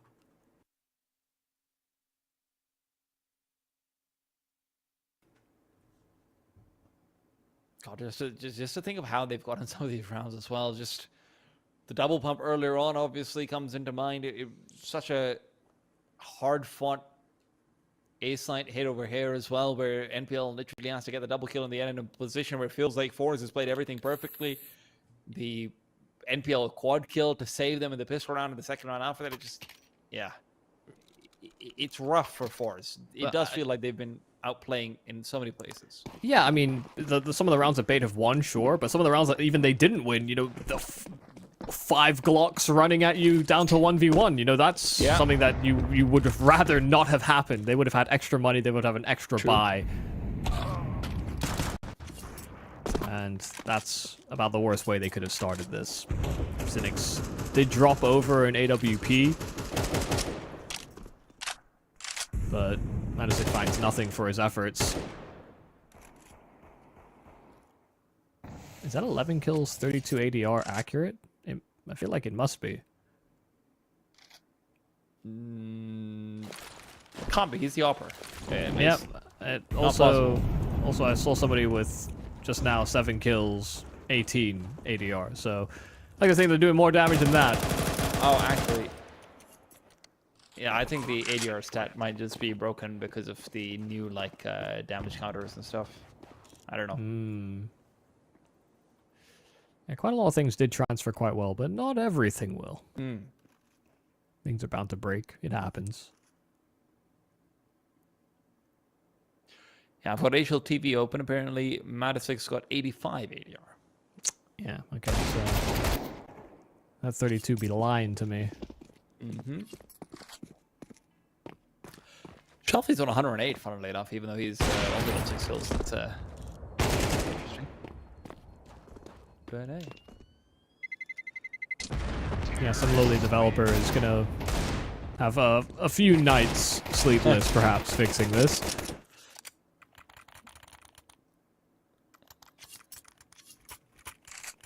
God, just to think of how they've gotten some of these rounds as well. Just the double pump earlier on obviously comes into mind. It such a hard-fought A-site hit over here as well, where NPL literally has to get the double kill in the end in a position where it feels like FORZE has played everything perfectly. The NPL quad kill to save them in the pistol round and the second round after that, it just, yeah. It's rough for FORZE. It does feel like they've been outplaying in so many places. Yeah, I mean, some of the rounds that Bait have won, sure, but some of the rounds that even they didn't win, you know, the 5 Glocks running at you down to 1v1, you know, that's something that you would have rather not have happened. They would have had extra money, they would have an extra buy. And that's about the worst way they could have started this. Cynics did drop over an AWP, but Matisik finds nothing for his efforts. Is that 11 kills, 32 ADR accurate? I feel like it must be. Can't be. He's the opera. Yep. Also, I saw somebody with just now 7 kills, 18 ADR. So, like I think they're doing more damage than that. Oh, actually, yeah, I think the ADR stat might just be broken because of the new damage counters and stuff. I don't know. Yeah, quite a lot of things did transfer quite well, but not everything will. Things are bound to break. It happens. Yeah, I've got HLTV open. Apparently, Matisik's got 85 ADR. Yeah, okay. So that 32 be lying to me. Shelfie's on 108, funnily enough, even though he's only got 6 kills. That's interesting. But hey. Yeah, some lowly developer is gonna have a few nights sleepless, perhaps, fixing this.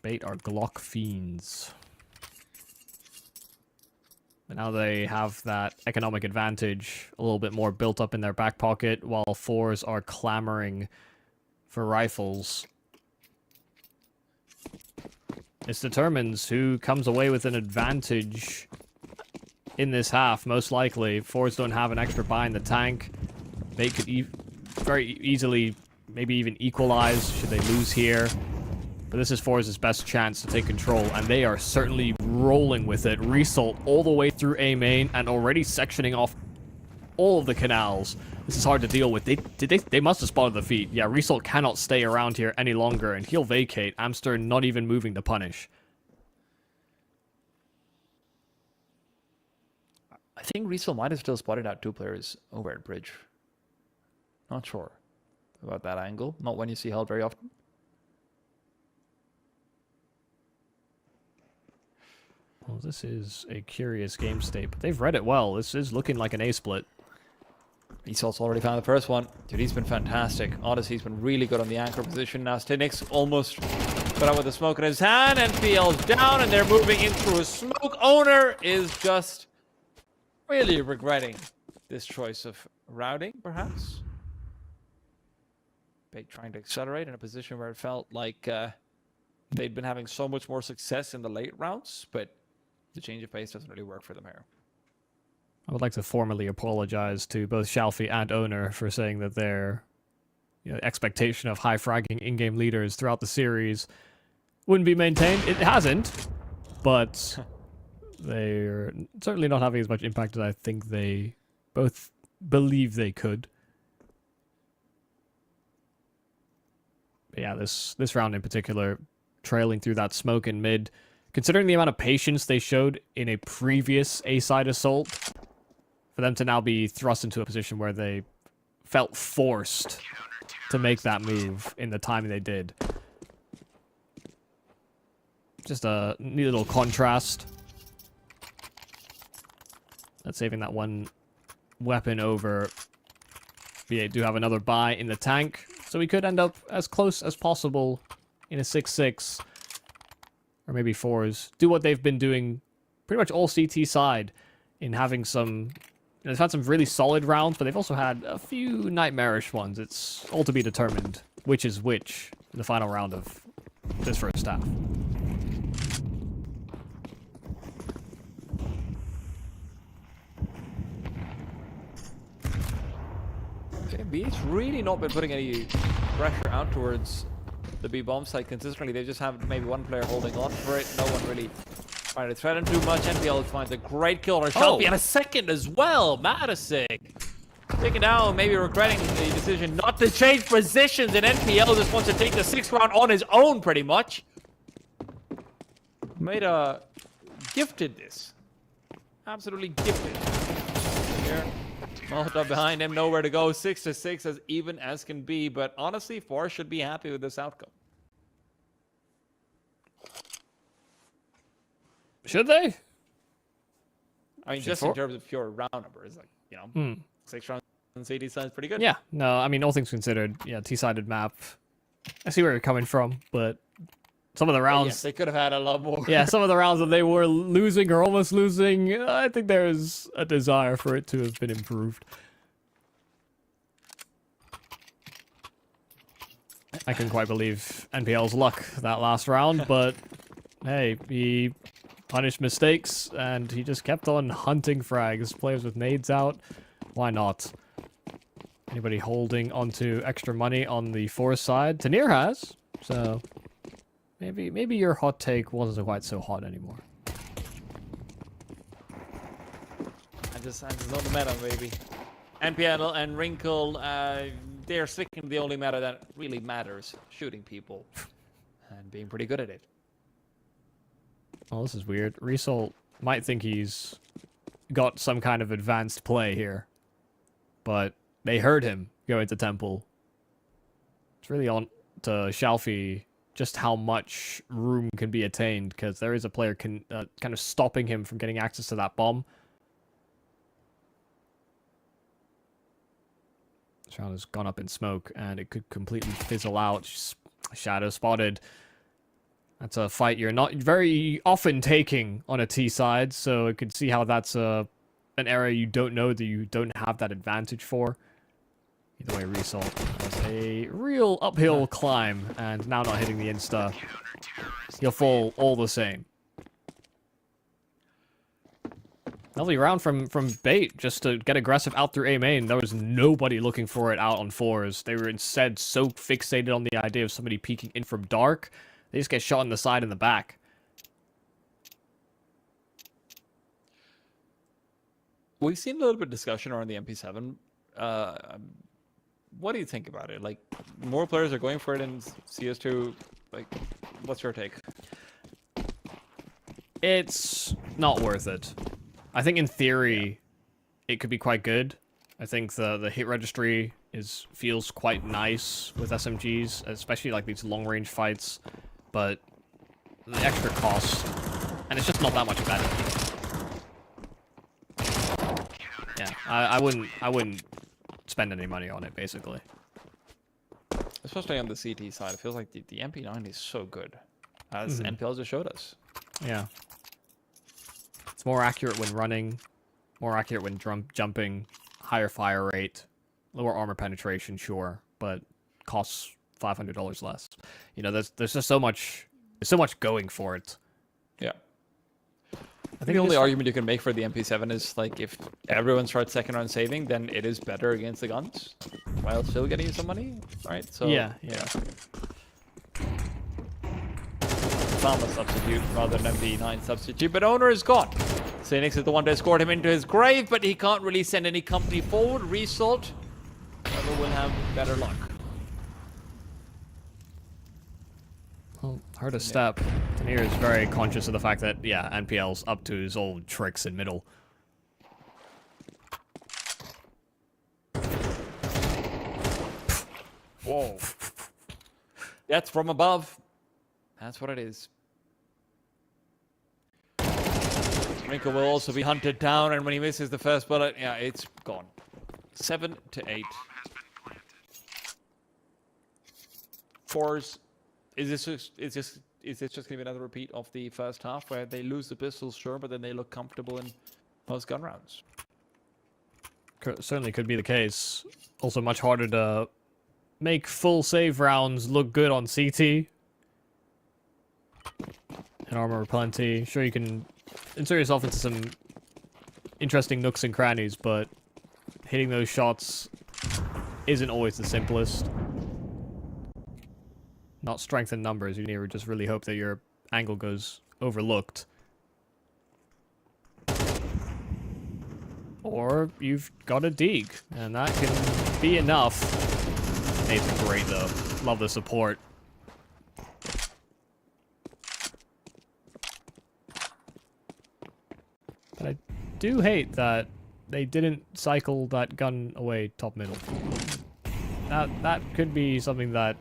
Bait are Glock fiends. But now they have that economic advantage a little bit more built up in their back pocket, while FORZE are clamoring for rifles. This determines who comes away with an advantage in this half, most likely. FORZE don't have an extra buy in the tank. They could very easily maybe even equalize should they lose here. But this is FORZE's best chance to take control, and they are certainly rolling with it. Result all the way through A main and already sectioning off all of the canals. This is hard to deal with. They must have spotted the feet. Yeah, Result cannot stay around here any longer, and he'll vacate. Amster not even moving to punish. I think Result might have still spotted out 2 players over at bridge. Not sure about that angle. Not when you see Held very often. Well, this is a curious game state, but they've read it well. This is looking like an A split. Result's already found the first one. Dude, he's been fantastic. Odyssey's been really good on the anchor position. Now Stinix almost got out with the smoke in his hand, and PL's down, and they're moving in through a smoke. Owner is just really regretting this choice of routing, perhaps. Big trying to accelerate in a position where it felt like they'd been having so much more success in the late rounds, but the change of pace doesn't really work for them here. I would like to formally apologize to both Shalfie and Owner for saying that their expectation of high fragging in-game leaders throughout the series wouldn't be maintained. It hasn't, but they're certainly not having as much impact as I think they both believe they could. But yeah, this round in particular, trailing through that smoke in mid, considering the amount of patience they showed in a previous A-side assault, for them to now be thrust into a position where they felt forced to make that move in the time they did. Just a neat little contrast. That's saving that one weapon over. We do have another buy in the tank, so we could end up as close as possible in a 6-6. Or maybe FORZE. Do what they've been doing pretty much all CT side in having some... they've had some really solid rounds, but they've also had a few nightmarish ones. It's all to be determined which is which in the final round of this first half. B's really not been putting any pressure out towards the B bomb site consistently. They just have maybe one player holding on for it. No one really trying to threaten too much. NPL finds a great kill on Shelfie and a second as well. Matasik taking down, maybe regretting the decision not to change positions, and NPL just wants to take the 6th round on his own pretty much. Gifted this. Absolutely gifted. Here. Molotov behind him, nowhere to go. 6-6, as even as can be. But honestly, FORZE should be happy with this outcome. Should they? I mean, just in terms of pure round numbers, like, 6 rounds on CD sounds pretty good. Yeah, no, I mean, all things considered, yeah, T-sided map. I see where you're coming from, but some of the rounds... Yes, they could have had a lot more. Yeah, some of the rounds that they were losing or almost losing, I think there's a desire for it to have been improved. I couldn't quite believe NPL's luck that last round, but hey, he punished mistakes, and he just kept on hunting frags. Players with nades out, why not? Anybody holding onto extra money on the FORZE side? Tanir has, so... Maybe your hot take wasn't quite so hot anymore. I'm just on the meta, baby. NPL and Wrinkle, they're sticking to the only meta that really matters. Shooting people. And being pretty good at it. Oh, this is weird. Result might think he's got some kind of advanced play here. but they heard him go into Temple. It's really on to Shalfie just how much room can be attained, because there is a player kind of stopping him from getting access to that bomb. This round has gone up in smoke, and it could completely fizzle out. Shadow spotted. That's a fight you're not very often taking on a T side, so I could see how that's an area you don't know that you don't have that advantage for. Either way, Result has a real uphill climb, and now not hitting the insta. He'll fall all the same. Lovely round from Bait, just to get aggressive out through A main. There was nobody looking for it out on FORZE. They were instead so fixated on the idea of somebody peeking in from dark. They just get shot in the side and the back. We've seen a little bit of discussion around the MP7. What do you think about it? Like, more players are going for it in CS2. Like, what's your take? It's not worth it. I think in theory, it could be quite good. I think the hit registry feels quite nice with SMGs, especially like these long range fights. But the extra cost, and it's just not that much better. Yeah, I wouldn't spend any money on it, basically. Especially on the CT side, it feels like the MP9 is so good, as NPL just showed us. Yeah. It's more accurate when running, more accurate when jumping, higher fire rate, lower armor penetration, sure, but costs $500 less. You know, there's just so much going for it. Yeah. I think the only argument you can make for the MP7 is, like, if everyone starts second round saving, then it is better against the guns, while still getting some money, right? So yeah. Found a substitute rather than MP9 substitute, but owner is gone. Phoenix is the one to escort him into his grave, but he can't really send any company forward. Result, whoever will have better luck. Well, hard to step. Tanir is very conscious of the fact that, yeah, NPL's up to his old tricks in middle. Whoa. That's from above. That's what it is. Rinko will also be hunted down, and when he misses the first bullet, yeah, it's gone. 7 to 8. FORZE. Is this just gonna be another repeat of the first half where they lose the pistols, sure, but then they look comfortable in most gun rounds? Certainly could be the case. Also much harder to make full save rounds look good on CT. And armor plenty. Sure, you can insert yourself into some interesting nooks and crannies, but hitting those shots isn't always the simplest. Not strength in numbers, you need to just really hope that your angle goes overlooked. Or you've got a dig, and that can be enough. Nathan great though. Love the support. But I do hate that they didn't cycle that gun away top middle. That could be something that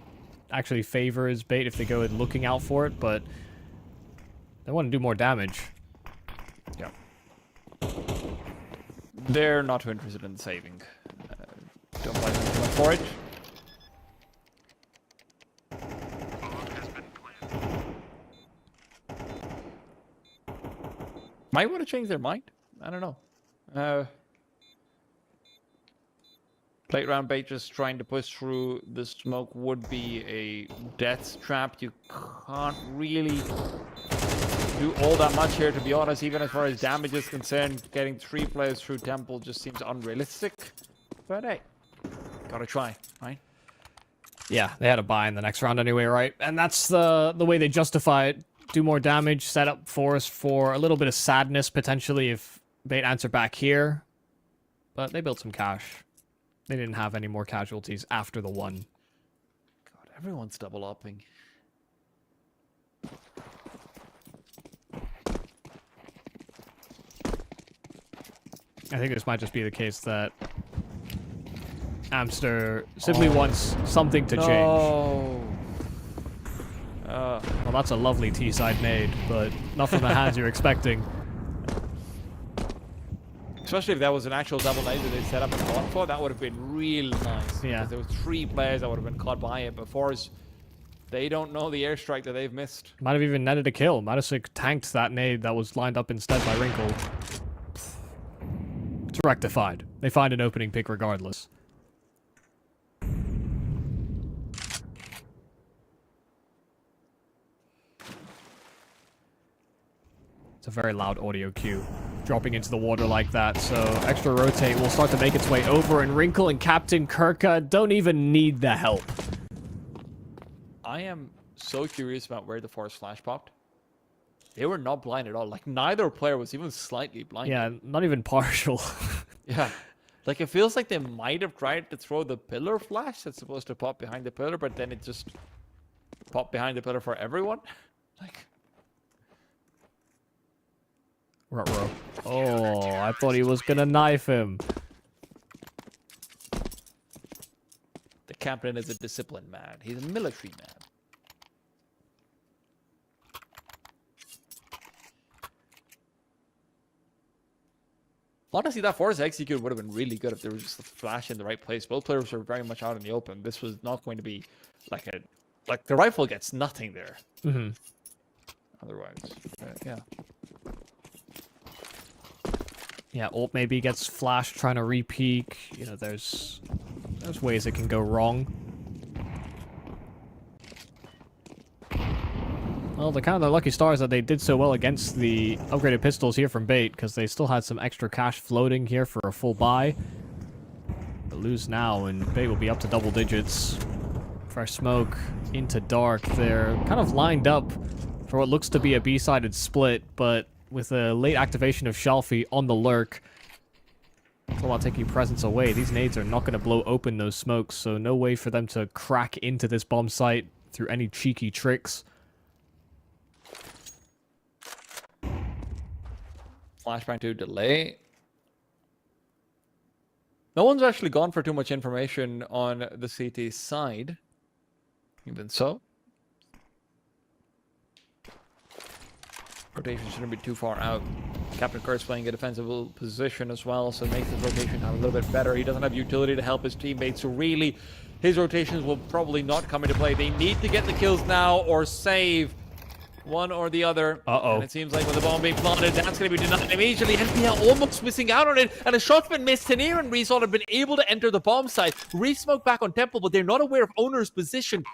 actually favors Bait if they go in looking out for it, but they want to do more damage. Yeah. They're not too interested in saving. Don't blame them too much for it. Might want to change their mind. I don't know. Plate round Bait just trying to push through the smoke would be a death trap. You can't really do all that much here, to be honest. Even as far as damage is concerned, getting 3 players through Temple just seems unrealistic. But hey, gotta try, right? Yeah, they had a buy in the next round anyway, right? And that's the way they justify it. Do more damage, set up FORZE for a little bit of sadness, potentially, if Bait answer back here. But they built some cash. They didn't have any more casualties after the 1. God, everyone's double upping. I think this might just be the case that Amster simply wants something to change. No. Well, that's a lovely T-side nade, but not from the hands you're expecting. Especially if that was an actual double nade that they set up and gone for, that would have been real nice. Yeah. Because there were 3 players that would have been caught by it. But FORZE, they don't know the airstrike that they've missed. Might have even netted a kill. Matisik tanked that nade that was lined up instead by Wrinkle. It's rectified. They find an opening pick regardless. It's a very loud audio cue. Dropping into the water like that, so extra rotate will start to make its way over, and Wrinkle and Captain Kirka don't even need the help. I am so curious about where the FORZE flash popped. They were not blind at all. Like, neither player was even slightly blind. Yeah, not even partial. Yeah. Like, it feels like they might have tried to throw the pillar flash that's supposed to pop behind the pillar, but then it just popped behind the pillar for everyone. Like... Ruh-roh. Oh, I thought he was gonna knife him. The captain is a disciplined man. He's a military man. Honestly, that FORZE execute would have been really good if there was just a flash in the right place. Both players were very much out in the open. This was not going to be like a... Like, the rifle gets nothing there. Mm-hmm. Otherwise, yeah. Yeah, ult maybe gets flashed trying to re-peek. You know, there's ways it can go wrong. Well, they're kind of the lucky stars that they did so well against the upgraded pistols here from Bait, because they still had some extra cash floating here for a full buy. But lose now, and Bait will be up to double digits. Fresh smoke into dark. They're kind of lined up for what looks to be a B-sided split, but with a late activation of Shalfie on the lurk, it's all about taking presence away. These nades are not going to blow open those smokes, so no way for them to crack into this bomb site through any cheeky tricks. Flashbang to delay. No one's actually gone for too much information on the CT side. Even so. Rotation shouldn't be too far out. Captain Kurt's playing a defensive position as well, so makes his rotation a little bit better. He doesn't have utility to help his teammates, so really, his rotations will probably not come into play. They need to get the kills now or save one or the other. Uh-oh. And it seems like with the bomb being planted, that's going to be denied immediately. NPL almost missing out on it, and a shot's been missed. Taneer and Result have been able to enter the bomb site. Re-smoke back on Temple, but they're not aware of Owner's position.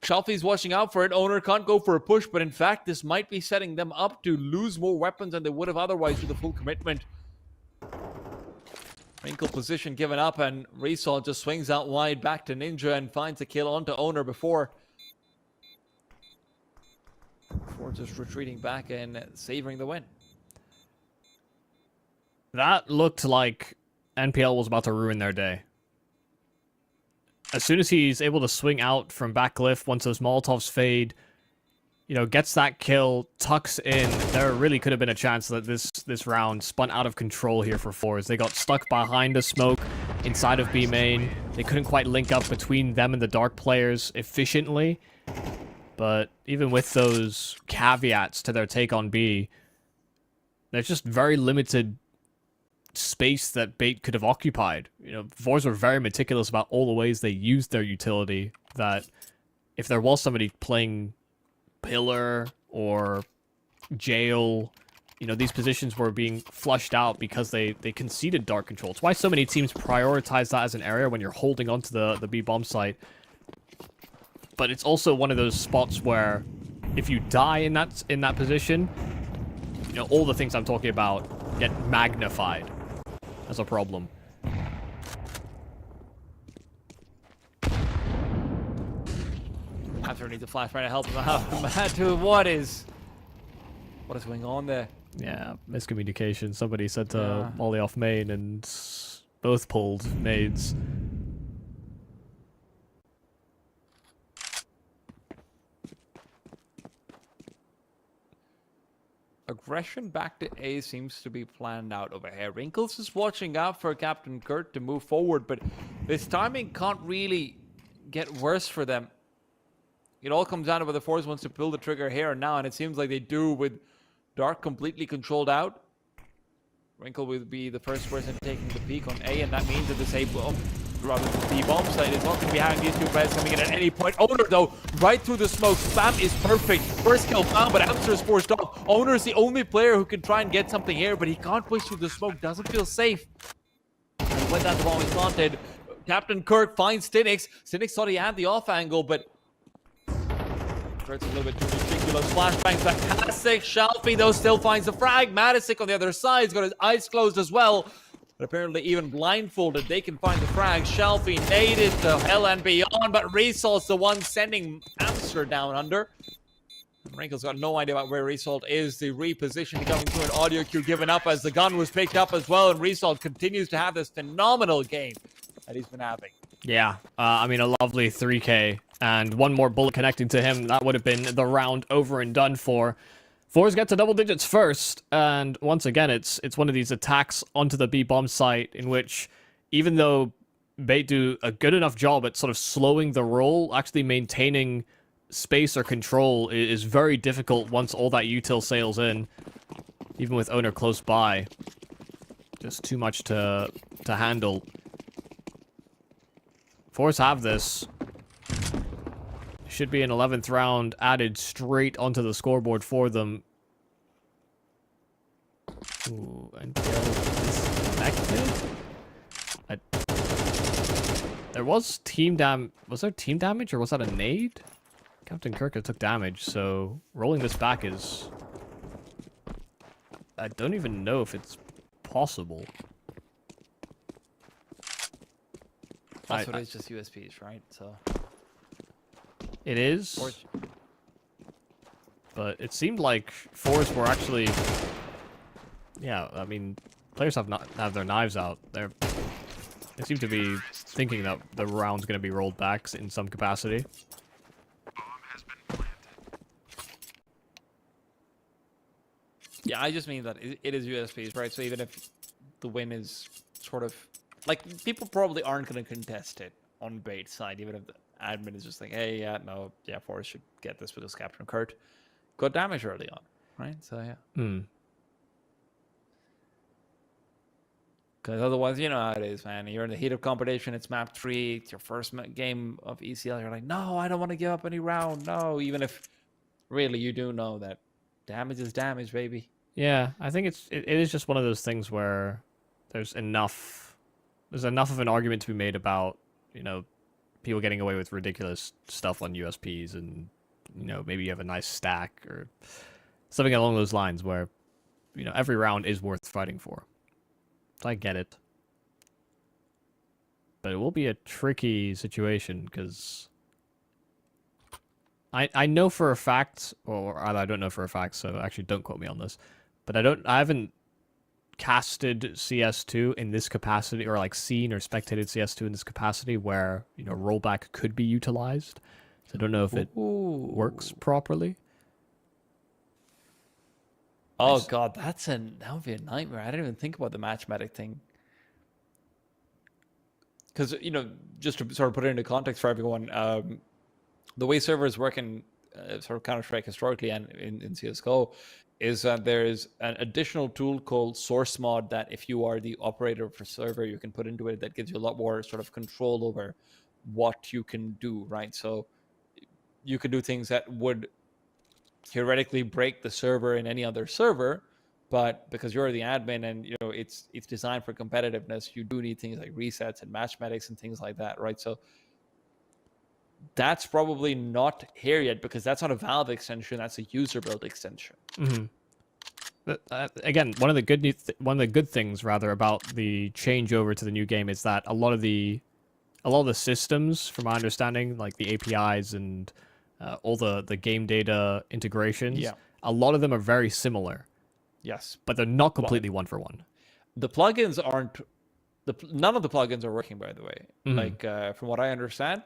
Shalfie's watching out for it. Owner can't go for a push, but in fact, this might be setting them up to lose more weapons than they would have otherwise with a full commitment. Wrinkle position given up, and Resol just swings out wide back to Ninja and finds a kill onto Owner before just retreating back and savoring the win. That looked like NPL was about to ruin their day. As soon as he's able to swing out from back glyph, once those Molotovs fade, you know, gets that kill, tucks in, there really could have been a chance that this round spun out of control here for FORZE. They got stuck behind a smoke inside of B main. They couldn't quite link up between them and the Dark players efficiently. But even with those caveats to their take on B, there's just very limited space that Bait could have occupied. You know, FORZE were very meticulous about all the ways they used their utility, that if there was somebody playing Pillar or Jail, you know, these positions were being flushed out because they conceded Dark control. It's why so many teams prioritize that as an area when you're holding onto the B bomb site. But it's also one of those spots where if you die in that position, you know, all the things I'm talking about get magnified as a problem. After need the flashbang to help him out. Mad, what is going on there? Yeah, miscommunication. Somebody said to Molly off main and both pulled nades. aggression back to A seems to be planned out over here. Wrinkles is watching out for Captain Kurt to move forward, but this timing can't really get worse for them. It all comes down to whether FORZE wants to pull the trigger here and now, and it seems like they do with Dark completely controlled out. Wrinkle will be the first person taking the peek on A, and that means that this A bomb, rather than the bomb site, is not going to be having these two players coming in at any point. Owner, though, right through the smoke. Spam is perfect. First kill found, but Amster is forced off. Owner is the only player who can try and get something here, but he can't push through the smoke. Doesn't feel safe. And when that bomb is planted, Captain Kirk finds Stinix. Stinix thought he had the off angle, but Kurt's a little bit too ridiculous. Flashbang fantastic. Shalfie, though, still finds the frag. Matisik on the other side. He's got his eyes closed as well. But apparently, even blindfolded, they can find the frag. Shalfie naded to hell and beyond, but Resalt's the one sending Amster down under. Wrinkle's got no idea about where Resalt is. The repositioning coming through an audio cue given up as the gun was picked up as well, and Resalt continues to have this phenomenal game that he's been having. Yeah, I mean, a lovely 3K, and one more bullet connecting to him. That would have been the round over and done for. FORZE get to double digits first, and once again, it's one of these attacks onto the B bomb site in which, even though Bait do a good enough job at sort of slowing the roll, actually maintaining space or control is very difficult once all that util sails in, even with Owner close by. Just too much to handle. FORZE have this. Should be an 11th round added straight onto the scoreboard for them. Ooh, until disconnected. There was team was there team damage, or was that a nade? Captain Kirk took damage, so rolling this back is... I don't even know if it's possible. That's what it's just USPs, right? So it is. But it seemed like FORZE were actually... Yeah, I mean, players have their knives out. They seem to be thinking that the round's going to be rolled back in some capacity. Yeah, I just mean that it is USPs, right? So even if the win is sort of... Like, people probably aren't going to contest it on Bait's side, even if the admin is just like, hey, yeah, no, yeah, FORZE should get this because Captain Kurt got damage early on, right? So, yeah. Because otherwise, you know how it is, man. You're in the heat of competition, it's map 3, it's your first game of ECL, you're like, no, I don't want to give up any round, no, even if really you do know that damage is damage, baby. Yeah, I think it is just one of those things where there's enough of an argument to be made about, you know, people getting away with ridiculous stuff on USPs, and, you know, maybe you have a nice stack or something along those lines where, you know, every round is worth fighting for. So I get it. But it will be a tricky situation because I know for a fact, or I don't know for a fact, so actually don't quote me on this, but I haven't casted CS2 in this capacity, or like seen or spectated CS2 in this capacity where, you know, rollback could be utilized. So I don't know if it works properly. Oh god, that would be a nightmare. I didn't even think about the matchmatic thing. Because, you know, just to sort of put it into context for everyone, the way servers work in sort of Counter-Strike historically and in CSGO is that there is an additional tool called source mod that if you are the operator of a server, you can put into it that gives you a lot more sort of control over what you can do, right? So you can do things that would theoretically break the server in any other server, but because you're the admin and, you know, it's designed for competitiveness, you do need things like resets and matchmatics and things like that, right? So that's probably not here yet because that's not a Valve extension, that's a user build extension. Again, one of the good things rather about the changeover to the new game is that a lot of the systems, from my understanding, like the APIs and all the game data integrations, a lot of them are very similar. Yes, but they're not completely one for one. The plugins aren't. None of the plugins are working, by the way. Like from what I understand,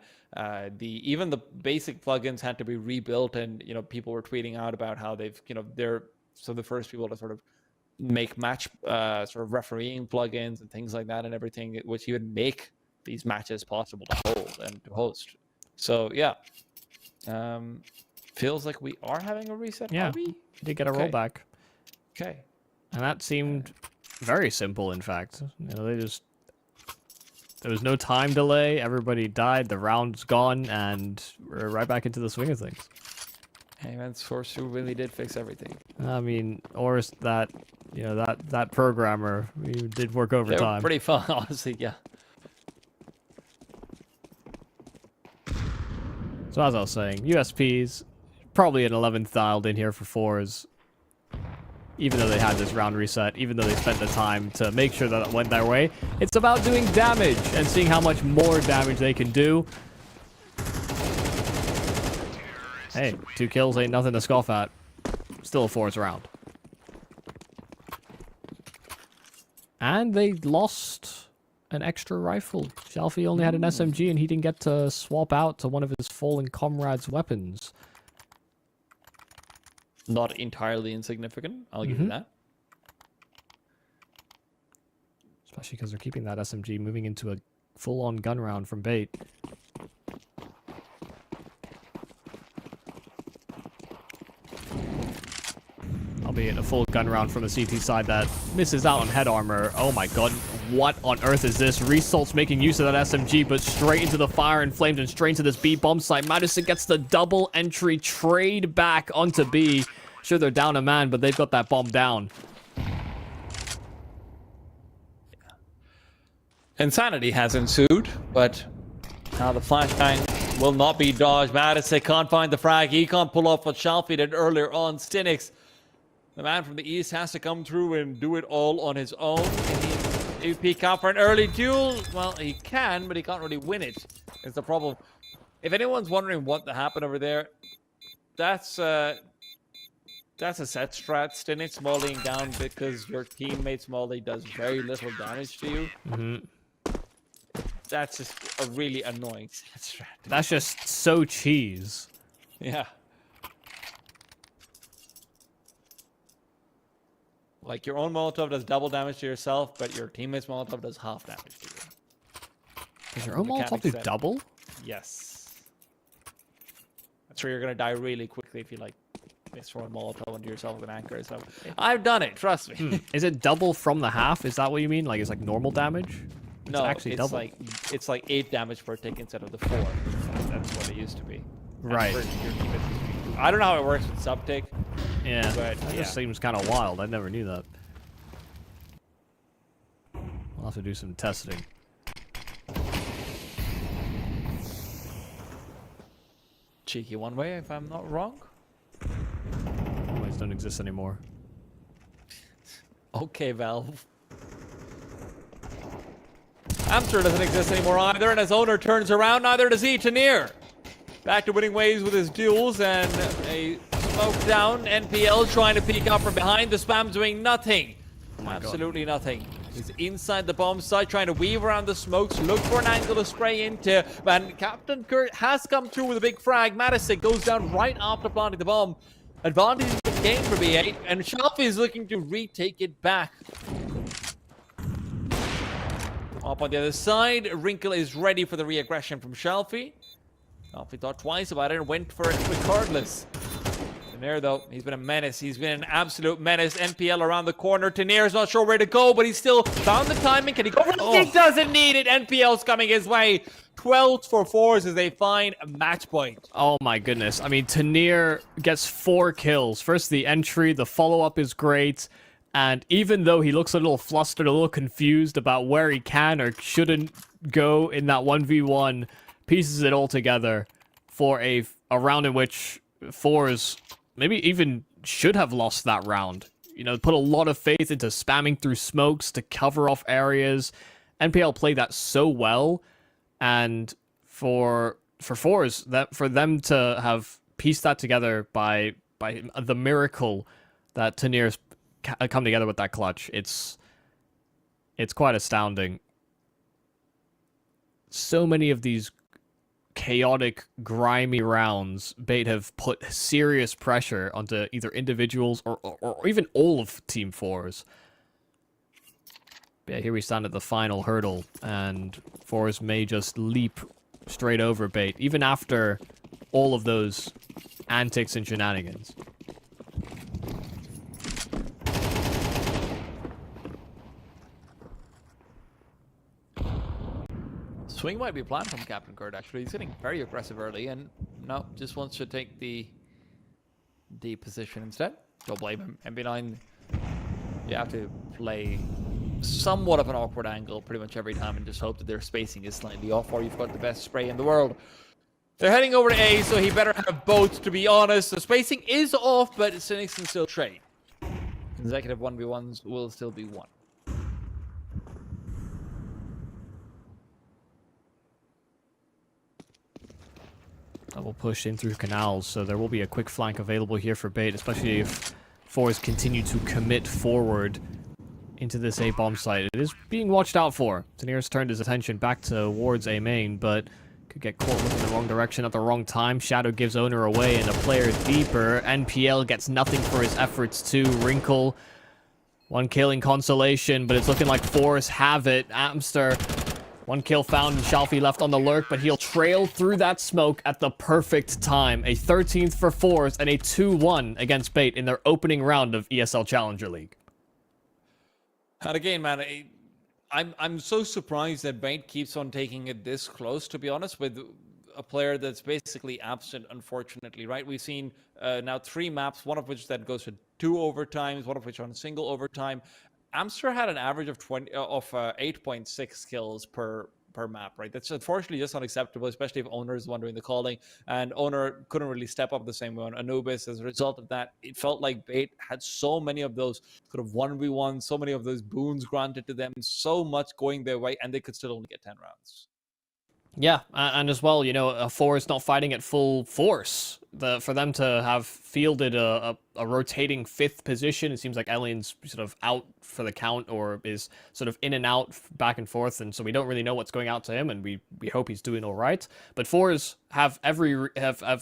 even the basic plugins had to be rebuilt, and, you know, people were tweeting out about how they've, you know, they're some of the first people to sort of make match sort of refereeing plugins and things like that and everything, which even make these matches possible to hold and to host. So yeah, feels like we are having a reset. Yeah, are we? we did get a Okay. rollback. Okay. And that seemed very simple, in fact. You know, there was no time delay, everybody died, the round's gone, and we're right back into the swing of things. Hey, man, FORZE really did fix everything. I mean, or is that, you know, that programmer, he did work They were overtime. pretty fun, honestly, yeah. So as I was saying, USPs, probably an 11th dialed in here for FORZE. Even though they had this round reset, even though they spent the time to make sure that it went their way. It's about doing damage and seeing how much more damage they can do. Hey, 2 kills ain't nothing to scoff at. Still a FORZE round. And they lost an extra rifle. Shelfie only had an SMG and he didn't get to swap out to one of his fallen comrades' weapons. Not entirely insignificant, I'll give you that. Especially because they're keeping that SMG moving into a full-on gun round from bait. Albeit a full gun round from the CT side that misses out on head armor. Oh my god, what on earth is this? Resalt's making use of that SMG, but straight into the fire and flames and straight into this B bomb site. Madison gets the double entry trade back onto B. Sure, they're down a man, but they've got that bomb down. Insanity has ensued, but now the flashbang will not be dodged. Madison can't find the frag. He can't pull off what Shelfie did earlier on. Stinix, the man from the east, has to come through and do it all on his own. Can he peek out for an early duel? Well, he can, but he can't really win it. It's the problem. If anyone's wondering what happened over there, that's a set strat. Stinix mollying down because your teammate Smolly does very little damage to you. That's just a really annoying set strat. That's just so cheese. Yeah. Like, your own Molotov does double damage to yourself, but your teammate's Molotov does half damage to you. Does your own Mechanics Molotov do said- double? Yes. That's where you're gonna die really quickly if you, like, miss throw a Molotov into yourself with an anchor. So, I've done it, trust me. Is it double from the half? Is that what you mean? Like, it's like normal damage? It's No, actually double. it's like 8 damage per tick instead of the 4. That's what it used to be. And Right. for your teammates, I don't know how it works with sub-tick. Yeah, But, that yeah. just seems kind of wild. I never knew that. We'll have to do some testing. Cheeky one way, if I'm not wrong. Always don't exist anymore. Okay, Valve. Amster doesn't exist anymore either, and as owner turns around, neither does he. Tanier back to winning ways with his duels, and a smoke down. NPL trying to peek out from behind. The spam's doing nothing. Absolutely nothing. He's inside the bomb site, trying to weave around the smokes, look for an angle to spray into. And Captain Kurt has come through with a big frag. Madison goes down right after planting the bomb. Advantage in the game for B8, and Shelfie is looking to retake it back. Up on the other side, Wrinkle is ready for the re-aggression from Shelfie. Shelfie thought twice about it and went for it regardless. Tanier, though, he's been a menace. He's been an absolute menace. NPL around the corner. Tanier's not sure where to go, but he still found the timing. Can he go for it? He doesn't need it. NPL's coming his way. 12 for FORZE as they find a match point. Oh my goodness. I mean, Tanier gets 4 kills. First the entry, the follow-up is great. And even though he looks a little flustered, a little confused about where he can or shouldn't go in that 1v1, pieces it all together for a round in which FORZE maybe even should have lost that round. You know, put a lot of faith into spamming through smokes to cover off areas. NPL played that so well, and for FORZE, that for them to have pieced that together by the miracle that Tanier's come together with that clutch, it's quite astounding. So many of these chaotic, grimy rounds, Bait have put serious pressure onto either individuals or even all of Team FORZE. But yeah, here we stand at the final hurdle, and FORZE may just leap straight over Bait, even after all of those antics and shenanigans. Swing might be planned from Captain Kurt, actually. He's getting very aggressive early, and no, just wants to take the position instead. Don't blame him. MB9, you have to play somewhat of an awkward angle pretty much every time and just hope that their spacing is slightly off, or you've got the best spray in the world. They're heading over to A, so he better have both, to be honest. The spacing is off, but Cynics can still trade. Consecutive 1v1s will still be won. Double push in through canals, so there will be a quick flank available here for Bait, especially if FORZE continue to commit forward into this A bomb site. It is being watched out for. Tanir's turned his attention back towards A main, but could get caught looking in the wrong direction at the wrong time. Shadow gives owner away and a player deeper. NPL gets nothing for his efforts too. Wrinkle, one kill in consolation, but it's looking like FORZE have it. Amster, one kill found and Shalfie left on the lurk, but he'll trail through that smoke at the perfect time. A 13th for FORZE and a 2-1 against Bait in their opening round of ESL Challenger League. And again, man, I'm so surprised that Bait keeps on taking it this close, to be honest, with a player that's basically absent, unfortunately, right? We've seen now 3 maps, one of which that goes to 2 overtimes, one of which on single overtime. Amster had an average of 8.6 kills per map, right? That's unfortunately just unacceptable, especially if Owner is the one doing the calling, and Owner couldn't really step up the same way on Anubis. As a result of that, it felt like Bait had so many of those sort of 1v1, so many of those boons granted to them, so much going their way, and they could still only get 10 rounds. Yeah, and as well, you know, FORZE not fighting at full force. For them to have fielded a rotating 5th position, it seems like Alien's sort of out for the count or is sort of in and out, back and forth, and so we don't really know what's going out to him, and we hope he's doing all right. But FORZE have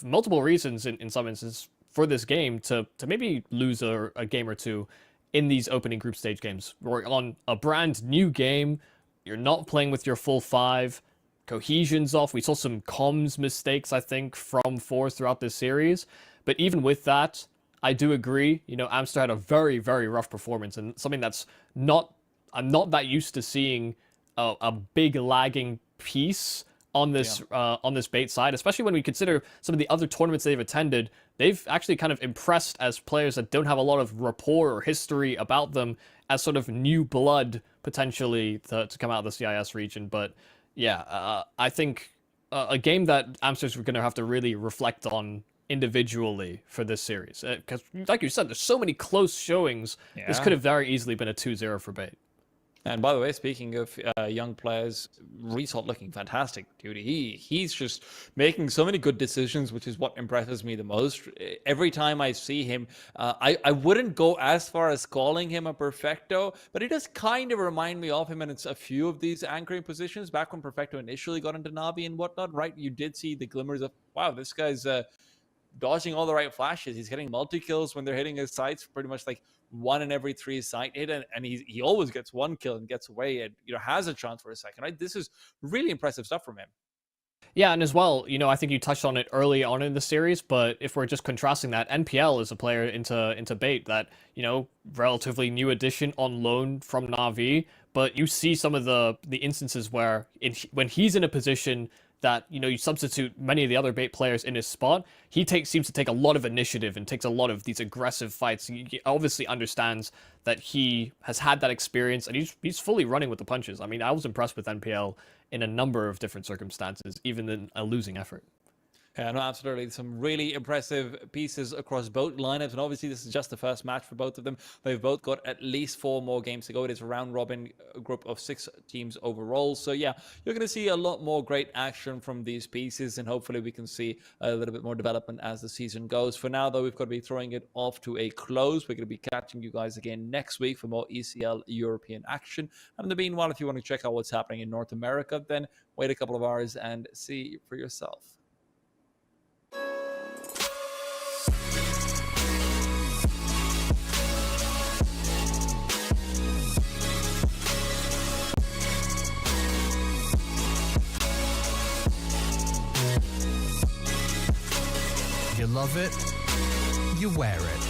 multiple reasons in some instances for this game to maybe lose a game or two in these opening group stage games. We're on a brand new game. You're not playing with your full 5. Cohesion's off. We saw some comms mistakes, I think, from FORZE throughout this series. But even with that, I do agree. You know, Amster had a very, very rough performance, and something that's I'm not that used to seeing a big lagging piece on this Bait side, especially when we consider some of the other tournaments they've attended. They've actually kind of impressed as players that don't have a lot of rapport or history about them as sort of new blood, potentially, to come out of the CIS region. But yeah, I think a game that Amsterdam's going to have to really reflect on individually for this series. Because, like you said, there's so many close showings. Yeah. This could have very easily been a 2-0 for Bait. And by the way, speaking of young players, Result looking fantastic, dude. He's just making so many good decisions, which is what impresses me the most. Every time I see him, I wouldn't go as far as calling him a perfecto, but he does kind of remind me of him, and it's a few of these anchoring positions. Back when perfecto initially got into Navi and whatnot, right? You did see the glimmers of, wow, this guy's dodging all the right flashes. He's getting multi-kills when they're hitting his sights, pretty much like 1 in every 3 sight hit, and he always gets 1 kill and gets away and, you know, has a chance for a second, right? This is really impressive stuff from him. Yeah, and as well, you know, I think you touched on it early on in the series, but if we're just contrasting that, NPL is a player into Bait that, you know, relatively new addition on loan from Navi, but you see some of the instances where when he's in a position that, you know, you substitute many of the other Bait players in his spot, he seems to take a lot of initiative and takes a lot of these aggressive fights. He obviously understands that he has had that experience, and he's fully running with the punches. I mean, I was impressed with NPL in a number of different circumstances, even in a losing effort. Yeah, no, absolutely. Some really impressive pieces across both lineups. And obviously, this is just the first match for both of them. They've both got at least 4 more games to go. It is a round-robin group of 6 teams overall. So, yeah, you're going to see a lot more great action from these pieces. And hopefully, we can see a little bit more development as the season goes. For now, though, we've got to be throwing it off to a close. We're going to be catching you guys again next week for more ECL European action. And in the meanwhile, if you want to check out what's happening in North America, then wait a couple of hours and see for yourself. You love it, you wear it.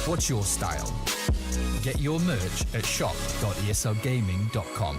What's your style? Get your merch at shop.eslgaming.com.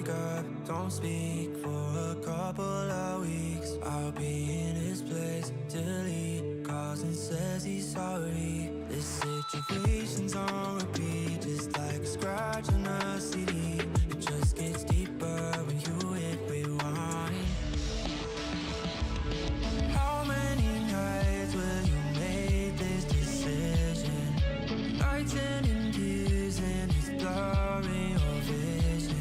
wake up, don't speak for a couple of weeks. I'll be in his place till he calls and says he's sorry. This situation's on repeat, just like a scratch on a CD. It just gets deeper when you hit rewind. How many nights will you make this decision? Nights ending tears and it's blurring your vision.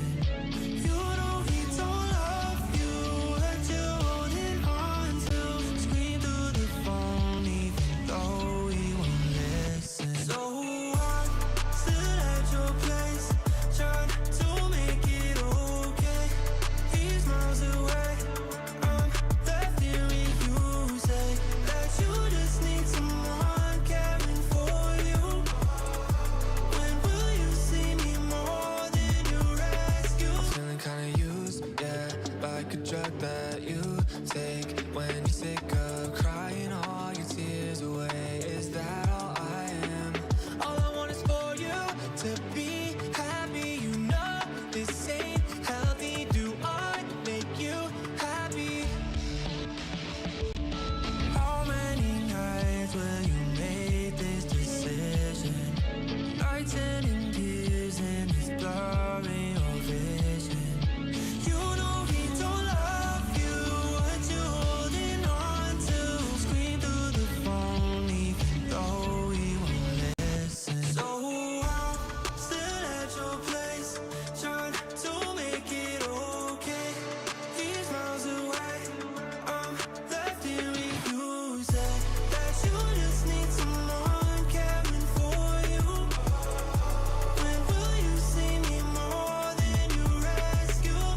You know he don't love you, what you holding on to. Scream through the phone even though he won't listen. So I'm still at your place, trying to make it okay. He's miles away, I'm left here with you. Say that you just need someone caring for you. When will you see me more than you rescue? I'm feeling kinda used, yeah, like a drug that you take when you're sick of crying all your tears away. Is that all I am? All I want is for you to be happy. You know this ain't healthy. Do I make you happy? How many nights will you make this decision? Nights ending tears and it's blurring your vision. You know he don't love you, what you holding on to. Scream through the phone even though he won't listen. So I'm still at your place, trying to make it okay. He's miles away, I'm left here with you. Say that you just need someone caring for you. When will you see me more than you rescue?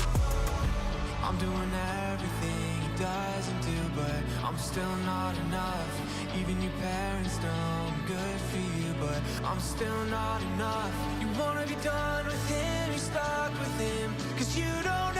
I'm doing everything he doesn't do, but I'm still not enough. Even your parents know I'm good for you, but I'm still not enough. You wanna be done with him, you're stuck with him, 'cause you don't